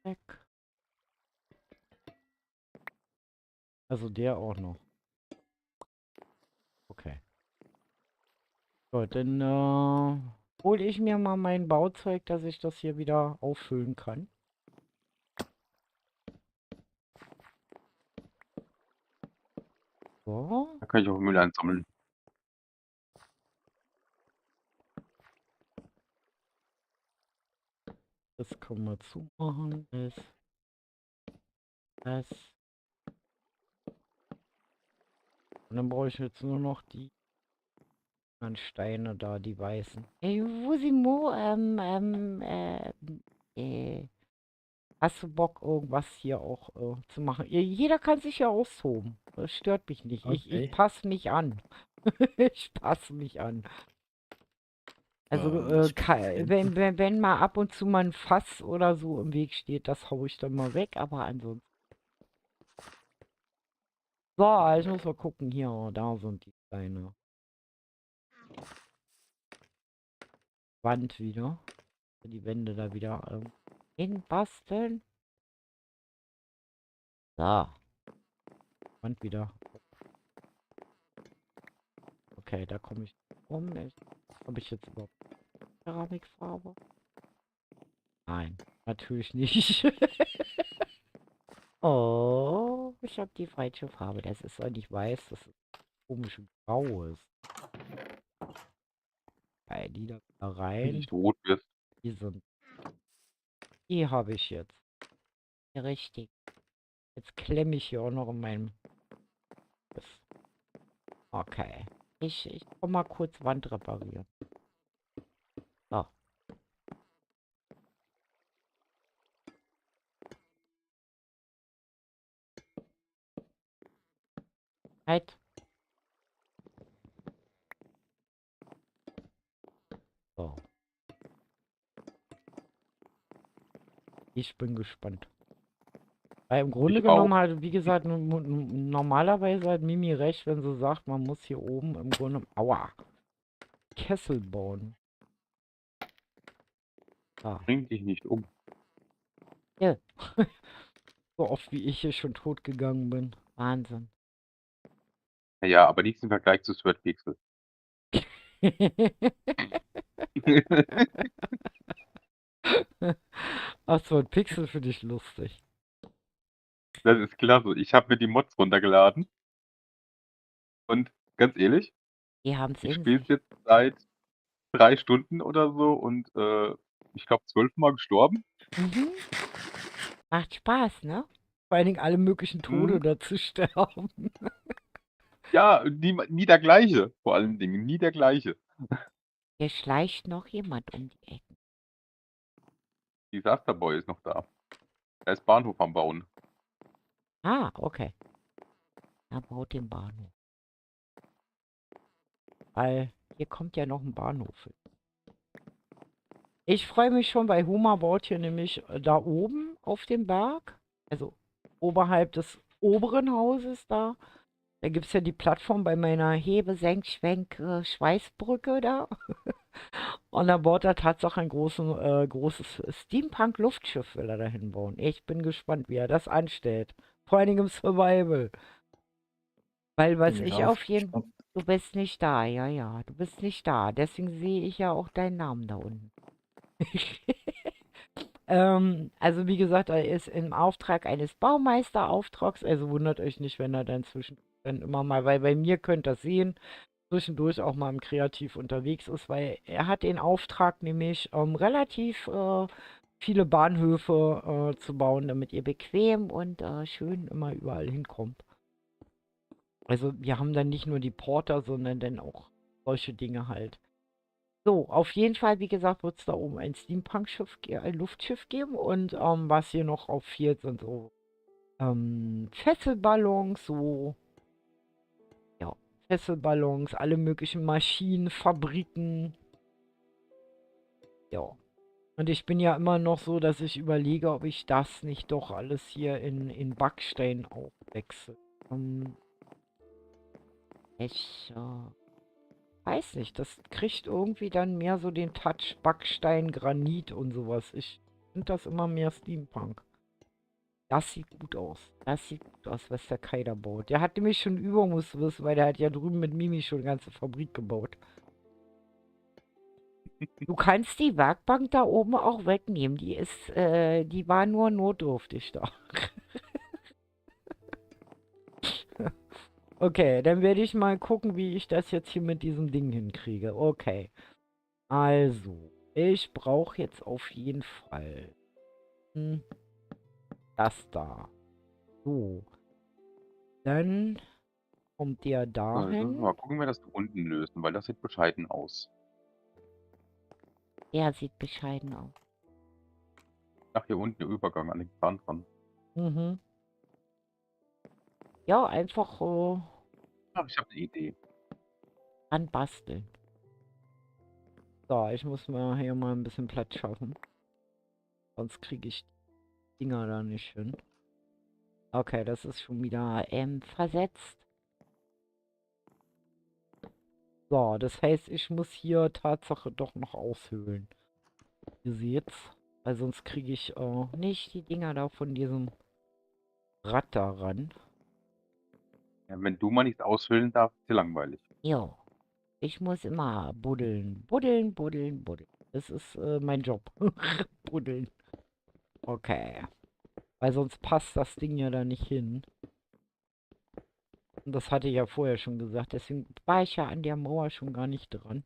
Weg. Also der auch noch. Okay. Gut, dann hole ich mir mal mein Bauzeug, dass ich das hier wieder auffüllen kann. So. Da kann ich auch Müll einsammeln. Das können wir zumachen. Das. Und dann brauche ich jetzt nur noch die anderen Steine da, die weißen. Ey, Wusimo, hast du Bock, irgendwas hier auch zu machen? Jeder kann sich ja austoben. Das stört mich nicht. Ich Okay. passe mich an. Ich passe mich an. Also, Das Problem. wenn mal ab und zu mal ein Fass oder so im Weg steht, das haue ich dann mal weg, aber ansonsten. So, ich muss mal gucken. Hier, da sind die kleine Wand wieder. Die Wände da wieder hinbasteln. So, Wand wieder. Okay, da komme ich rum. Habe ich jetzt überhaupt Keramikfarbe? Nein, natürlich nicht. Oh, ich habe die falsche Farbe. Das ist doch nicht weiß, das ist komisch graues. Die da Wenn rein. nicht rot wirst. Die sind. Die habe ich jetzt. Richtig. Jetzt klemme ich hier auch noch in meinem. Okay. Ich komme mal kurz Wand reparieren. So. Halt. So. Ich bin gespannt. Weil im Grunde Ich auch. genommen halt, wie gesagt, normalerweise hat Mimi recht, wenn sie sagt, man muss hier oben im Grunde, aua, Kessel bauen. Ah, Bring dich nicht um. ja. So oft wie ich hier schon tot gegangen bin. Wahnsinn. Ja, aber nichts im Vergleich zu Sword Pixel. Ach so, ein Pixel finde ich lustig. Das ist klasse. Ich habe mir die Mods runtergeladen und ganz ehrlich, Die haben es ich in spiele es sich. jetzt seit 3 Stunden oder so und ich glaube 12 Mal gestorben. Mhm. Macht Spaß, ne? Vor allen Dingen alle möglichen Mhm. Tode dazu sterben. Ja, nie der gleiche, vor allen Dingen, nie der gleiche. Hier schleicht noch jemand um die Ecken. Disaster Boy ist noch da. Er ist Bahnhof am Bauen. Ah, okay. Er baut den Bahnhof. Weil hier kommt ja noch ein Bahnhof hin. Ich freue mich schon, weil Huma baut hier nämlich da oben auf dem Berg, also oberhalb des oberen Hauses da. Da gibt es ja die Plattform bei meiner Hebe-Senk-Schwenk-Schweißbrücke da. Und da baut er tatsächlich ein großes Steampunk-Luftschiff, will er da hinbauen. Ich bin gespannt, wie er das anstellt. Vor allen Dingen im Survival. Weil was Bin ich ich auch auf jeden... gespannt. Du bist nicht da, ja, ja. Du bist nicht da. Deswegen sehe ich ja auch deinen Namen da unten. Also wie gesagt, er ist im Auftrag eines Baumeisterauftrags. Also wundert euch nicht, wenn er dann dann immer mal, weil bei mir könnt ihr das sehen, zwischendurch auch mal im Kreativ unterwegs ist, weil er hat den Auftrag nämlich relativ viele Bahnhöfe zu bauen, damit ihr bequem und schön immer überall hinkommt. Also wir haben dann nicht nur die Porter, sondern dann auch solche Dinge halt. So, auf jeden Fall, wie gesagt, wird es da oben ein Steampunk-Schiff, ein Luftschiff geben und was hier noch auffiert, sind so Fesselballons, so, ja, Fesselballons, alle möglichen Maschinen, Fabriken, ja. Und ich bin ja immer noch so, dass ich überlege, ob ich das nicht doch alles hier in Backstein auch wechsle. Ich weiß nicht, das kriegt irgendwie dann mehr so den Touch Backstein, Granit und sowas. Ich finde das immer mehr Steampunk. Das sieht gut aus. Das sieht gut aus, was der Kai da baut. Der hat nämlich schon über, musst du wissen, weil der hat ja drüben mit Mimi schon eine ganze Fabrik gebaut. Du kannst die Werkbank da oben auch wegnehmen. Die war nur notdürftig da. Okay, dann werde ich mal gucken, wie ich das jetzt hier mit diesem Ding hinkriege. Okay. Also, ich brauche jetzt auf jeden Fall hm, das da. So, dann kommt der So, jetzt müssen wir dahin. mal gucken, wie wir das da unten lösen, weil das sieht bescheiden aus. Der sieht bescheiden aus. Ach, hier unten der Übergang an den Kran dran. Mhm. Ja, einfach Ach, ich habe eine Idee. anbasteln. So, ich muss mal hier mal ein bisschen Platz schaffen. Sonst kriege ich die Dinger da nicht hin. Okay, das ist schon wieder versetzt. So, das heißt, ich muss hier Tatsache doch noch aushöhlen. Ihr seht's. Weil sonst kriege ich nicht die Dinger da von diesem Rad da ran. Ja, wenn du mal nichts ausfüllen darfst, ist ja langweilig. Jo, ich muss immer buddeln. Buddeln, buddeln, buddeln. Das ist mein Job. Buddeln. Okay. Weil sonst passt das Ding ja da nicht hin. Und das hatte ich ja vorher schon gesagt. Deswegen war ich ja an der Mauer schon gar nicht dran.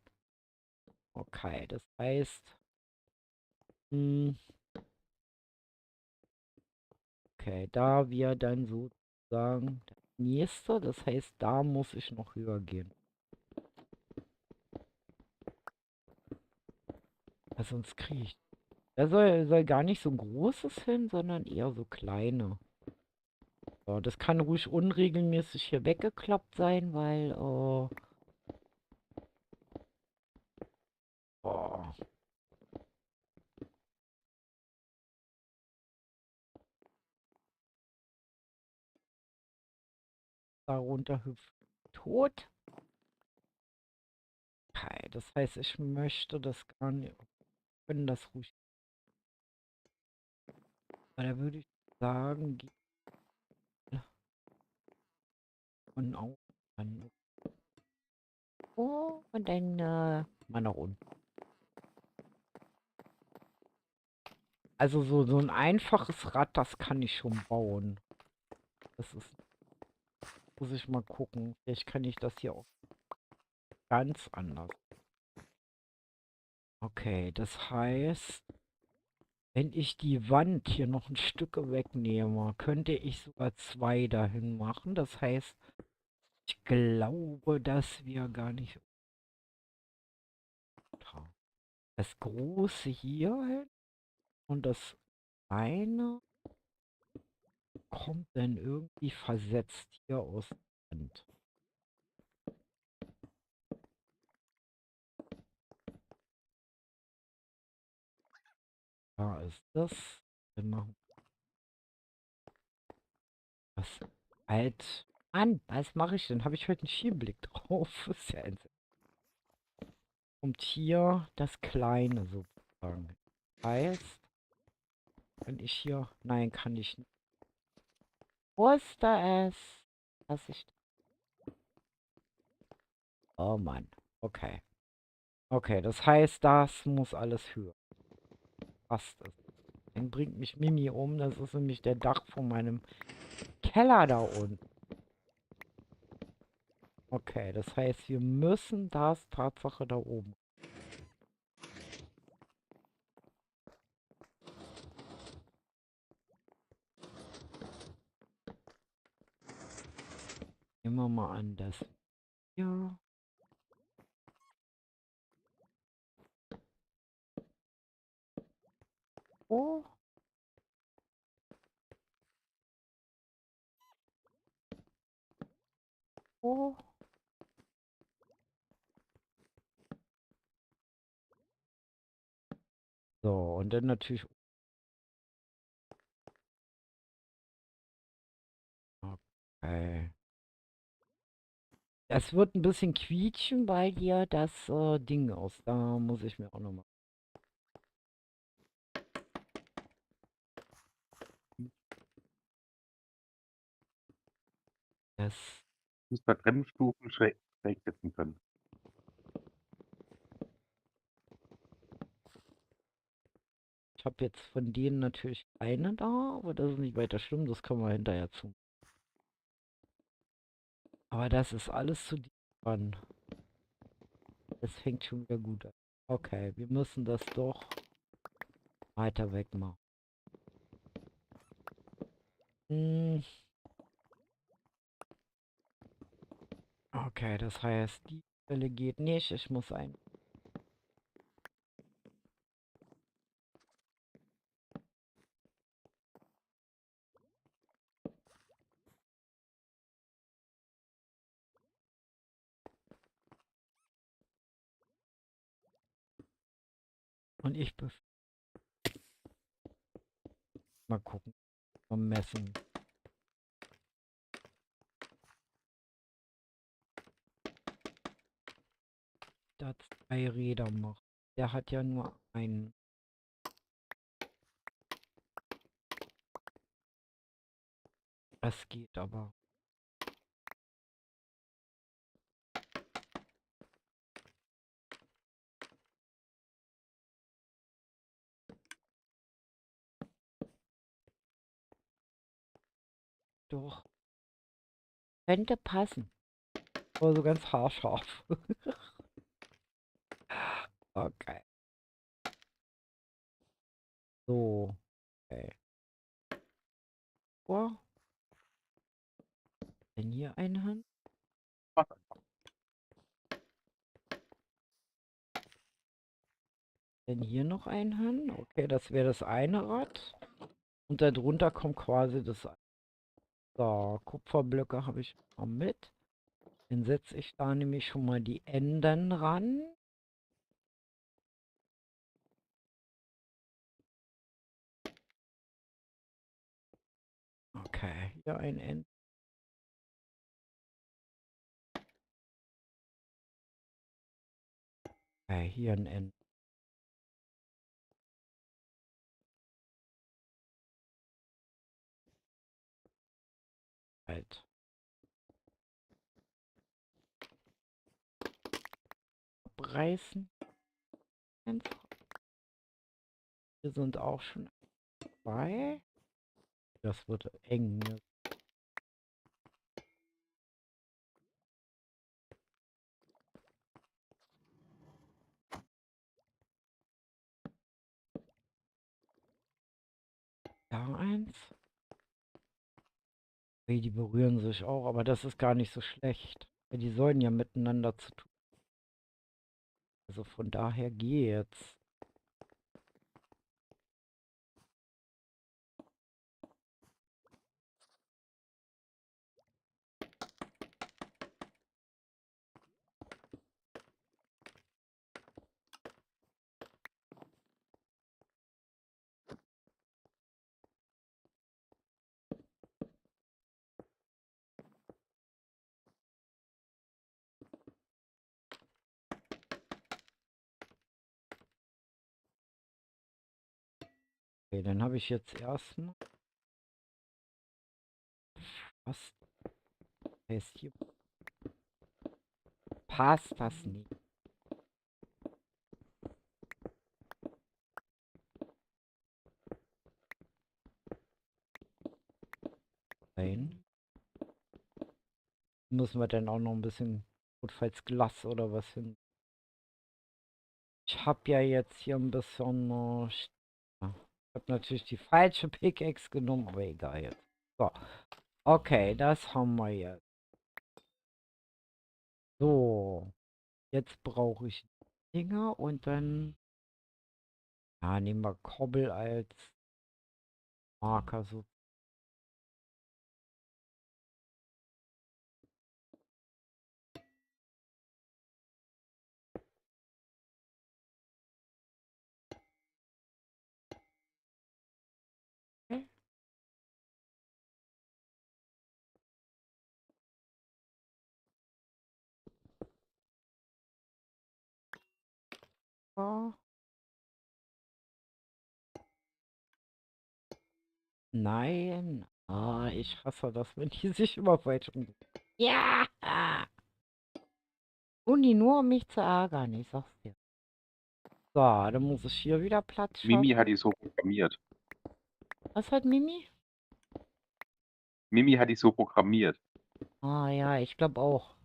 Okay, das heißt... Hm, okay, da wir dann sozusagen das nächste, das heißt, da muss ich noch höher gehen. Weil sonst kriege ich... Da soll gar nicht so ein großes hin, sondern eher so kleine. So, das kann ruhig unregelmäßig hier weggeklappt sein, weil... Oh, darunter hüpft tot. Okay, das heißt, ich möchte das gar nicht. Können das ruhig. Aber da würde ich sagen, geht von außen an. Oh, und dann mal nach unten. Also so ein einfaches Rad, das kann ich schon bauen. Das ist, muss ich mal gucken. Vielleicht kann ich das hier auch ganz anders. Okay, das heißt, wenn ich die Wand hier noch ein Stück wegnehme, könnte ich sogar zwei dahin machen. Das heißt, ich glaube, dass wir gar nicht das große hier hin und das eine kommt dann irgendwie versetzt hier aus der Wand. Da ist das. Dann machen wir das halt an. Was mache ich denn? Habe ich heute einen Schielblick drauf? Ist ja ein. Kommt hier das Kleine sozusagen. Heißt, wenn ich hier. Nein, kann ich nicht. Wusste es. Dass ich. Oh Mann. Okay. Okay, das heißt, das muss alles höher. Passt es. Dann bringt mich Mimi um. Das ist nämlich der Dach von meinem Keller da unten. Okay, das heißt, wir müssen das Tatsache da oben. Nehmen wir mal an, das hier. Oh. Oh. So, und dann natürlich. Okay. Es wird ein bisschen quietschen, weil hier das Ding aus. Da muss ich mir auch nochmal. Das. Ich muss bei Bremsstufen schräg sitzen können. Ich habe jetzt von denen natürlich eine da, aber das ist nicht weiter schlimm. Das können wir hinterher zu. Aber das ist alles zu dicht dran. Das fängt schon wieder gut an. Okay, wir müssen das doch weiter weg machen. Hm. Okay, das heißt, die Stelle geht nicht. Ich muss ein. Und ich mal gucken. Mal messen. Da 2 Räder macht. Der hat ja nur einen. Das geht aber. Doch. Könnte passen. Aber so ganz haarscharf. Okay. So. Okay. Oh. Denn hier ein Hand. Mach einfach. Denn hier noch ein Hand. Okay, das wäre das eine Rad. Und darunter kommt quasi das. So, Kupferblöcke habe ich mal mit. Dann setze ich da nämlich schon mal die Enden ran. Okay, hier ein Ende. Okay, hier ein N. Halt. Abreißen. Einfach. Wir sind auch schon dabei. Das wird eng. Ne? Da eins. Okay, die berühren sich auch, aber das ist gar nicht so schlecht. Weil die sollen ja miteinander zu tun. Also von daher geht's. Okay, dann habe ich jetzt erstmal. Was heißt hier? Passt das nicht? Nein. Müssen wir dann auch noch ein bisschen notfalls Glas oder was hin? Ich habe ja jetzt hier ein bisschen. Ja, ich habe natürlich die falsche Pickaxe genommen, aber egal jetzt. So. Okay, das haben wir jetzt. So. Jetzt brauche ich Dinger und dann. Ja, nehmen wir Kobbel als Marker. So. Okay. So. Nein. Ah, ich hasse das, wenn die sich immer falsch rum. Ja! Uni, nur um mich zu ärgern, ich sag's dir. So, dann muss ich hier wieder Platz Mimi schaffen. hat die so programmiert. Was hat Mimi? Mimi hat die so programmiert. Ah ja, ich glaube auch.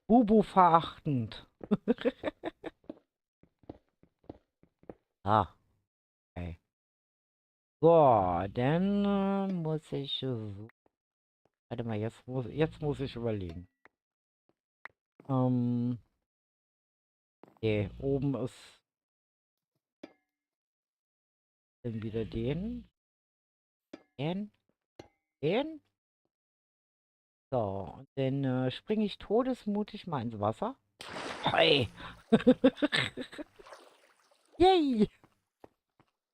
Bubu verachtend. Ah, okay. So, dann muss ich so. Warte mal, jetzt muss ich überlegen. Okay, oben ist dann wieder den. Den. Den. So, und dann springe ich todesmutig mal ins Wasser. Hey! Yay!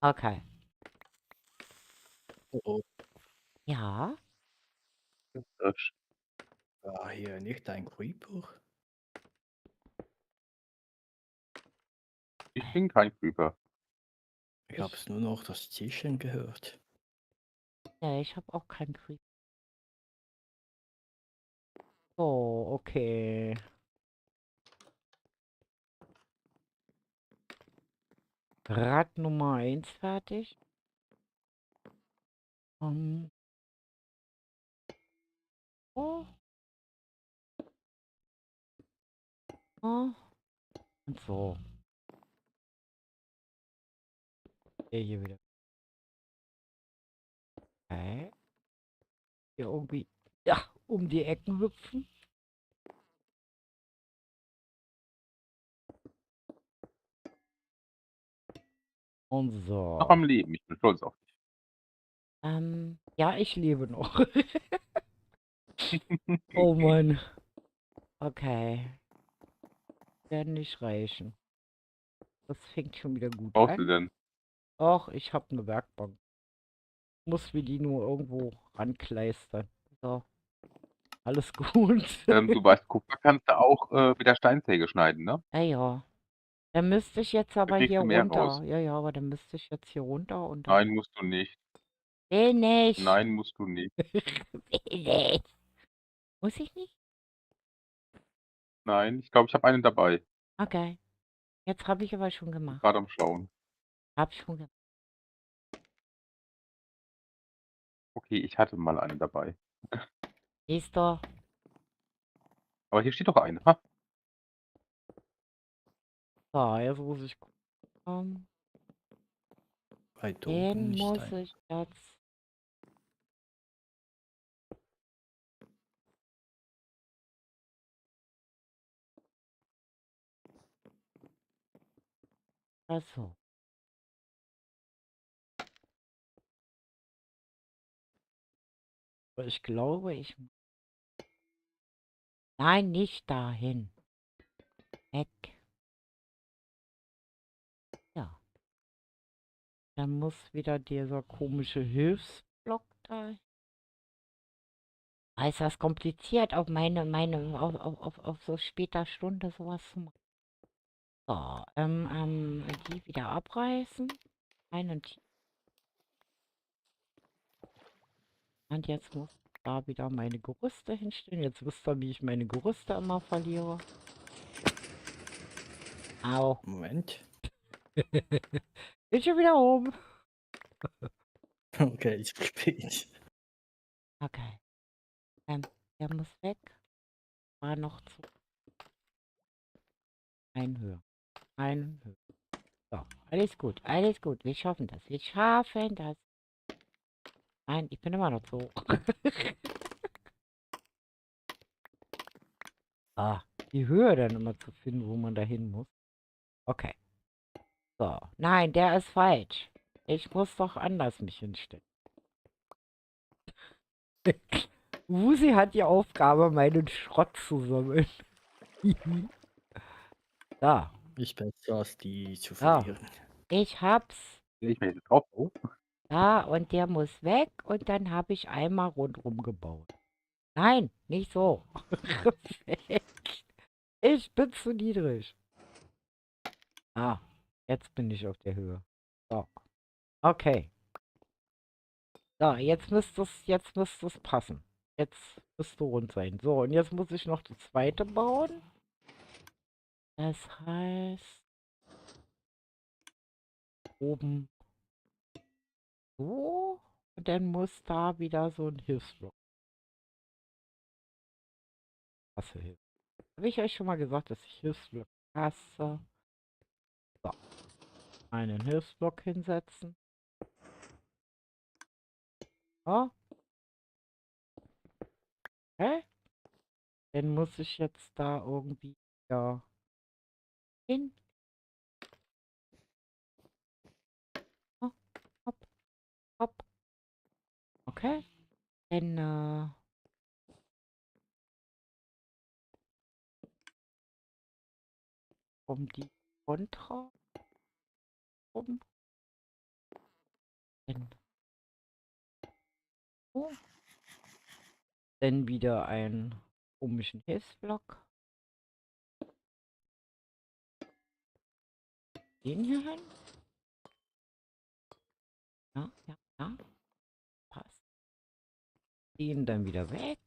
Okay. Oh, oh. Ja. Das- War hier nicht ein Creeper? Ich bin kein Creeper. Ich habe nur noch das Zischen gehört. Ja, ich habe auch keinen Krieg. Oh, okay. Rad Nummer 1 fertig. Ähm, oh, oh. Und so. Hier wieder. Okay. Hier irgendwie. Ja, um die Ecken hüpfen. Und Noch so. am Leben. Ich bin stolz auf Ja, ich lebe noch. dich. Oh Mann. Okay. Werden nicht reichen. Das fängt schon wieder gut Was brauchst du an. denn? Och, ich habe eine Werkbank. Muss mir die nur irgendwo rankleistern. So. Alles gut. Du weißt, Kupfer kannst du auch mit der Steinsäge schneiden, ne? Ja, ja. Dann müsste ich jetzt Da aber kriegst hier du mehr raus. runter. Ja, ja, aber dann müsste ich jetzt hier runter und dann. Nein, musst du nicht. Will nicht. Nein, musst du nicht. Will nicht. Muss ich nicht? Nein, ich glaube, ich habe einen dabei. Okay. Jetzt habe ich aber schon Bin gemacht. gerade am Schauen. Hab schon gemacht. Okay, ich hatte mal einen dabei. Siehst du? Aber hier steht doch eine. Ha, So, jetzt muss ich gucken. Weit oben Den nicht muss ein. ich jetzt. Also. Ich glaube, ich. Nein, nicht dahin. Weg. Ja. Dann muss wieder dieser komische Hilfsblock da. Ah, ist das kompliziert, auf so später Stunde sowas zu machen. So, die wieder abreißen. Einen Und jetzt muss da wieder meine Gerüste hinstellen. Jetzt wisst ihr, wie ich meine Gerüste immer verliere. Au. Moment. Bin schon wieder oben. Okay, ich spät. Okay. Der muss weg. War noch zu ein höher. Ein höher. So, alles gut, alles gut. Wir schaffen das. Wir schaffen das. Nein, ich bin immer noch zu hoch. Die Höhe dann immer zu finden, wo man da hin muss. Okay. So. Nein, der ist falsch. Ich muss doch anders mich hinstellen. Wusi hat die Aufgabe, meinen Schrott zu sammeln. Da. Ich bin aus, die zu Ja. verlieren. Ich hab's. ich bin jetzt drauf. Oh. Da, und der muss weg. Und dann habe ich einmal rundrum gebaut. Nein, nicht so. Weg. Ich bin zu niedrig. Jetzt bin ich auf der Höhe. So. Okay. So, jetzt müsste es passen. Jetzt müsste rund sein. So, und jetzt muss ich noch die zweite bauen. Das heißt, oben so. Und dann muss da wieder so ein Hilfsblock. Hasse Hilfe. Habe ich euch schon mal gesagt, dass ich Hilfsblock hasse? So, einen Hilfsblock hinsetzen. So. Okay. Dann muss ich jetzt da irgendwie wieder hin. Hopp, hopp, hopp. Okay. Dann um die Kontra rum. Dann so. Dann wieder einen komischen Hilfsblock. Den hier hin. Ja, ja, ja. Passt. Den dann wieder weg.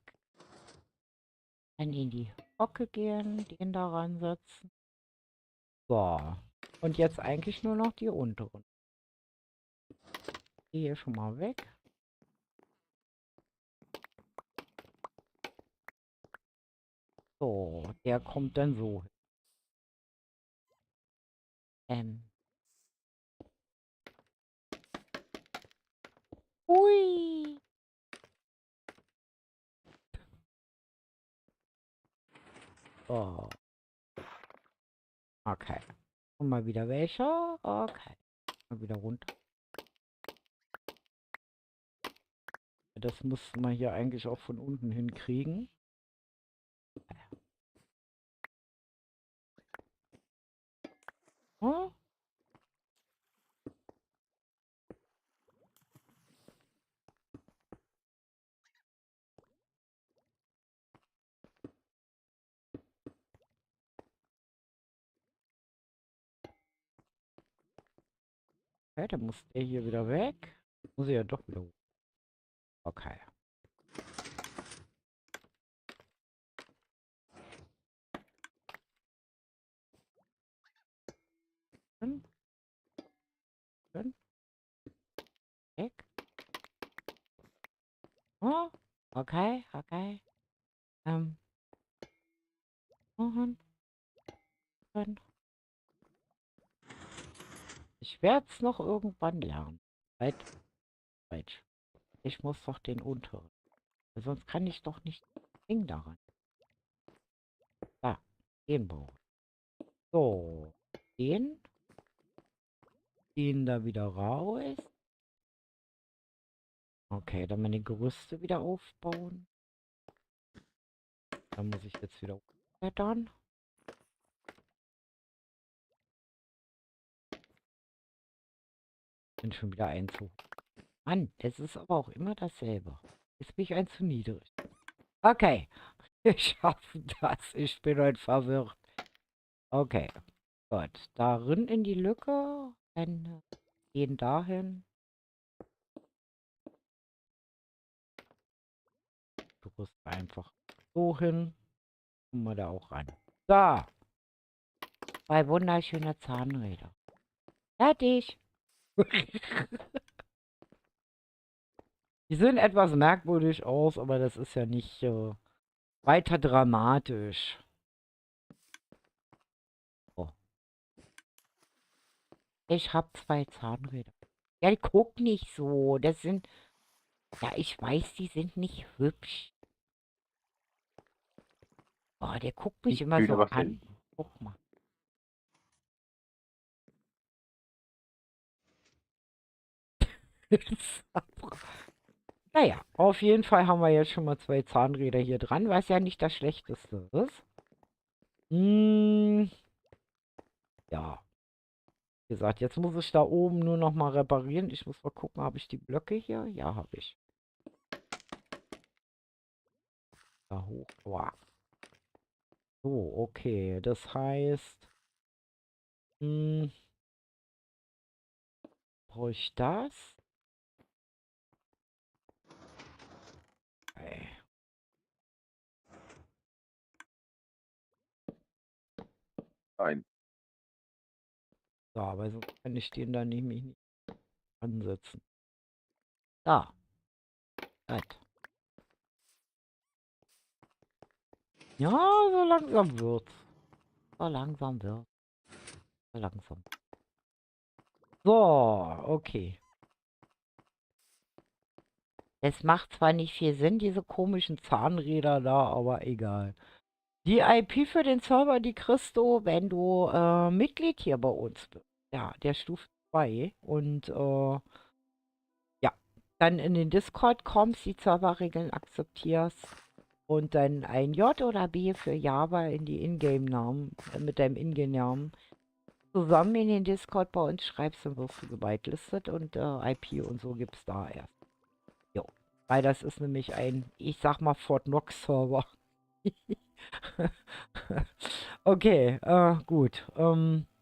Dann in die Hocke gehen, den da ransetzen. So. Und jetzt eigentlich nur noch die unteren. Die hier schon mal weg. So, der kommt dann so hin. Hui. So. Okay. Und mal wieder welche. Okay. Mal wieder runter. Das muss man hier eigentlich auch von unten hinkriegen. Hm? Okay, dann muss der hier wieder weg. Muss ich ja doch wieder hoch. Okay. Schön, schön, weg. Oh, okay, okay. Mhm, schön. Ich werde es noch irgendwann lernen. Weit, weit. Ich muss doch den unteren. Sonst kann ich doch nicht Ding daran. Da, den bauen. So, den da wieder raus. Okay, dann meine Gerüste wieder aufbauen. Dann muss ich jetzt wieder hochklettern. Bin schon wieder ein zu. Mann, es ist aber auch immer dasselbe. Ist mich ein zu niedrig. Okay, wir schaffen das. Ich bin heute verwirrt. Okay, gut. Darin in die Lücke. Dann gehen dahin. Du rüst einfach so hin. Kommen wir da auch ran. So. 2 wunderschöne Zahnräder. Fertig. Die sehen etwas merkwürdig aus, aber das ist ja nicht weiter dramatisch. Oh. Ich habe 2 Zahnräder. Ja, guck nicht so. Das sind. Ja, ich weiß, die sind nicht hübsch. Oh, der guckt mich Ich immer will so aber an. helfen. Guck mal. Naja, auf jeden Fall haben wir jetzt schon mal 2 Zahnräder hier dran, was ja nicht das Schlechteste ist. Hm, ja. Wie gesagt, jetzt muss ich da oben nur noch mal reparieren. Ich muss mal gucken, habe ich die Blöcke hier? Ja, habe ich. Da hoch. Wow. So, okay. Das heißt, hm, brauche ich das? Okay. Nein. So, aber sonst kann ich den da nämlich nicht ansetzen. Da. Gut. Ja, so langsam wird's. So langsam wird's. So langsam. So, okay. Es macht zwar nicht viel Sinn, diese komischen Zahnräder da, aber egal. Die IP für den Server, die kriegst du, wenn du Mitglied hier bei uns bist. Ja, der Stufe 2. Und ja, dann in den Discord kommst, die Serverregeln akzeptierst und dann ein J oder B für Java in die Ingame-Namen, mit deinem Ingame-Namen zusammen in den Discord bei uns schreibst, dann wirst du gewitelistet und IP und so gibt es da erst. Jo. Weil das ist nämlich ein, ich sag mal, Fort Knox Server. Okay, gut.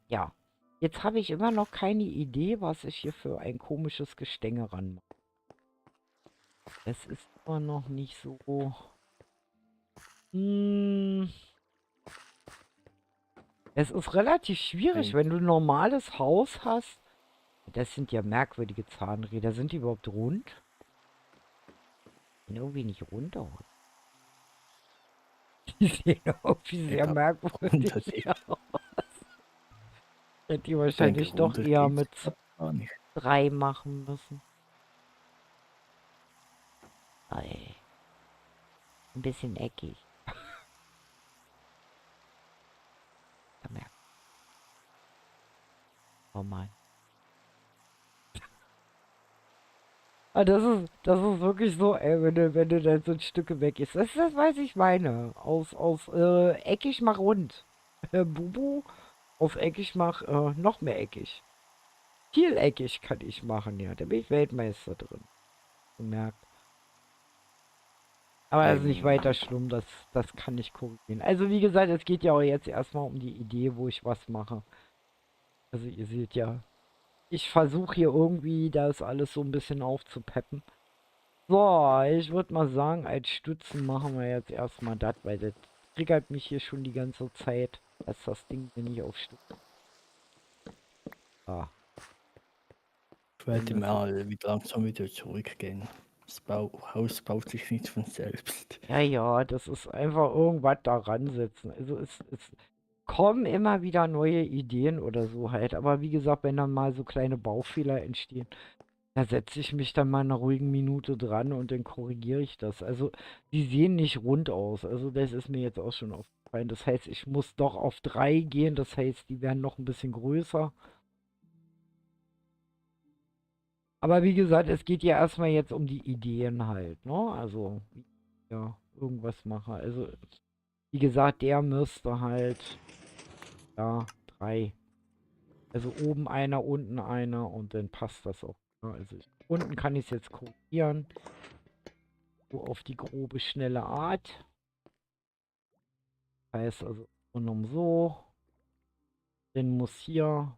Ja. Jetzt habe ich immer noch keine Idee, was ich hier für ein komisches Gestänge ranmache. Es ist immer noch nicht so. Hm, es ist relativ schwierig, wenn du ein normales Haus hast. Das sind ja merkwürdige Zahnräder. Sind die überhaupt rund? Irgendwie nicht rund aus. Die sehen irgendwie sehr merkwürdig aus. Hätte die wahrscheinlich doch eher mit 3 machen müssen. Ey. Ein bisschen eckig. Oh Mann. Ah, das ist wirklich so, ey, wenn du dann so ein Stück weg ist. Das ist das, was ich meine. Aus eckig mach rund. Bubu, auf eckig mach noch mehr eckig. Viel eckig kann ich machen, ja. Da bin ich Weltmeister drin. Gemerkt. Aber das ist nicht weiter schlimm, das kann ich korrigieren. Also wie gesagt, es geht ja auch jetzt erstmal um die Idee, wo ich was mache. Also ihr seht ja, ich versuche hier irgendwie das alles so ein bisschen aufzupeppen. So, ich würde mal sagen, als Stützen machen wir jetzt erstmal das, weil das triggert mich hier schon die ganze Zeit, dass das Ding hier nicht auf Stützen. Ah, Ich werde das mal wieder langsam wieder zurückgehen. Haus baut sich nicht von selbst. ja, das ist einfach irgendwas da ransetzen. Also es kommen immer wieder neue Ideen oder so halt. Aber wie gesagt, wenn dann mal so kleine Baufehler entstehen, da setze ich mich dann mal in einer ruhigen Minute dran und dann korrigiere ich das. Also die sehen nicht rund aus. Also das ist mir jetzt auch schon aufgefallen. Das heißt, ich muss doch auf 3 gehen. Das heißt, die werden noch ein bisschen größer. Aber wie gesagt, es geht ja erstmal jetzt um die Ideen halt, ne? Also, wie ich ja, irgendwas mache. Also, wie gesagt, der müsste halt, ja, 3. Also oben einer, unten einer und dann passt das auch. Ja, also unten kann ich es jetzt korrigieren. So auf die grobe, schnelle Art. Heißt also und so. Dann muss hier.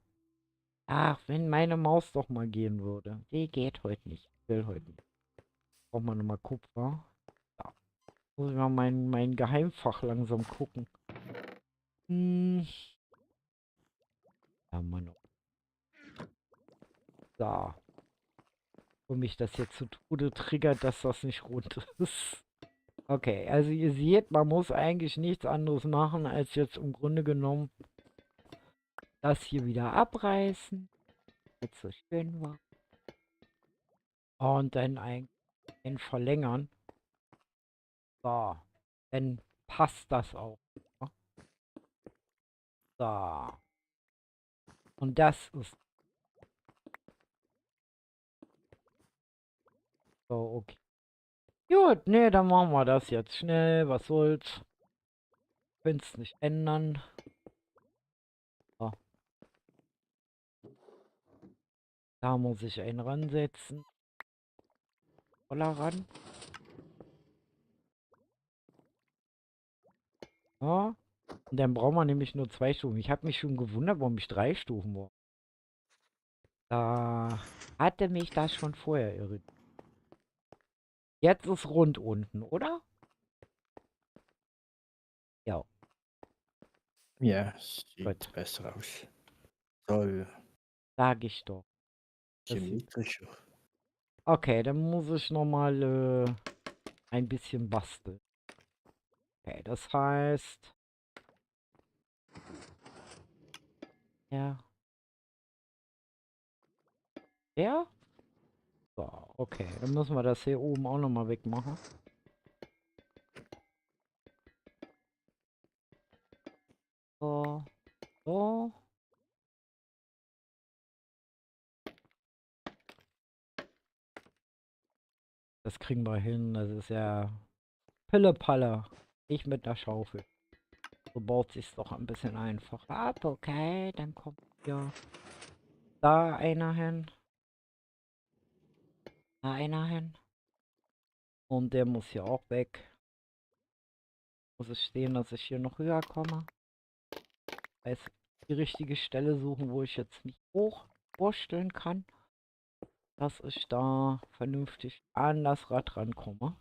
Ach, wenn meine Maus doch mal gehen würde. Die geht heute nicht. Will heute nicht. Braucht man nochmal Kupfer. Ja. Muss ich mal mein Geheimfach langsam gucken. Hm. Ja, Mann. Da. Wo mich das jetzt zu Tode triggert, dass das nicht rund ist. Okay, also ihr seht, man muss eigentlich nichts anderes machen, als jetzt im Grunde genommen das hier wieder abreißen. Jetzt so schön war. Und dann ein verlängern. So, dann passt das auch. Ne? So, und das ist so, okay. Gut, nee, dann machen wir das jetzt schnell. Was soll's? Könnt's nicht ändern. So, da muss ich einen ransetzen. Voller ran. Ja. Und dann brauchen wir nämlich nur 2 Stufen. Ich habe mich schon gewundert, warum ich 3 Stufen brauche. Da hatte mich das schon vorher irritiert. Jetzt ist rund unten, oder? Ja, Ja, sieht gut. besser aus. Soll Sag ich doch. Das sieht... symmetrischer. Okay, dann muss ich nochmal ein bisschen basteln. Okay, das heißt... Ja. Ja? So, okay. Dann müssen wir das hier oben auch nochmal wegmachen. So. So. Das kriegen wir hin. Das ist ja Pille-Palle. Ich mit der Schaufel. So baut sich's doch ein bisschen einfacher ab. Okay, dann kommt hier da einer hin. Da einer hin. Und der muss hier auch weg. Muss es stehen, dass ich hier noch höher komme. Heißt, die richtige Stelle suchen, wo ich jetzt mich hochwursteln kann. Dass ich da vernünftig an das Rad rankomme.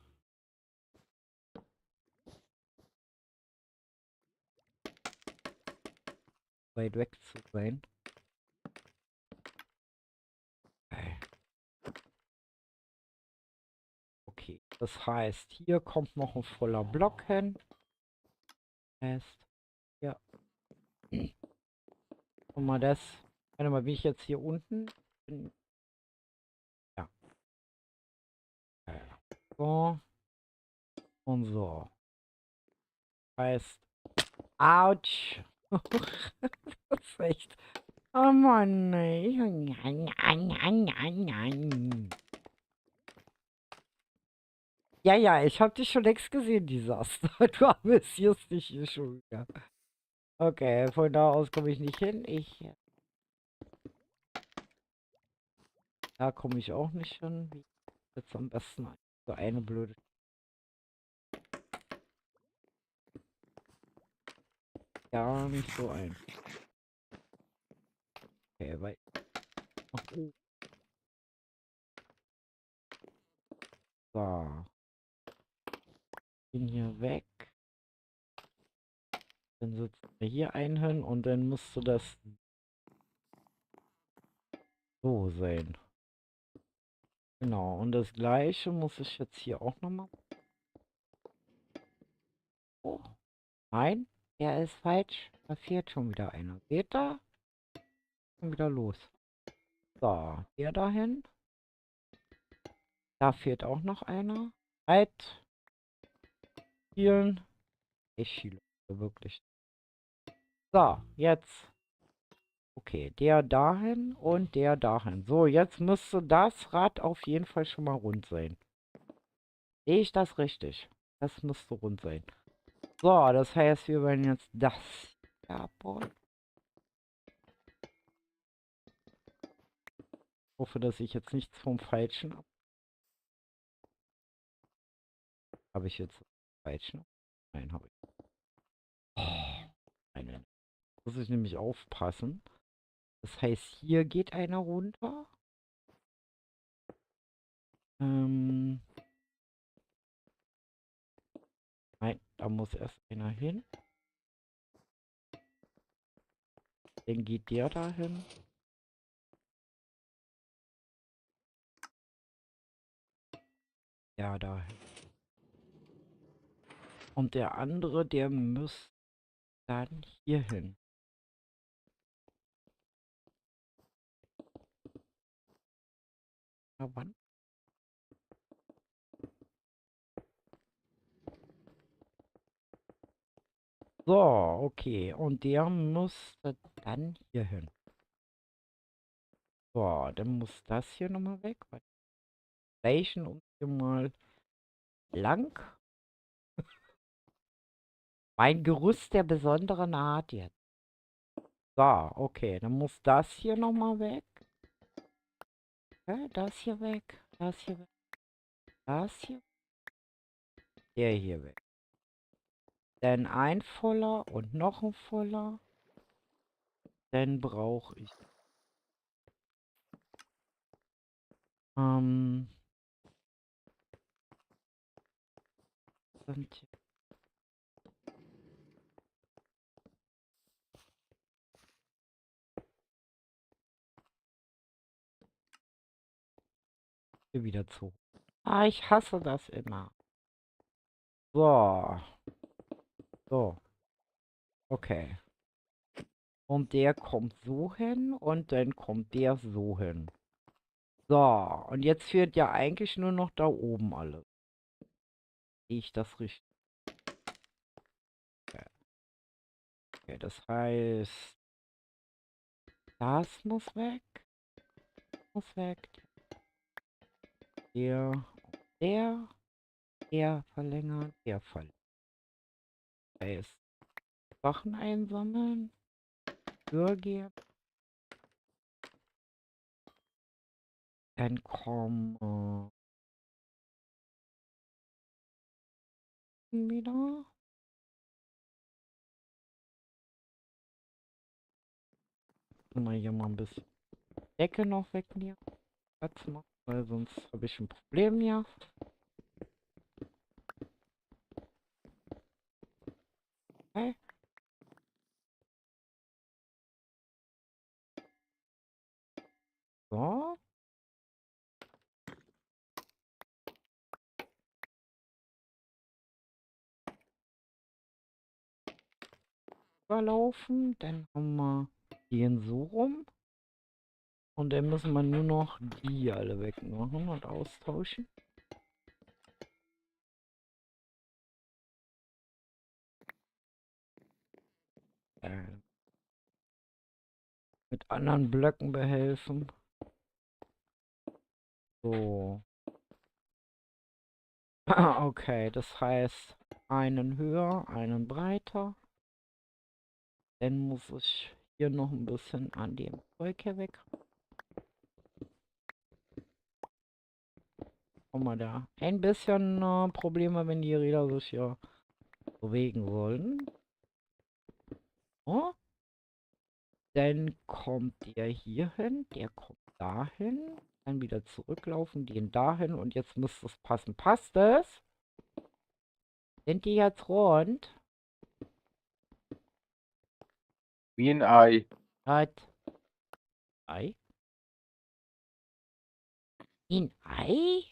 Weit weg zu sein. Okay, das heißt, hier kommt noch ein voller Block hin. Heißt, ja. Und mal das. Warte mal, wie ich jetzt hier unten bin. Ja. So. Und so. Heißt, ouch. Das ist echt. Oh Mann, ey. Ja, ja, ich hab dich schon längst gesehen, Desaster. Du amüsierst dich hier schon wieder. Okay, von da aus komme ich nicht hin. Da komme ich auch nicht hin. Wie jetzt am besten so eine blöde. Gar nicht so ein. Okay, weil noch Oh. So. Den hier weg. Dann setzt er hier einen hin und dann müsste das so sein. Genau, und das gleiche muss ich jetzt hier auch nochmal. Oh. Nein, der ist falsch. Da fehlt schon wieder einer. Seht ihr? Schon wieder los. So, der dahin. Da fehlt auch noch einer. Halt. Spielen. Ich schiele wirklich. So, jetzt. Okay, der dahin und der dahin. So, jetzt müsste das Rad auf jeden Fall schon mal rund sein. Sehe ich das richtig? Das müsste rund sein. So, das heißt, wir werden jetzt das hier abbauen. Ich hoffe, dass ich jetzt nichts vom Falschen ab. Habe ich jetzt Falschen? Nein, habe ich. Oh, nein. Muss ich nämlich aufpassen. Das heißt, hier geht einer runter. Nein, da muss erst einer hin. Dann geht der dahin. Ja, dahin. Und der andere, der muss dann hier hin. Na wann? So, okay. Und der muss dann hier hin. So, dann muss das hier nochmal weg. Gleichen uns hier mal lang. Mein Gerüst der besonderen Art jetzt. So, okay. Dann muss das hier nochmal weg. Okay, das hier weg. Das hier weg. Das hier. Der hier weg. Dann ein voller und noch ein voller. Dann brauche ich sind hier wieder zu. Ah, ich hasse das immer. So. So. Okay. Und der kommt so hin und dann kommt der so hin. So, und jetzt fehlt ja eigentlich nur noch da oben alles. Sehe ich das richtig? Okay. Okay, das heißt, das muss weg. Muss weg. Der, der verlängert, der verlängert. Heißt, Sachen einsammeln. Bürger. Dann kommen wieder. Mal hier mal ein bisschen Decke noch wegnehmen. Platz machen, weil sonst habe ich ein Problem hier. Okay. So. Überlaufen. Dann haben wir den so rum. Und dann müssen wir nur noch die alle wegmachen und austauschen. Mit anderen Blöcken behelfen. So. Okay, das heißt einen höher, einen breiter. Dann muss ich hier noch ein bisschen an dem Zeug hier weg. Guck mal da. Ein bisschen Probleme, wenn die Räder sich hier bewegen wollen. Oh. Dann kommt der hier hin, der kommt dahin. Dann wieder zurücklaufen, den dahin und jetzt muss das passen. Passt es? Sind die jetzt rund? Wie ein Ei. Halt. Ei? Wie ein Ei?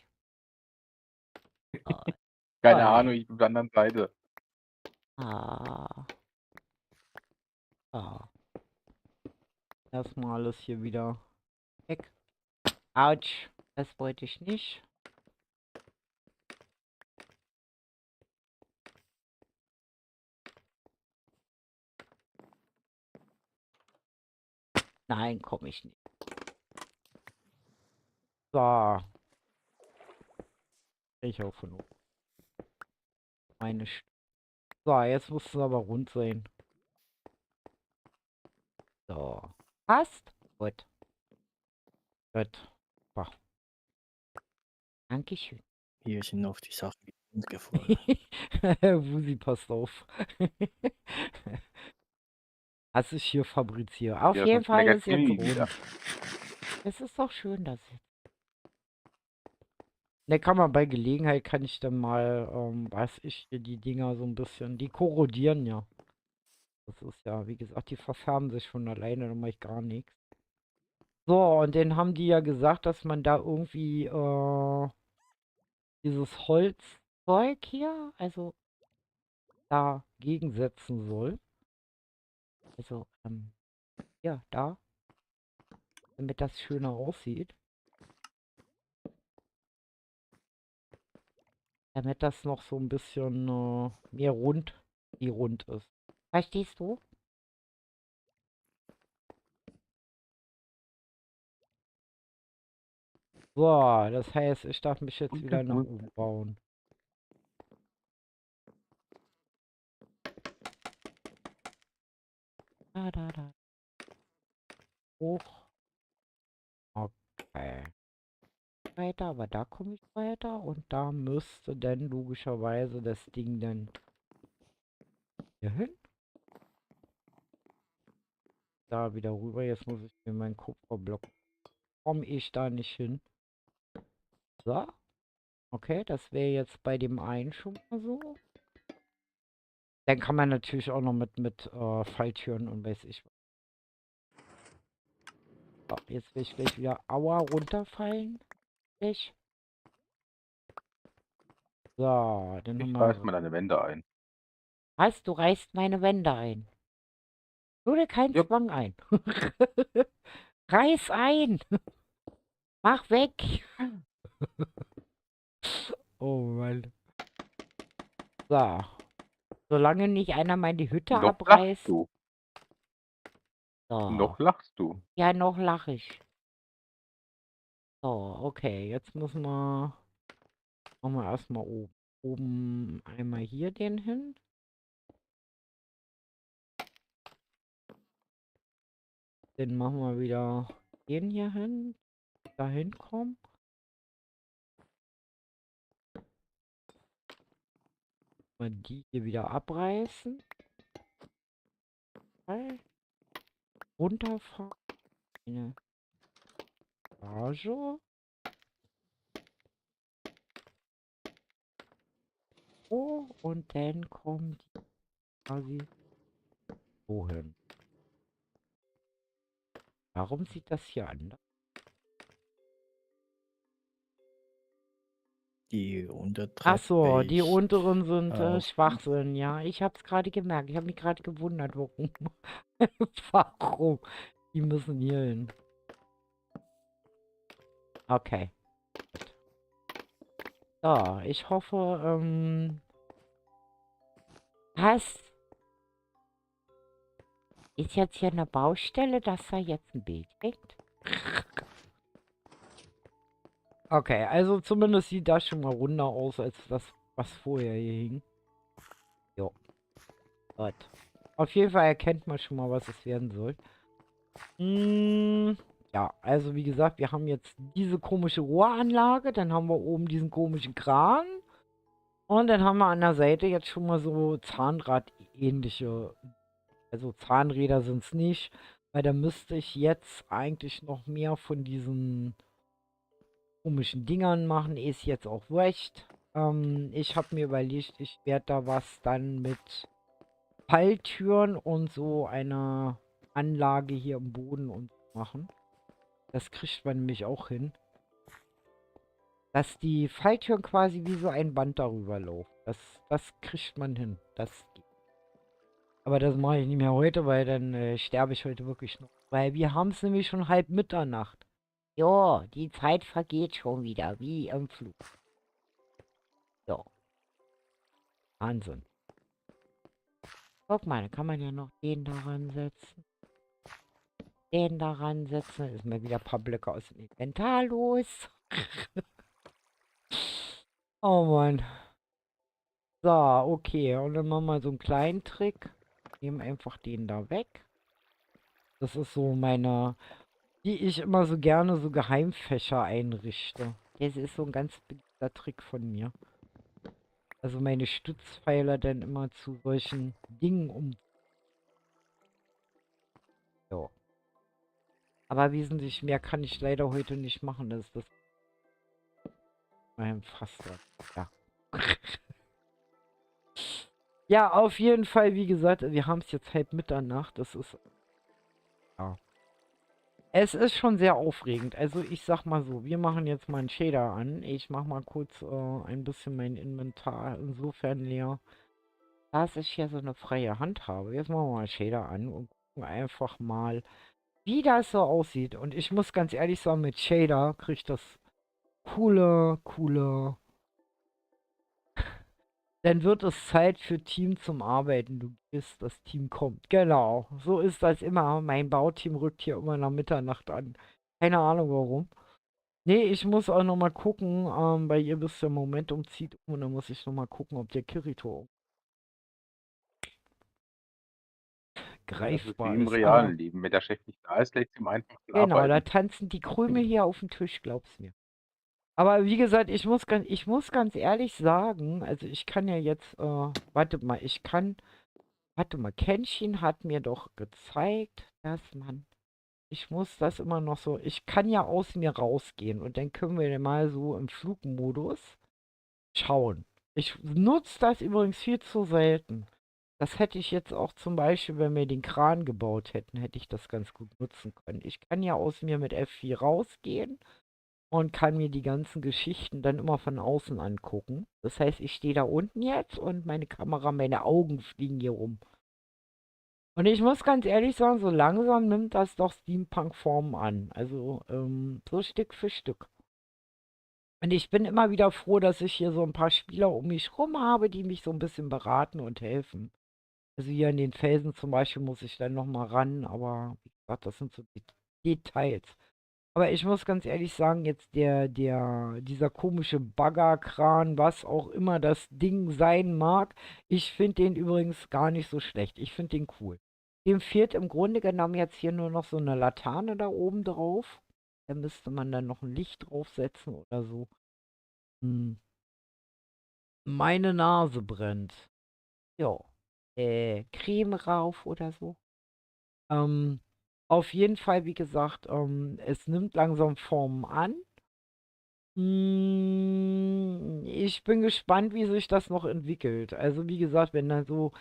Oh, Keine Ei. Ahnung, ich bin auf der anderen Seite. Ah. Ah. Erstmal alles hier wieder weg. Autsch. Das wollte ich nicht. Nein, komme ich nicht. So. Ich auch von oben. Meine So, jetzt muss es aber rund sein. So. Passt? Gut. Gut. So. Dankeschön. Hier sind noch die Sachen gefallen. Wusi, passt auf. Das ist hier fabriziert. Auf Ja, jeden sonst Fall meckert ist jetzt Tilly wieder. rund. Es ist doch schön, dass jetzt. Ne, kann man bei Gelegenheit, kann ich dann mal, weiß ich, die Dinger so ein bisschen, die korrodieren ja. Das ist ja, wie gesagt, die verfärben sich von alleine, da mache ich gar nichts. So, und dann haben die ja gesagt, dass man da irgendwie, dieses Holzzeug hier, also dagegen setzen soll. Also, ja, da, damit das schöner aussieht. Damit das noch so ein bisschen mehr rund, wie rund ist. Verstehst du? So, das heißt, ich darf mich jetzt wieder nach oben bauen. Da. Hoch. Okay. Weiter, aber da komme ich weiter und da müsste dann logischerweise das Ding dann hier hin. Da wieder rüber. Jetzt muss ich mir meinen Kupferblock. Komme ich da nicht hin? So. Okay, das wäre jetzt bei dem einen schon mal so. Dann kann man natürlich auch noch mit Falltüren und weiß ich was. So, jetzt will ich gleich wieder Aua runterfallen. Ich. So, dann Ich haben reiß wir. mal deine Wände ein. Was? Du reißt meine Wände ein. Lade keinen Jupp. Zwang ein. Reiß ein! Mach weg! Oh Mann. So. Solange nicht einer meine Hütte Noch lachst abreißt. du. So. Noch lachst du. Ja, noch lach ich. So, okay. Jetzt müssen wir. Machen wir erstmal oben. Oben einmal hier den hin. Dann machen wir wieder den hier hin. Dahin kommen. Mal die hier wieder abreißen. Runterfahren. Eine Garage. Oh, und dann kommen die quasi so hin. Warum sieht das hier anders? Die Untertreppe Ach so, die ist unteren sind auch Schwachsinn, ja. Ich habe es gerade gemerkt. Ich habe mich gerade gewundert, warum. Warum? Die müssen hier hin. Okay. So, ich hoffe, was? Ist jetzt hier eine Baustelle, dass da jetzt ein Bild hängt? Okay, also zumindest sieht das schon mal runder aus, als das, was vorher hier hing. Jo. Gut. Auf jeden Fall erkennt man schon mal, was es werden soll. Ja, also wie gesagt, wir haben jetzt diese komische Rohranlage, dann haben wir oben diesen komischen Kran und dann haben wir an der Seite jetzt schon mal so Zahnrad-ähnliche, also Zahnräder sind es nicht, Weil da müsste ich jetzt eigentlich noch mehr von diesen komischen Dingern machen. Ist jetzt auch wurscht. Ich habe mir überlegt, ich werde da was dann mit Falltüren und so eine Anlage hier im Boden und so machen. Das kriegt man nämlich auch hin. Dass die Falltüren quasi wie so ein Band darüber laufen. Das kriegt man hin. Das geht. Aber das mache ich nicht mehr heute, weil dann sterbe ich heute wirklich noch. Weil wir haben es nämlich schon halb Mitternacht. Jo, die Zeit vergeht schon wieder, wie im Flug. So, Wahnsinn. Guck mal, da kann man ja noch den daran setzen. Den daran setzen. Ist mir wieder ein paar Blöcke aus dem Inventar los. Oh Mann. So, okay. Und dann machen wir so einen kleinen Trick. Nehmen einfach den da weg. Das ist so meine, die ich immer so gerne so Geheimfächer einrichte. Das ist so ein ganz beliebter Trick von mir. Also meine Stützpfeiler dann immer zu solchen Dingen um. So. Aber wesentlich mehr kann ich leider heute nicht machen. Das ist das. Mein Faster. Ja. Ja, auf jeden Fall, wie gesagt, wir haben es jetzt halb Mitternacht. Das ist. Ja. Es ist schon sehr aufregend. Also ich sag mal so, wir machen jetzt mal einen Shader an. Ich mach mal kurz ein bisschen mein Inventar insofern leer, dass ich hier so eine freie Hand habe. Jetzt machen wir mal Shader an und gucken einfach mal, wie das so aussieht. Und ich muss ganz ehrlich sagen, mit Shader kriege ich das coole. Dann wird es Zeit für Team zum Arbeiten. Du gehst, das Team kommt. Genau, so ist das immer. Mein Bauteam rückt hier immer nach Mitternacht an. Keine Ahnung warum. Nee, ich muss auch noch mal gucken, weil ihr wisst ja, Momentum zieht um und dann muss ich noch mal gucken, ob der Kirito Das ist greifbar wie im ist. Aber realen Leben. Wenn der Chef nicht da ist, lässt ihm einfach viel genau, da arbeiten. tanzen die Krümel hier auf dem Tisch, glaub's mir. Aber wie gesagt, ich muss ganz ehrlich sagen, also ich kann ja jetzt, warte mal, warte mal, Kenshin hat mir doch gezeigt, dass man, ich muss das immer noch so, ich kann ja aus mir rausgehen und dann können wir mal so im Flugmodus schauen. Ich nutze das übrigens viel zu selten. Das hätte ich jetzt auch zum Beispiel, wenn wir den Kran gebaut hätten, hätte ich das ganz gut nutzen können. Ich kann ja aus mir mit F4 rausgehen und kann mir die ganzen Geschichten dann immer von außen angucken. Das heißt, ich stehe da unten jetzt und meine Kamera, meine Augen fliegen hier rum. Und ich muss ganz ehrlich sagen, so langsam nimmt das doch Steampunk-Formen an. Also so Stück für Stück. Und ich bin immer wieder froh, dass ich hier so ein paar Spieler um mich rum habe, die mich so ein bisschen beraten und helfen. Also hier an den Felsen zum Beispiel muss ich dann noch mal ran, aber wie gesagt, das sind so Details. Aber ich muss ganz ehrlich sagen, jetzt dieser komische Baggerkran, was auch immer das Ding sein mag, ich finde den übrigens gar nicht so schlecht. Ich finde den cool. Dem fehlt im Grunde genommen jetzt hier nur noch so eine Laterne da oben drauf. Da müsste man dann noch ein Licht draufsetzen oder so. Hm. Meine Nase brennt. Ja. Creme rauf oder so. Ähm, auf jeden Fall, wie gesagt, es nimmt langsam Formen an. Ich bin gespannt, wie sich das noch entwickelt. Also wie gesagt, wenn da so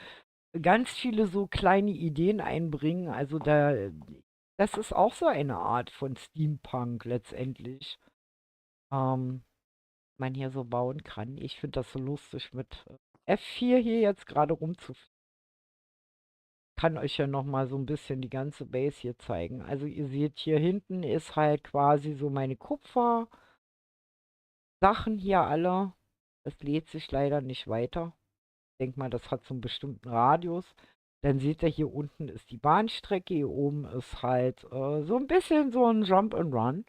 ganz viele so kleine Ideen einbringen, also das ist auch so eine Art von Steampunk letztendlich, man hier so bauen kann. Ich finde das so lustig mit F4 hier jetzt gerade rumzufahren. Kann euch ja noch mal so ein bisschen die ganze Base hier zeigen. Also ihr seht, hier hinten ist halt quasi so meine Kupfer-Sachen hier alle. Das lädt sich leider nicht weiter. Ich denke mal, das hat so einen bestimmten Radius. Dann seht ihr, hier unten ist die Bahnstrecke. Hier oben ist halt so ein bisschen so ein Jump and Run.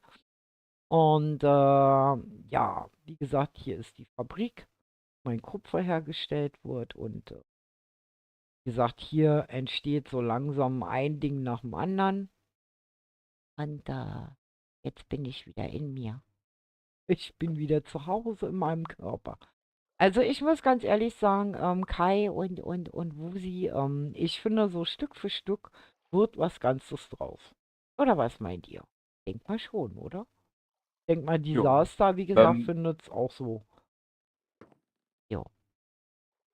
Und ja, wie gesagt, hier ist die Fabrik, wo mein Kupfer hergestellt wird. Und wie gesagt, hier entsteht so langsam ein Ding nach dem anderen. Und jetzt bin ich wieder in mir. Ich bin wieder zu Hause in meinem Körper. Also ich muss ganz ehrlich sagen, Kai und Wusi, ich finde so Stück für Stück wird was Ganzes draus. Oder was meint ihr? Denk mal schon, oder? Denk mal, die Ja, Disaster, wie gesagt, dann, findet es auch so. Jo.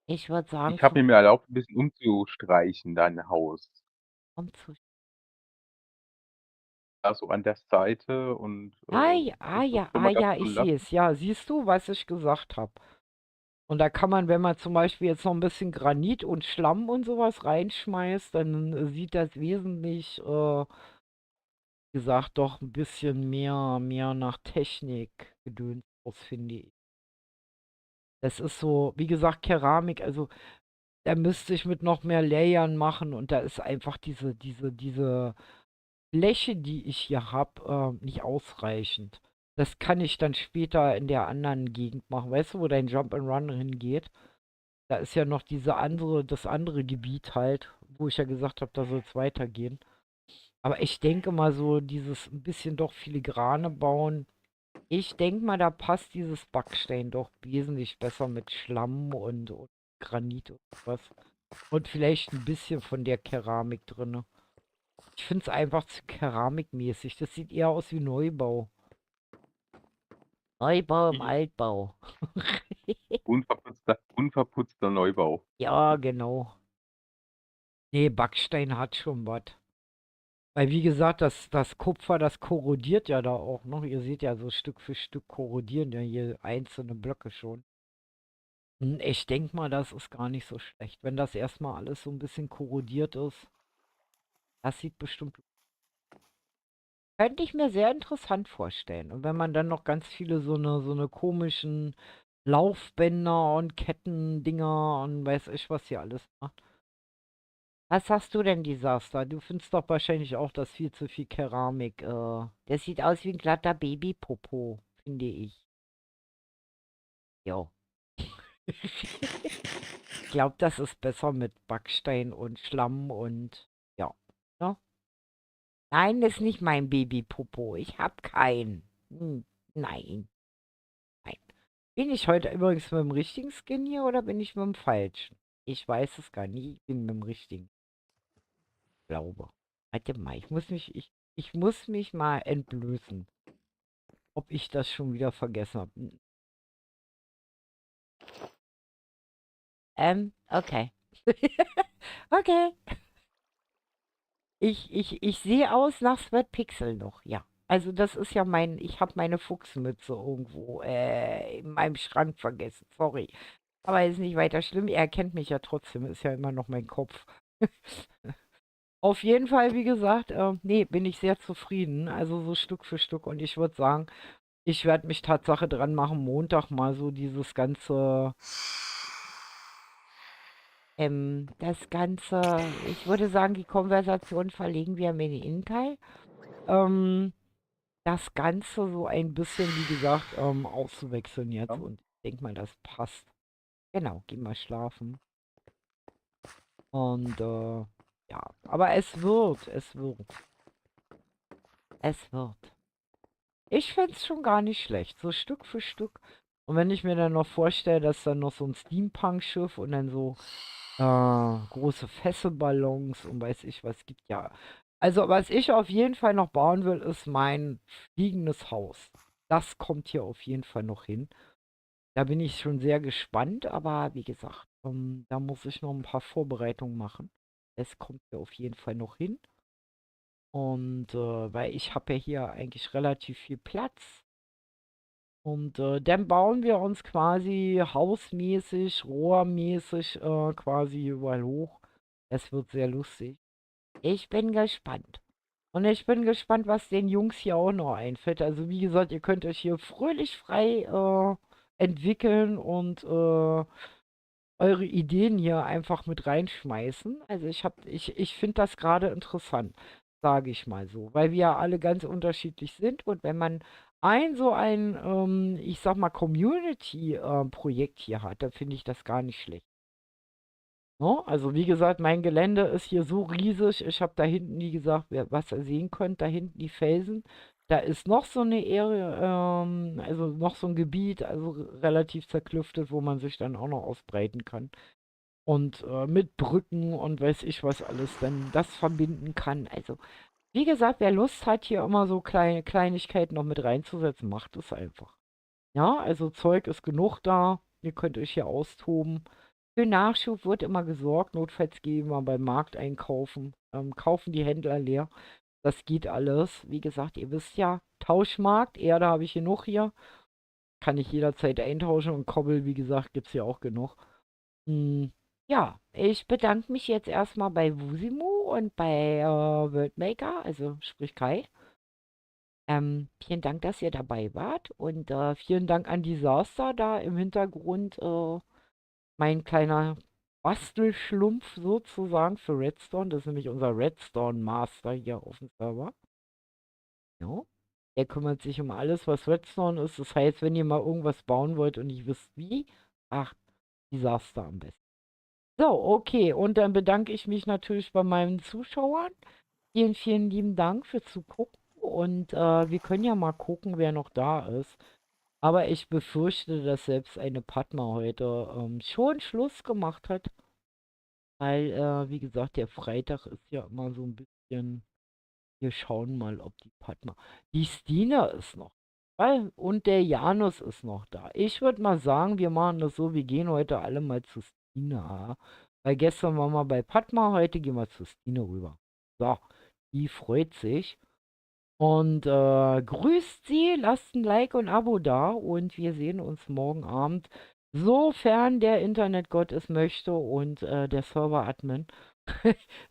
Ich würde sagen, ich habe mir erlaubt, ein bisschen umzustreichen, dein Haus. kommt zu. Da so an der Seite und das schon Ah mal ganz ja, so ich sehe lassen. es. Ja, siehst du, was ich gesagt habe? Und da kann man, wenn man zum Beispiel jetzt noch ein bisschen Granit und Schlamm und sowas reinschmeißt, dann sieht das wesentlich, wie gesagt, doch ein bisschen mehr nach Technik gedöns aus, finde ich. Das ist so, wie gesagt, Keramik, also da müsste ich mit noch mehr Layern machen und da ist einfach diese Fläche, die ich hier habe, nicht ausreichend. Das kann ich dann später in der anderen Gegend machen. Weißt du, wo dein Jump and Run hingeht? Da ist ja noch das andere Gebiet halt, wo ich ja gesagt habe, da soll es weitergehen. Aber ich denke mal so, dieses ein bisschen doch filigrane Bauen. Ich denke mal, da passt dieses Backstein doch wesentlich besser mit Schlamm und Granit und was. Und vielleicht ein bisschen von der Keramik drin. Ich finde es einfach zu keramikmäßig. Das sieht eher aus wie Neubau. Neubau im Altbau. Unverputzter Neubau. Ja, genau. Nee, Backstein hat schon was. Weil wie gesagt, das Kupfer, das korrodiert ja da auch noch. Ihr seht ja, so Stück für Stück korrodieren ja hier einzelne Blöcke schon. Ich denke mal, das ist gar nicht so schlecht. Wenn das erstmal alles so ein bisschen korrodiert ist, das sieht bestimmt. Könnte ich mir sehr interessant vorstellen. Und wenn man dann noch ganz viele so eine komischen Laufbänder und Kettendinger und weiß ich was hier alles macht. Was sagst du denn, Disaster? Du findest doch wahrscheinlich auch, dass viel zu viel Keramik. Der sieht aus wie ein glatter Babypopo, finde ich. Jo. Ich glaube, das ist besser mit Backstein und Schlamm und ja. Ne? Nein, das ist nicht mein Babypopo. Ich hab keinen. Nein, nein. Bin ich heute übrigens mit dem richtigen Skin hier oder bin ich mit dem falschen? Ich weiß es gar nicht. Ich bin mit dem richtigen, glaube. Warte mal, ich muss mich mal entblößen, ob ich das schon wieder vergessen habe. Okay. Okay. Ich sehe aus nach Sweat Pixel noch, ja. Also das ist ja ich habe meine Fuchsmütze irgendwo in meinem Schrank vergessen. Sorry. Aber ist nicht weiter schlimm. Er erkennt mich ja trotzdem. Ist ja immer noch mein Kopf. Auf jeden Fall, wie gesagt, nee, bin ich sehr zufrieden. Also so Stück für Stück. Und ich würde sagen, ich werde mich Tatsache dran machen, Montag mal so das Ganze, ich würde sagen, die Konversation verlegen wir mit den Inkai. Ähm, Das Ganze so ein bisschen, wie gesagt, auszuwechseln jetzt. Ja. Und ich denke mal, das passt. Genau, geh mal schlafen. Und ja, aber es wird. Ich fände es schon gar nicht schlecht, so Stück für Stück. Und wenn ich mir dann noch vorstelle, dass dann noch so ein Steampunk-Schiff und dann so große Fesselballons und weiß ich was gibt, ja. Also was ich auf jeden Fall noch bauen will, ist mein fliegendes Haus. Das kommt hier auf jeden Fall noch hin. Da bin ich schon sehr gespannt, aber wie gesagt, da muss ich noch ein paar Vorbereitungen machen. Es kommt hier auf jeden Fall noch hin. Und weil ich habe ja hier eigentlich relativ viel Platz. Und dann bauen wir uns quasi hausmäßig, rohrmäßig quasi überall hoch. Es wird sehr lustig. Ich bin gespannt. Und ich bin gespannt, was den Jungs hier auch noch einfällt. Also wie gesagt, ihr könnt euch hier fröhlich frei entwickeln und eure Ideen hier einfach mit reinschmeißen. Also ich finde das gerade interessant, sage ich mal so, weil wir ja alle ganz unterschiedlich sind und wenn man ich sag mal, Community-Projekt hier hat, dann finde ich das gar nicht schlecht. Ne? Also wie gesagt, mein Gelände ist hier so riesig. Ich habe da hinten, wie gesagt, was ihr sehen könnt, da hinten die Felsen. Da ist noch so eine Area, also noch so ein Gebiet, also relativ zerklüftet, wo man sich dann auch noch ausbreiten kann. und mit Brücken und weiß ich was alles dann das verbinden kann. Also, wie gesagt, wer Lust hat, hier immer so kleine Kleinigkeiten noch mit reinzusetzen, macht es einfach. Ja, also Zeug ist genug da. Ihr könnt euch hier austoben. Für Nachschub wird immer gesorgt. Notfalls gehen wir beim Markt einkaufen. Kaufen die Händler leer. Das geht alles. Wie gesagt, ihr wisst ja, Tauschmarkt. Erde habe ich genug hier. Kann ich jederzeit eintauschen. Und Kobbel, wie gesagt, gibt es hier auch genug. Hm, ja, ich bedanke mich jetzt erstmal bei Wusimu und bei Worldmaker, also sprich Kai. Vielen Dank, dass ihr dabei wart und vielen Dank an Disaster da im Hintergrund. Mein kleiner Bastelschlumpf sozusagen für Redstone. Das ist nämlich unser Redstone Master hier auf dem Server. Ja. Der kümmert sich um alles, was Redstone ist. Das heißt, wenn ihr mal irgendwas bauen wollt und nicht wisst wie, ach, Disaster am besten. So, okay. Und dann bedanke ich mich natürlich bei meinen Zuschauern. Vielen, vielen lieben Dank fürs Zugucken. Und wir können ja mal gucken, wer noch da ist. Aber ich befürchte, dass selbst eine Padma heute schon Schluss gemacht hat. Weil, wie gesagt, der Freitag ist ja immer so ein bisschen. Wir schauen mal, ob die Padma. Die Stina ist noch. Und der Janus ist noch da. Ich würde mal sagen, wir machen das so, wir gehen heute alle mal zu Stina. Weil gestern waren wir bei Padma, heute gehen wir zu Stina rüber. So, die freut sich. Und grüßt sie, lasst ein Like und Abo da und wir sehen uns morgen Abend, sofern der Internetgott es möchte und der Server-Admin.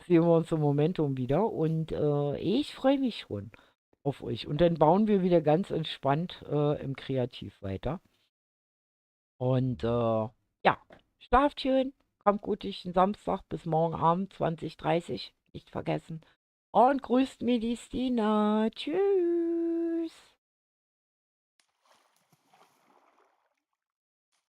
Sehen wir uns im Momentum wieder und ich freue mich schon auf euch. Und dann bauen wir wieder ganz entspannt im Kreativ weiter. Und ja, schlaft schön, kommt gut durch den Samstag bis morgen Abend 20:30, nicht vergessen. Und grüßt mir die Stina. Tschüss.